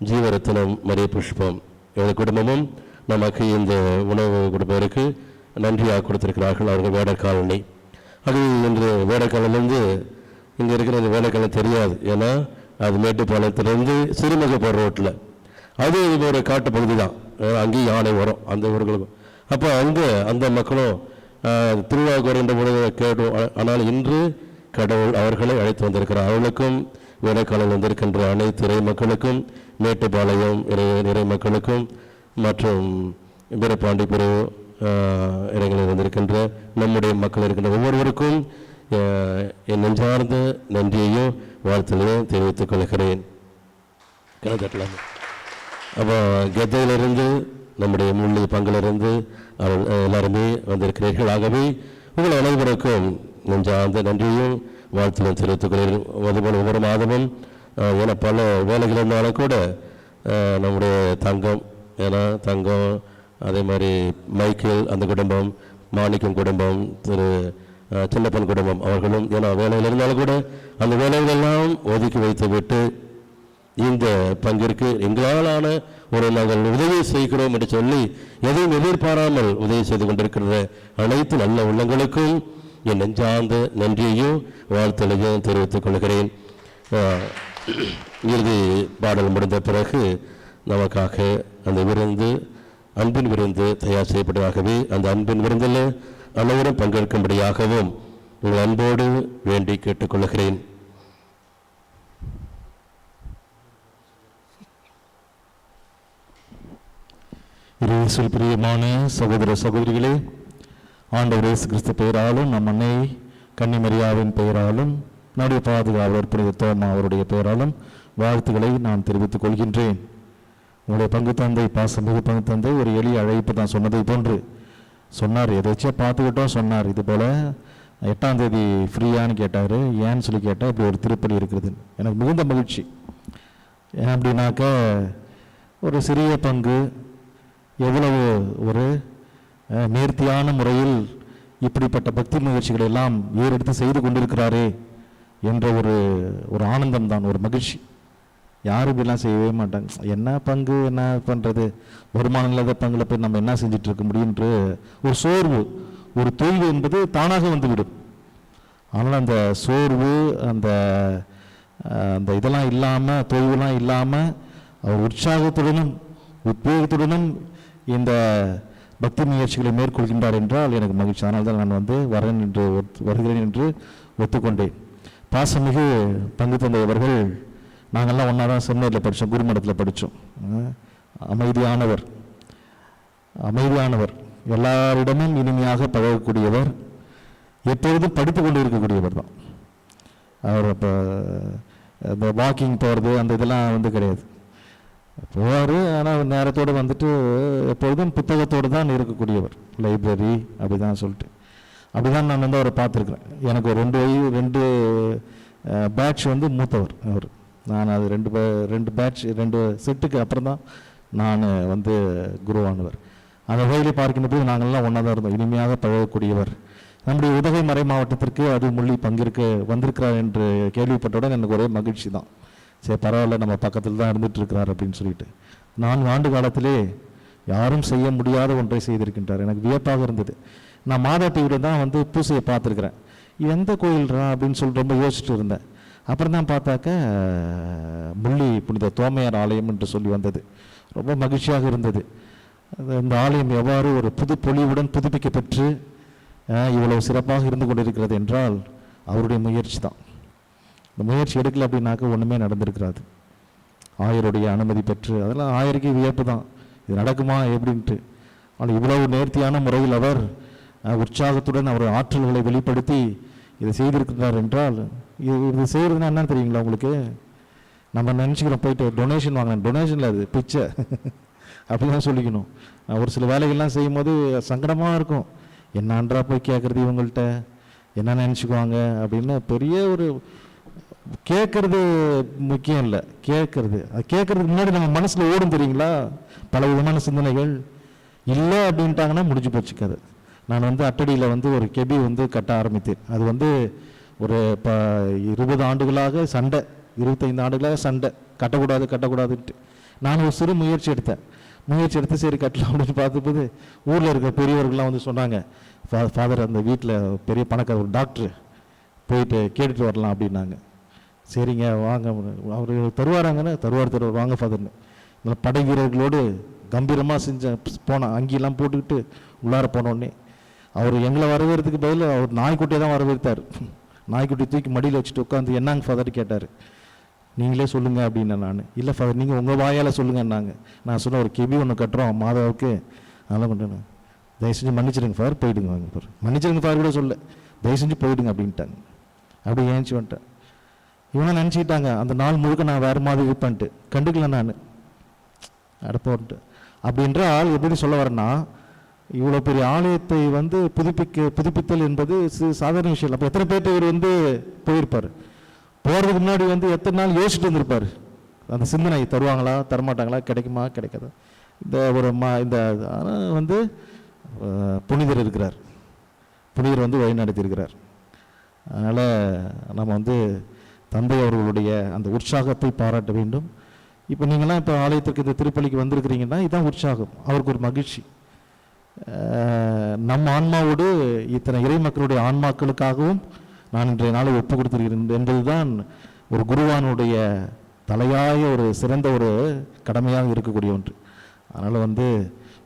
ஜீவரத்னம் மரிய புஷ்பம் எங்கள் குடும்பமும் நமக்கு இந்த உணவு கொடுப்பதற்கு நன்றியாக கொடுத்திருக்கிறார்கள். அவர்கள் வேடக்காலனி, அது இன்று வேடக்காலிலிருந்து இங்கே இருக்கிற இந்த வேடக்காலனி தெரியாது, ஏன்னா அது மேட்டுப்பாளையத்திலிருந்து சிறுமுகப்போர் ரோட்டில், அது ஒரு காட்டு பகுதி தான், அங்கேயும் யானை வரும் அந்த ஊர்களுக்கும். அப்போ அங்கே அந்த மக்களும் திருவிழாவுக்கு வருகின்ற பொழுது கேட்டோம். ஆனால் இன்று கடவுள் அவர்களை அழைத்து வந்திருக்கிறார். அவர்களுக்கும் வேலைக்காலில் வந்திருக்கின்ற அனைத்து இறை மக்களுக்கும், மேட்டுப்பாளையம் இறை மக்களுக்கும் மற்றும் வீரபாண்டி பிரிவு இடங்களில் வந்திருக்கின்ற நம்முடைய மக்கள் இருக்கின்ற ஒவ்வொருவருக்கும் என் நெஞ்சார்ந்த நன்றியையும் வாழ்த்துலையும் தெரிவித்துக் கொள்கிறேன். கணக்கட்டலாம். அப்போ கெத்தையிலிருந்து நம்முடைய முள்ளி பங்கிலிருந்து எல்லாருமே வந்திருக்கிறீர்கள். ஆகவே உங்கள் அனைவருக்கும் நெஞ்சார்ந்த நன்றியும் வாழ்த்துலையும் தெரிவித்துக் கொள்கிறேன். அதுபோல் ஒவ்வொரு மாதமும் ஏன்னா பல வேலைகள் இருந்தாலும் கூட நம்முடைய தங்கம், ஏன்னா தங்கம், அதே மாதிரி மைக்கேல் அந்த குடும்பம், மாணிக்கம் குடும்பம், திரு சின்னப்பன் குடும்பம் அவர்களும் ஏன்னா வேலையில் இருந்தாலும் கூட அந்த வேலைகளெல்லாம் ஒதுக்கி வைத்து விட்டு இந்த பங்கிற்கு எங்களாலான ஒரு நாங்கள் உதவி செய்கிறோம் என்று சொல்லி எதையும் எதிர்பாராமல் உதவி செய்து கொண்டிருக்கிற அனைத்து நல்ல உள்ளங்களுக்கும் என் நெஞ்சார்ந்த நன்றியையும் வாழ்த்தலையும் தெரிவித்துக் கொள்கிறேன். இறுதி பாடல் முடிந்த பிறகு நமக்காக அந்த விருந்து, அன்பின் விருந்து தயார் செய்யப்பட்டதாகவே அந்த அன்பின் விருந்தில் அனைவரும் பங்கேற்கும்படியாகவும் உங்கள் அன்போடு வேண்டி கேட்டுக்கொள்கிறேன். இயேசுவில் பிரியமான சகோதர சகோதரிகளே, ஆண்டவர் இயேசு கிறிஸ்து பெயராலும் நம் அன்னை கன்னிமரியாவின் பெயராலும் நம்முடைய பாதுகாவலர் புனித தோமா அவருடைய பெயராலும் வாழ்த்துக்களை நான் தெரிவித்துக் கொள்கின்றேன். உங்களுடைய பங்கு தந்தை, பாசமிகு பங்கு தந்தை ஒரு எளிய அழைப்பு தான் சொன்னதை போன்று சொன்னார். எதாச்சும் பார்த்துக்கிட்டோம் சொன்னார். இது போல் 8ஆம் தேதி ஃப்ரீயான்னு கேட்டார். ஏன்னு சொல்லி கேட்டால் இப்படி ஒரு திருப்பலி இருக்கிறது. எனக்கு மிகுந்த மகிழ்ச்சி. ஏன் அப்படின்னாக்க ஒரு சிறிய பங்கு எவ்வளவு ஒரு நேர்த்தியான முறையில் இப்படிப்பட்ட பக்தி முயற்சிகள் எல்லாம் ஏறெடுத்து செய்து கொண்டிருக்கிறாரே என்ற ஒரு ஆனந்தம் தான், ஒரு மகிழ்ச்சி. யாரும் இப்படிலாம் செய்யவே மாட்டாங்க. என்ன பங்கு, என்ன பண்ணுறது, வருமானம் இல்லாத பங்கில் போய் நம்ம என்ன செஞ்சுட்டு இருக்க முடியுன்ற ஒரு சோர்வு, ஒரு தொய்வு என்பது தானாக வந்துவிடும். ஆனால் அந்த சோர்வு, அந்த அந்த இதெல்லாம் இல்லாமல், தொய்வுலாம் இல்லாமல் அவர் உற்சாகத்துடனும் உத்வேகத்துடனும் இந்த பக்தி முயற்சிகளை மேற்கொள்கின்றார் என்றால் எனக்கு மகிழ்ச்சி. அதனால தான் நான் வருகிறேன் என்று ஒத்துக்கொண்டேன். பாசமிகு பங்கு தந்தையவர்கள், நாங்கள்லாம் ஒன்றா தான் செமினாரில் படித்தோம், குருமடத்தில் படித்தோம். அமைதியானவர், எல்லாரிடமும் இனிமையாக பழகக்கூடியவர், எப்பொழுதும் படித்து கொண்டு இருக்கக்கூடியவர் தான் அவர். இப்போ இந்த வாக்கிங் போகிறது அந்த இதெல்லாம் வந்து கிடையாது, போவார். ஆனால் நேரத்தோடு வந்துட்டு எப்பொழுதும் புத்தகத்தோடு தான் இருக்கக்கூடியவர், லைப்ரரி அப்படி தான் சொல்லிட்டு அப்படி தான் நான் வந்து அவரை பார்த்துருக்குறேன். எனக்கு ஒரு 2 பேட்ச் வந்து மூத்தவர் அவர். நான் அது 2 பேட்ச் 2 செட்டுக்கு அப்புறம் தான் நான் வந்து குருவானவர். அந்த வகையில் பார்க்கின்ற போது நாங்கள்லாம் ஒன்றா தான் இருந்தோம். இனிமையாக பழகக்கூடியவர். நம்முடைய உதகை மறை மாவட்டத்திற்கு அது முள்ளி வந்திருக்கிறார் என்று கேள்விப்பட்டவுடன் எனக்கு ஒரே மகிழ்ச்சி தான். சரி, பரவாயில்ல, நம்ம பக்கத்தில் தான் இருந்துட்டு இருக்கிறார் அப்படின்னு சொல்லிட்டு. 4 ஆண்டு காலத்திலே யாரும் செய்ய முடியாத ஒன்றை செய்திருக்கின்றார். எனக்கு வியப்பாக இருந்தது. நான் மாதா டிவியில் தான் வந்து பூசையை பார்த்துருக்குறேன். எந்த கோயில்ரா அப்படின்னு சொல்லிட்டு ரொம்ப யோசிச்சுட்டு இருந்தேன். அப்புறம் தான் பார்த்தாக்க முள்ளி புனித தோமையார் ஆலயம் என்று சொல்லி வந்தது. ரொம்ப மகிழ்ச்சியாக இருந்தது. இந்த ஆலயம் எவ்வாறு ஒரு புது பொலிவுடன் புதுப்பிக்கப்பெற்று இவ்வளவு சிறப்பாக இருந்து கொண்டிருக்கிறது என்றால் அவருடைய முயற்சி தான். இந்த முயற்சி எடுக்கல அப்படின்னாக்க ஒன்றுமே நடந்திருக்கிறாது. ஆயருடைய அனுமதி பெற்று அதெல்லாம் ஆயருக்கு வியப்பு தான், இது நடக்குமா எப்படின்ட்டு. ஆனால் இவ்வளவு நேர்த்தியான முறையில் அவர் உற்சாகத்துடன் அவர் ஆற்றல்களை வெளிப்படுத்தி இதை செய்திருக்கிறார் என்றால், இது செய்கிறதுனா என்னன்னு தெரியுங்களா உங்களுக்கு? நம்ம நினச்சிக்கிறோம் போயிட்டு டொனேஷன் வாங்கினேன், டொனேஷனில் அது பிச்சை அப்படிலாம் சொல்லிக்கணும். ஒரு சில வேலைகள்லாம் செய்யும் போது சங்கடமாக இருக்கும். என்னான்றா போய் கேட்குறது இவங்கள்ட்ட, என்ன நினச்சிக்குவாங்க அப்படின்னு. பெரிய ஒரு கேட்கறது முக்கியம் இல்லை, கேட்கறது. அது கேட்கறதுக்கு முன்னாடி நம்ம மனசில் ஓடும் தெரியுங்களா பல விதமான சிந்தனைகள். இல்லை அப்படின்ட்டாங்கன்னா முடிஞ்சு போச்சுக்காது. நான் வந்து அட்டடியில் வந்து ஒரு கெபி வந்து கட்ட ஆரம்பித்தேன். அது வந்து ஒரு 20 ஆண்டுகளாக சண்டை, 25 ஆண்டுகளாக சண்டை, கட்டக்கூடாதுன்ட்டு. நான் ஒரு சிறு முயற்சி எடுத்து சரி கட்டலாம் அப்படின்னு பார்த்தபோது ஊரில் இருக்கிற பெரியவர்கள்லாம் வந்து சொன்னாங்க, ஃபாதர் அந்த வீட்டில் பெரிய பணக்கார ஒரு டாக்டர், போயிட்டு கேட்டுட்டு வரலாம் அப்படின்னாங்க. சரிங்க வாங்க, அவர் தருவார் வாங்க ஃபாதர்னு. இந்த படை வீரர்களோடு கம்பீரமாக போனேன். அங்கெல்லாம் போட்டுக்கிட்டு உள்ளார போனோடனே அவர் எங்களை வரவேறதுக்கு பதில் அவர் நாய்க்குட்டியை தான் வரவேற்றார். நாய்க்குட்டி தூக்கி மடியில் வச்சுட்டு உட்காந்து என்னங்க ஃபாதர் கேட்டார். நீங்களே சொல்லுங்கள் அப்படின்னா. நான் இல்லை ஃபாதர் நீங்கள் உங்கள் வாயால் சொல்லுங்கன்னாங்க. நான் சொன்ன ஒரு கெபி ஒன்று கட்டுறோம் மாதாவுக்கு, அதெல்லாம் பண்ணுறேன், தயவு செஞ்சு மன்னிச்சிடுங்க ஃபாதர், போயிடுங்க வாங்க ஃபாதர், மன்னிச்சிடுங்க ஃபாதர் கூட சொல்ல, தயவு செஞ்சு போயிடுங்க அப்படின்ட்டாங்க. அப்படி ஏஞ்சி வந்துட்டேன். இவனை நினச்சிக்கிட்டாங்க அந்த நாள் முழுக்க நான் வேறு மாதிரி இருப்பேன்ட்டு, கண்டுக்கல நான் அடுப்போன்ட்டு. அப்படின்றால் எப்படி சொல்ல வரேன்னா, இவ்வளோ பெரிய ஆலயத்தை வந்து புதுப்பித்தல் என்பது சாதாரண விஷயம் இல்லை. அப்போ எத்தனை பேர்ட்டு இவர் வந்து போயிருப்பார், போகிறதுக்கு முன்னாடி வந்து எத்தனை நாள் யோசிச்சுட்டு வந்திருப்பார். அந்த சிந்தனை தருவாங்களா தரமாட்டாங்களா, கிடைக்குமா கிடைக்காதா. இந்த ஒரு இந்த வந்து புனிதர் இருக்கிறார், புனிதர் வந்து வழிநடத்தியிருக்கிறார். அதனால் நம்ம வந்து தந்தை அவர்களுடைய அந்த உற்சாகத்தை பாராட்ட வேண்டும். இப்போ நீங்களாம் இப்போ ஆலயத்திற்கு இந்த திருப்பலிக்கு வந்திருக்கிறீங்கன்னா இதுதான் உற்சாகம், அவருக்கு ஒரு மகிழ்ச்சி. நம் ஆன்மாவோடு இத்தனை இறை மக்களுடைய ஆன்மாக்களுக்காகவும் நான் இன்றைய நாளை ஒப்பு கொடுத்திருக்கிறேன் என்பதுதான் ஒரு குருவானுடைய தலையாய ஒரு சிறந்த ஒரு கடமையாக இருக்கக்கூடிய ஒன்று. அதனால் வந்து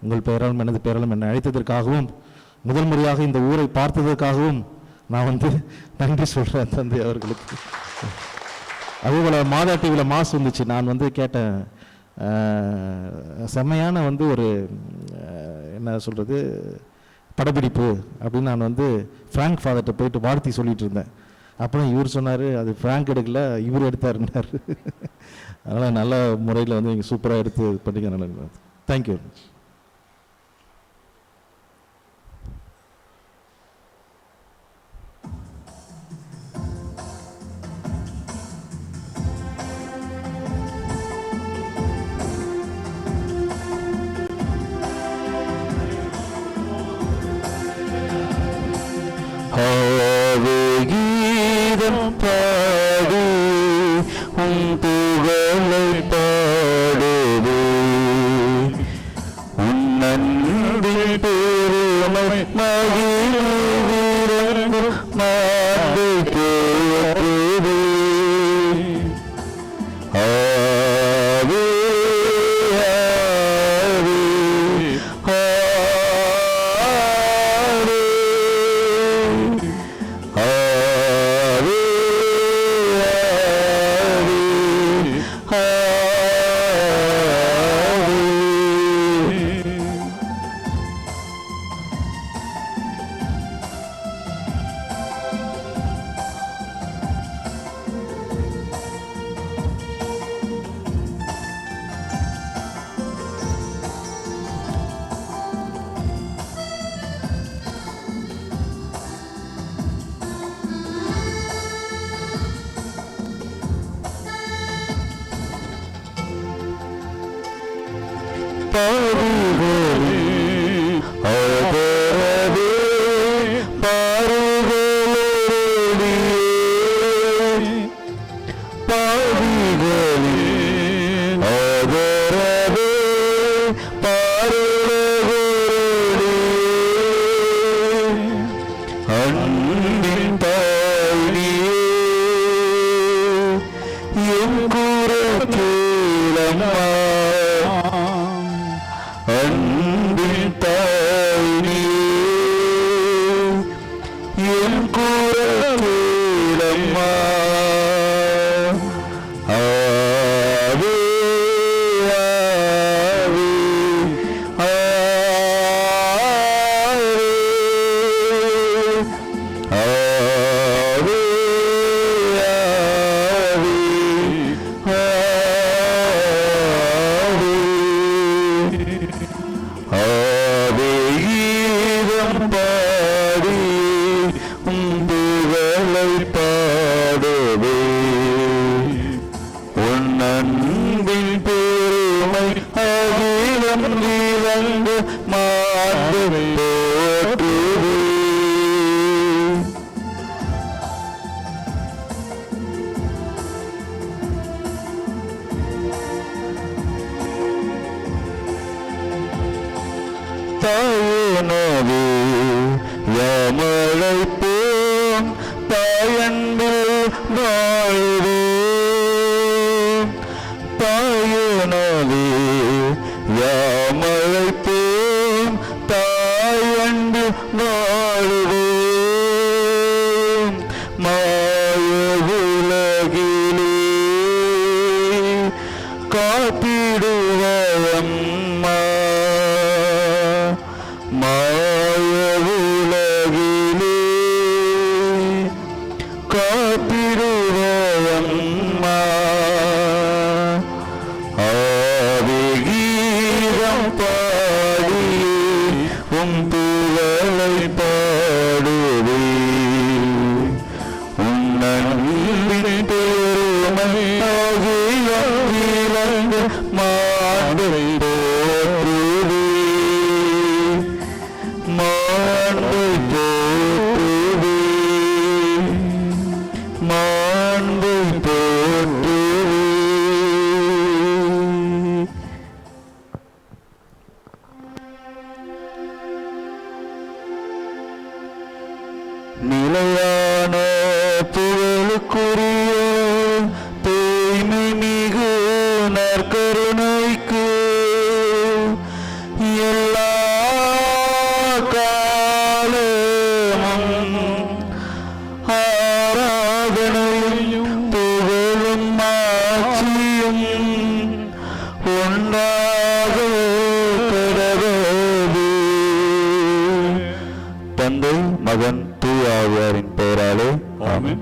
உங்கள் பெயராலும் எனது பெயராலும் என்னை அழைத்ததற்காகவும் முதல் முறையாக இந்த ஊரை பார்த்ததற்காகவும் நான் வந்து நன்றி சொல்கிறேன் தந்தை அவர்களுக்கு. அதேபோல் மாதா டிவியில் மாஸ் வந்துச்சு, நான் வந்து கேட்டேன், செம்மையான வந்து ஒரு என்ன சொல்கிறது படப்பிடிப்பு அப்படின்னு நான் வந்து ஃப்ராங்க் ஃபாதர்கிட்ட போயிட்டு வாழ்த்தி சொல்லிட்டு இருந்தேன். அப்புறம் இவர் சொன்னார், அது ஃப்ராங்க் எடுக்கல இவர் எடுத்தாருன்னார். அதனால் நல்ல முறையில் வந்து நீங்கள் சூப்பராக எடுத்து பண்ணிக்க. நல்லா தேங்க்யூ. கீதம் பாடி உன் புகழை பெருமை மகிழ்ந்து மாண்பை போற்றுவே. ஆவே ஆவே ஆவே ஆவே ஆவே ஆவே. தாயனவே யாமழைப்போம் தாயன்பில் வாழ்வோம். தாயனவே யாமழைப்போம் தாயன்பில் வாழ்வோம். மாய உலகிலே காத்திடுவம்மா மாய உலகிலே காத்திடுவம்மா. ஆவி கீதம் பாடி புகழை பாடுவே. உன்னன்பின் பெருமை ஆகிய விளங்கு மாண்பை போற்றுவே. மாண்பை போற்றுவே மாண்பை போற்றுவே. நிலையான புகழுக்குரிய தூய்மை மிகு நற்கருணைக்கு எல்லா காலமும் ஆராதனையும் புகழும் ஆட்சியும் உண்டாக கடவுளே. தந்தை மகன் தூய ஆவியாரின் பெயராலே ஆமென்.